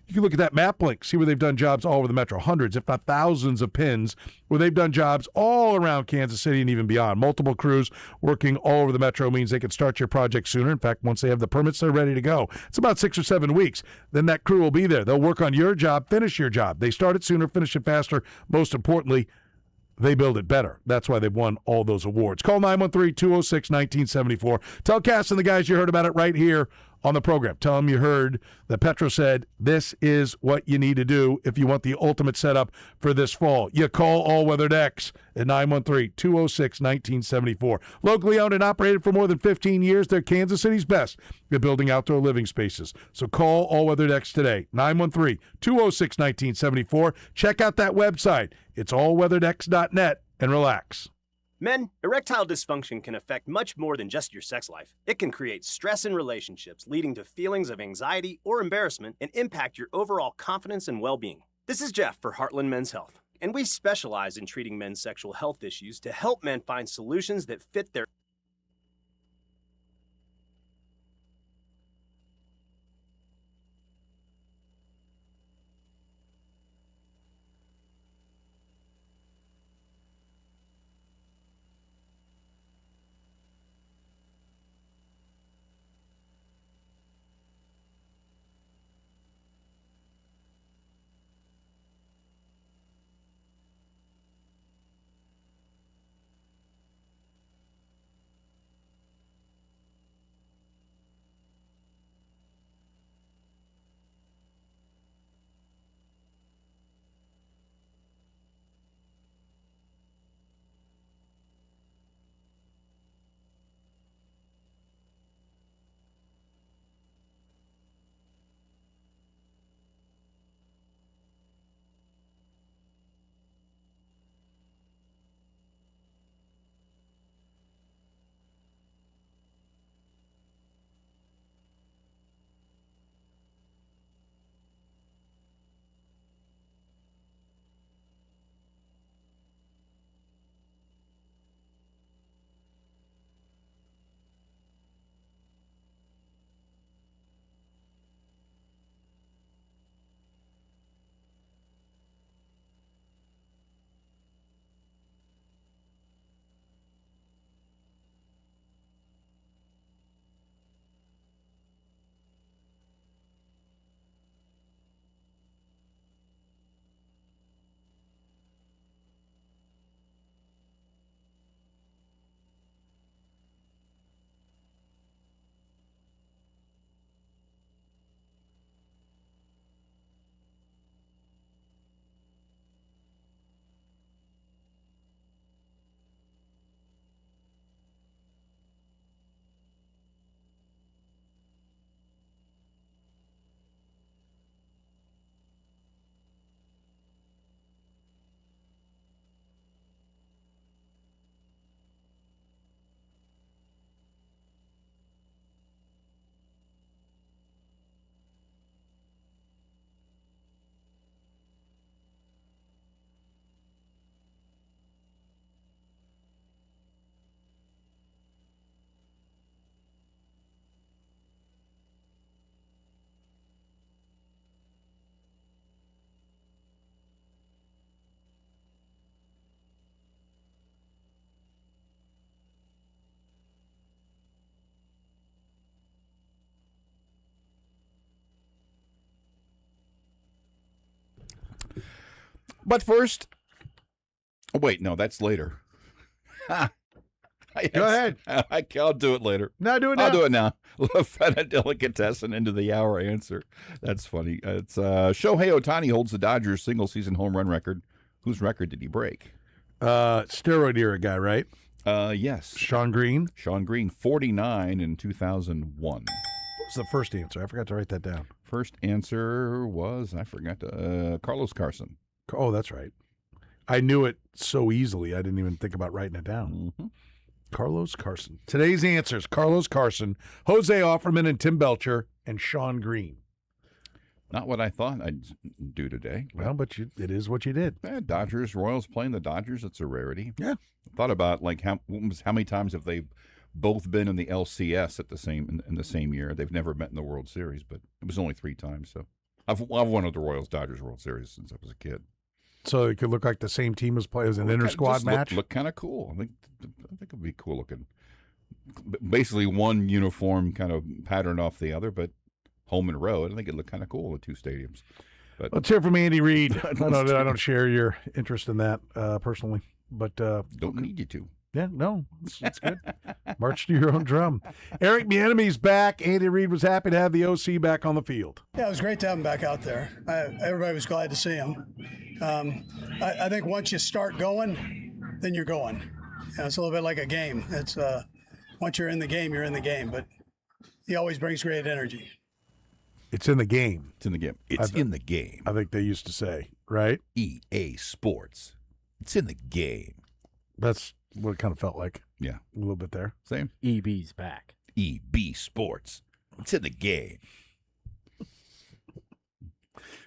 A: you can look at that map link, see where they've done jobs all over the metro, hundreds, if not thousands of pins where they've done jobs all around Kansas City and even beyond. Multiple crews working all over the metro means they can start your project sooner. In fact, once they have the permits, they're ready to go. It's about 6 or 7 weeks. Then that crew will be there. They'll work on your job, finish your job. They start it sooner, finish it faster. Most importantly, they build it better. That's why they've won all those awards. Call 913-206-1974. Tell Cass and the guys you heard about it right here on the program. Tell them you heard that Petro said this is what you need to do if you want the ultimate setup for this fall. You call All Weather Decks at 913-206-1974. Locally owned and operated for more than 15 years, they're Kansas City's best at building outdoor living spaces. So call All Weather Decks today, 913-206-1974. Check out that website. It's allweatherdecks.net and relax.
M: Men, erectile dysfunction can affect much more than just your sex life. It can create stress in relationships, leading to feelings of anxiety or embarrassment, and impact your overall confidence and well-being. This is Jeff for Heartland Men's Health, and we specialize in treating men's sexual health issues to help men find solutions that fit their
B: But first, oh, wait, no, that's later.
A: Go ahead.
B: I'll do it later.
A: No, do it now.
B: I'll do it now. LaFetta Delicatessen into the hour answer. That's funny. It's Shohei Ohtani holds the Dodgers single-season home run record. Whose record did he break?
A: Steroid era guy, right?
B: Yes.
A: Sean Green.
B: 49 in 2001.
A: What was the first answer? I forgot to write that down.
B: First answer was, Carlos Carson.
A: Oh, that's right. I knew it so easily, I didn't even think about writing it down.
B: Mm-hmm.
A: Carlos Carson. Today's answers: Carlos Carson, Jose Offerman, and Tim Belcher, and Sean Green.
B: Not what I thought I'd do today.
A: Well, but it is what you did.
B: Dodgers, Royals playing the Dodgers, it's a rarity.
A: Yeah.
B: Thought about like how many times have they both been in the LCS at the same in the same year? They've never met in the World Series, but it was only 3 times. So I've wanted the Royals Dodgers World Series since I was a kid.
A: So it could look like the same team was playing as an inter-squad match.
B: Look kind of cool. I think it'd be cool looking. Basically, one uniform kind of pattern off the other, but home and road. I think it'd look kind of cool with 2 stadiums. But
A: let's hear from Andy Reid. I don't share your interest in that personally, but
B: don't need you to.
A: Yeah, no, it's good. March to your own drum. Eric Bieniemy's back. Andy Reid was happy to have the OC back on the field.
N: Yeah, it was great to have him back out there. Everybody was glad to see him. I think once you start going, then you're going. It's a little bit like a game. It's once you're in the game, you're in the game. But he always brings great energy.
A: It's in the game.
B: It's in the game. It's in the game.
A: I think they used to say, right?
B: EA Sports. It's in the game.
A: That's what it kind of felt like.
B: Yeah.
A: A little bit there.
B: Same.
C: EB's back.
B: EB Sports. It's in the game.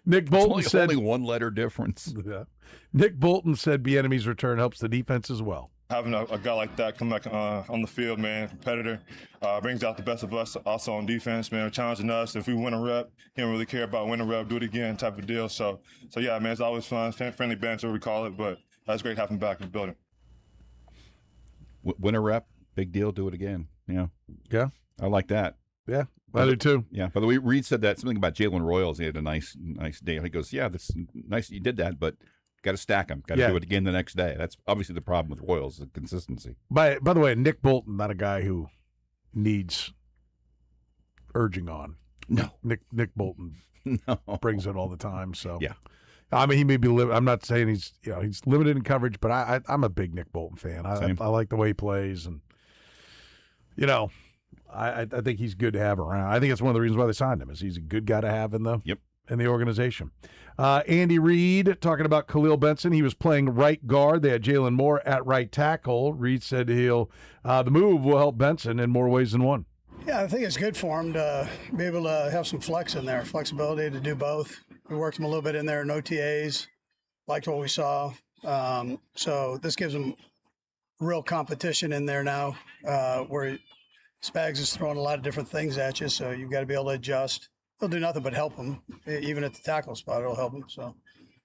A: Nick Bolton said
B: only 1 letter difference.
A: Yeah. Nick Bolton said Bieniemy's return helps the defense as well.
O: Having a guy like that come back on the field, man, competitor, brings out the best of us also on defense, man, challenging us. If we win a rep, he don't really care about winning a rep, do it again type of deal. So yeah, man, it's always fun, friendly banter, we call it, but that's great having him back in the building.
B: Win a rep, big deal, do it again. Yeah.
A: Yeah.
B: I like that.
A: Yeah, I do too.
B: Yeah. By the way, Reed said that something about Jalen Royals. He had a nice day. He goes, yeah, that's nice you did that, but got to stack them. Got to do it again the next day. That's obviously the problem with Royals, the consistency.
A: By the way, Nick Bolton, not a guy who needs urging on.
B: No.
A: Nick Bolton brings it all the time. So
B: yeah.
A: I mean, he may be. I'm not saying he's limited in coverage, but I'm a big Nick Bolton fan. I like the way he plays, and I think he's good to have around. I think it's one of the reasons why they signed him is he's a good guy to have in the organization. Andy Reid talking about Khalil Benson. He was playing right guard. They had Jalen Moore at right tackle. Reid said the move will help Benson in more ways than one.
N: Yeah, I think it's good for him to be able to have some flexibility to do both. We worked him a little bit in there in OTAs, liked what we saw. So this gives him real competition in there now, where Spags is throwing a lot of different things at you, so you've got to be able to adjust. He'll do nothing but help him, even at the tackle spot. It'll help him. So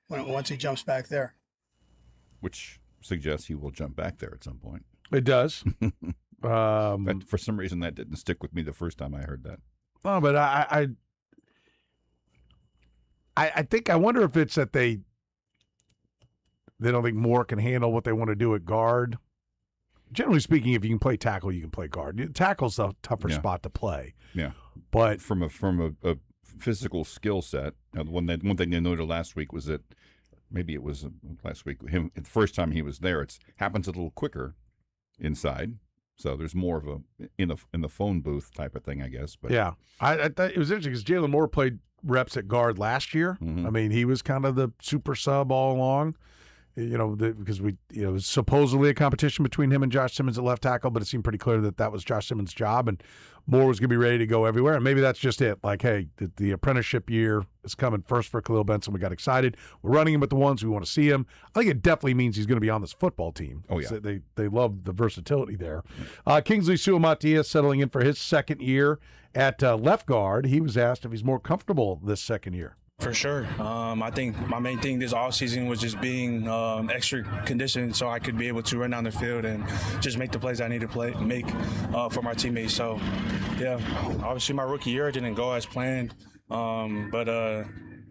N: once he jumps back there,
B: which suggests he will jump back there at some point.
A: It does.
B: But for some reason, that didn't stick with me the first time I heard that.
A: Oh, but I wonder if it's that they don't think Moore can handle what they want to do at guard. Generally speaking, if you can play tackle, you can play guard. Tackle's a tougher spot to play.
B: Yeah,
A: but
B: from a physical skill set, one thing they noted last week was that maybe it was last week. The first time he was there, it happens a little quicker inside. So there's more of a in the phone booth type of thing, I guess. But
A: yeah, I thought it was interesting because Jalen Moore played reps at guard last year.
B: Mm-hmm.
A: I mean, he was kind of the super sub all along. Because it was supposedly a competition between him and Josh Simmons at left tackle, but it seemed pretty clear that was Josh Simmons' job, and Moore was going to be ready to go everywhere. And maybe that's just it. Like, hey, the apprenticeship year is coming first for Khalil Benson. We got excited. We're running him with the ones we want to see him. I think it definitely means he's going to be on this football team.
B: Oh, yeah.
A: So they love the versatility there. Kingsley Suamatias settling in for his second year at left guard. He was asked if he's more comfortable this second year.
W: For sure. I think my main thing this offseason was just being extra conditioned so I could be able to run down the field and just make the plays I need to make for my teammates. So, yeah, obviously my rookie year didn't go as planned, but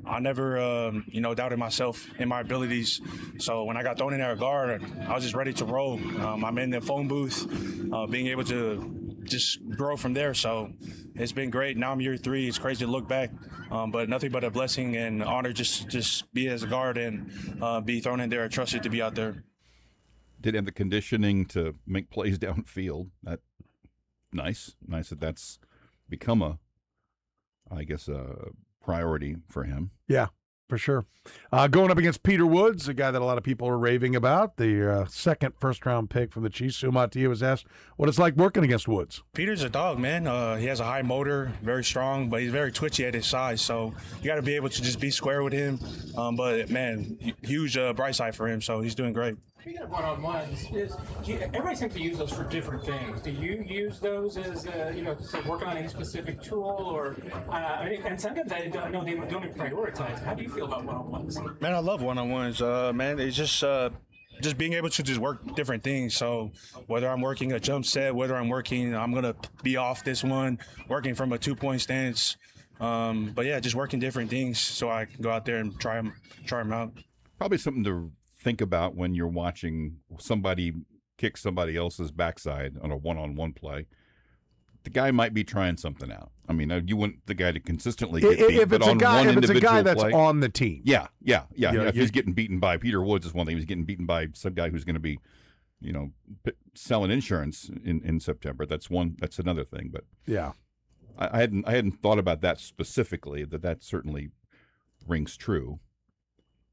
W: I never, doubted myself and my abilities. So when I got thrown in there at guard, I was just ready to roll. I'm in the phone booth, being able to just grow from there. So it's been great. Now I'm year 3. It's crazy to look back, but nothing but a blessing and honor just be as a guard and be thrown in there. I trusted to be out there.
B: Did have the conditioning to make plays downfield. Nice that that's become a priority for him.
A: Yeah, for sure. Going up against Peter Woods, a guy that a lot of people are raving about, the second first-round pick from the Chiefs. Sumatia was asked what it's like working against Woods.
W: Peter's a dog, man. He has a high motor, very strong, but he's very twitchy at his size. So you got to be able to just be square with him. But, man, huge bright side for him, so he's doing great.
R: Speaking of one-on-ones, everybody seems to use those for different things. Do you use those as, to work on a specific tool? Or and sometimes I know they don't even prioritize. How do you feel about one-on-ones?
W: Man, I love one-on-ones, man. It's just being able to just work different things. So whether I'm working a jump set, whether I'm going to be off this one, working from a 2-point stance. But, yeah, just working different things so I can go out there and try them out.
B: Probably something to think about when you're watching somebody kick somebody else's backside on a one-on-one play. The guy might be trying something out. I mean, you want the guy to consistently get beat,
A: if
B: but
A: it's
B: on
A: if it's a guy that's
B: play,
A: on the team.
B: Yeah. If he's getting beaten by Peter Woods is one thing. He's getting beaten by some guy who's going to be, selling insurance in September. That's another thing. But
A: yeah,
B: I hadn't thought about that specifically. That certainly rings true.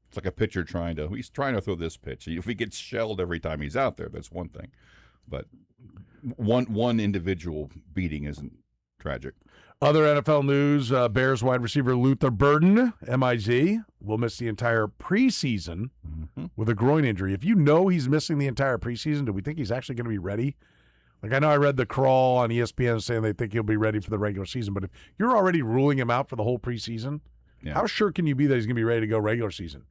B: It's like a pitcher he's trying to throw this pitch. If he gets shelled every time he's out there, that's one thing. But one individual beating isn't tragic.
A: Other NFL news, Bears wide receiver Luther Burden, MIZ, will miss the entire preseason with a groin injury. If you know he's missing the entire preseason, do we think he's actually going to be ready? Like, I know I read the crawl on ESPN saying they think he'll be ready for the regular season, but if you're already ruling him out for the whole preseason, how sure can you be that he's going to be ready to go regular season?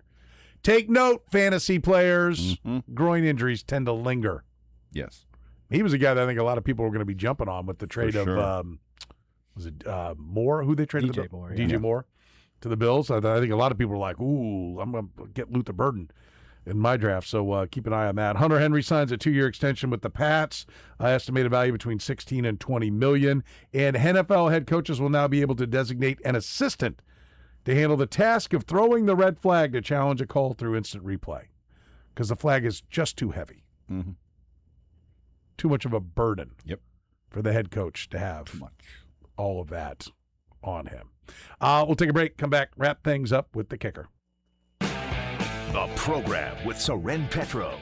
A: Take note, fantasy players. Groin injuries tend to linger.
B: Yes.
A: He was a guy that I think a lot of people were going to be jumping on with the trade of, was it Moore? Who they traded?
C: DJ Moore.
A: DJ Moore to the Bills. I think a lot of people were like, ooh, I'm going to get Luther Burden in my draft, so keep an eye on that. Hunter Henry signs a 2-year extension with the Pats. Estimated value between $16 and $20 million. And NFL head coaches will now be able to designate an assistant to handle the task of throwing the red flag to challenge a call through instant replay because the flag is just too heavy. Too much of a burden for the head coach to have all of that on him. We'll take a break, come back, wrap things up with the kicker.
G: The program with Soren Petro.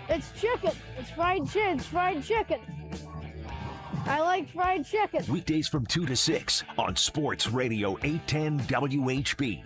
S: It's chicken. It's fried chicken. I like fried chicken.
G: Weekdays from 2 to 6 on Sports Radio 810 WHB.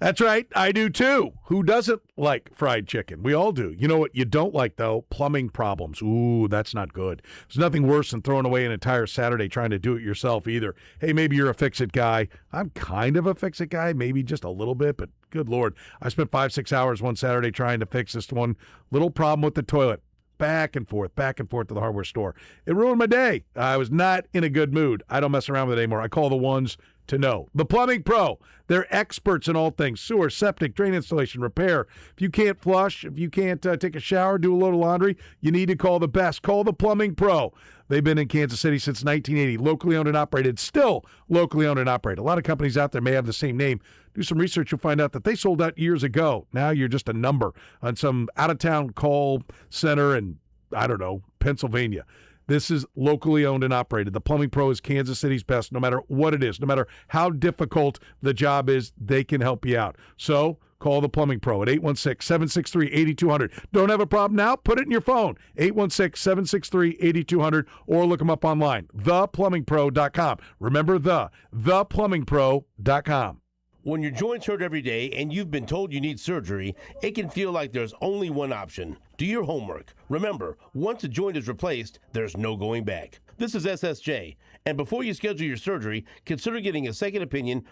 A: That's right. I do too. Who doesn't like fried chicken? We all do. You know what you don't like, though? Plumbing problems. Ooh, that's not good. There's nothing worse than throwing away an entire Saturday trying to do it yourself either. Hey, maybe you're a fix-it guy. I'm kind of a fix-it guy, maybe just a little bit, but good Lord. I spent 5-6 hours one Saturday trying to fix this one little problem with the toilet. Back and forth to the hardware store. It ruined my day. I was not in a good mood. I don't mess around with it anymore. I call the ones to know. The Plumbing Pro. They're experts in all things sewer, septic, drain installation, repair. If you can't flush, if you can't take a shower, do a load of laundry, you need to call the best. Call the Plumbing Pro. They've been in Kansas City since 1980. Locally owned and operated. Still locally owned and operated. A lot of companies out there may have the same name. Do some research, you'll find out that they sold out years ago. Now you're just a number on some out-of-town call center in, Pennsylvania. This is locally owned and operated. The Plumbing Pro is Kansas City's best, no matter what it is. No matter how difficult the job is, they can help you out. So call the Plumbing Pro at 816-763-8200. Don't have a problem now? Put it in your phone, 816-763-8200, or look them up online, theplumbingpro.com. Remember, theplumbingpro.com.
T: When your joints hurt every day and you've been told you need surgery, it can feel like there's only one option. Do your homework. Remember, once a joint is replaced, there's no going back. This is SSJ, and before you schedule your surgery, consider getting a second opinion.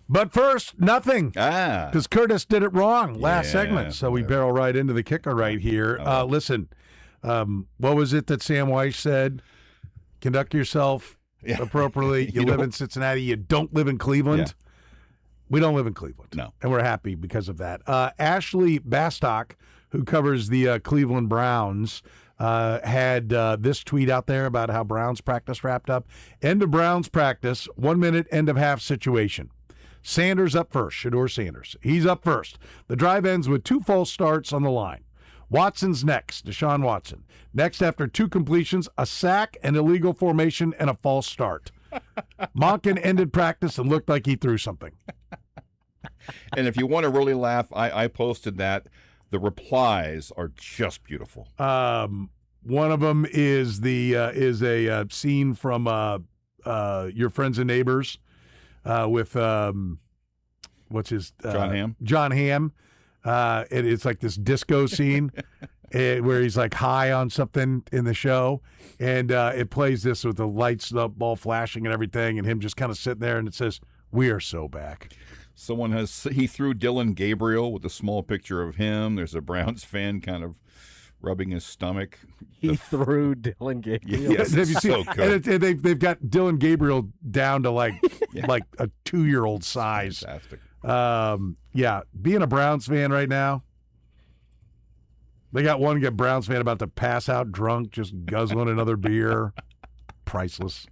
A: But first, nothing.
B: Ah.
A: Because Curtis did it wrong last
B: Yeah,
A: segment. So we barrel right into the kicker right here. Listen, what was it that Sam Weiss said? Conduct yourself appropriately. You live in Cincinnati. You don't live in Cleveland.
B: Yeah.
A: We don't live in Cleveland.
B: No.
A: And we're happy because of that. Ashley Bastock, who covers the Cleveland Browns, had this tweet out there about how Browns practice wrapped up. End of Browns practice, 1 minute, end of half situation. Sanders up first, Shedeur Sanders. He's up first. The drive ends with 2 false starts on the line. Watson's next, Deshaun Watson. Next, after 2 completions, a sack, an illegal formation, and a false start. Monken ended practice and looked like he threw something.
B: And if you want to really laugh, I posted that. The replies are just beautiful.
A: One of them is a scene from Your Friends and Neighbors with what's his
B: John Hamm.
A: John Hamm. It's like this disco scene where he's like high on something in the show, and it plays this with the lights up, all flashing and everything, and him just kind of sitting there, and it says, "We are so back."
B: He threw Dylan Gabriel with a small picture of him. There's a Browns fan kind of rubbing his stomach.
C: He threw Dylan Gabriel.
B: Yes,
A: Have you
B: so
A: seen?
B: good.
A: And they've got Dylan Gabriel down to like a 2-year-old size.
B: Fantastic.
A: Yeah, being a Browns fan right now, they got one Browns fan about to pass out drunk, just guzzling another beer. Priceless.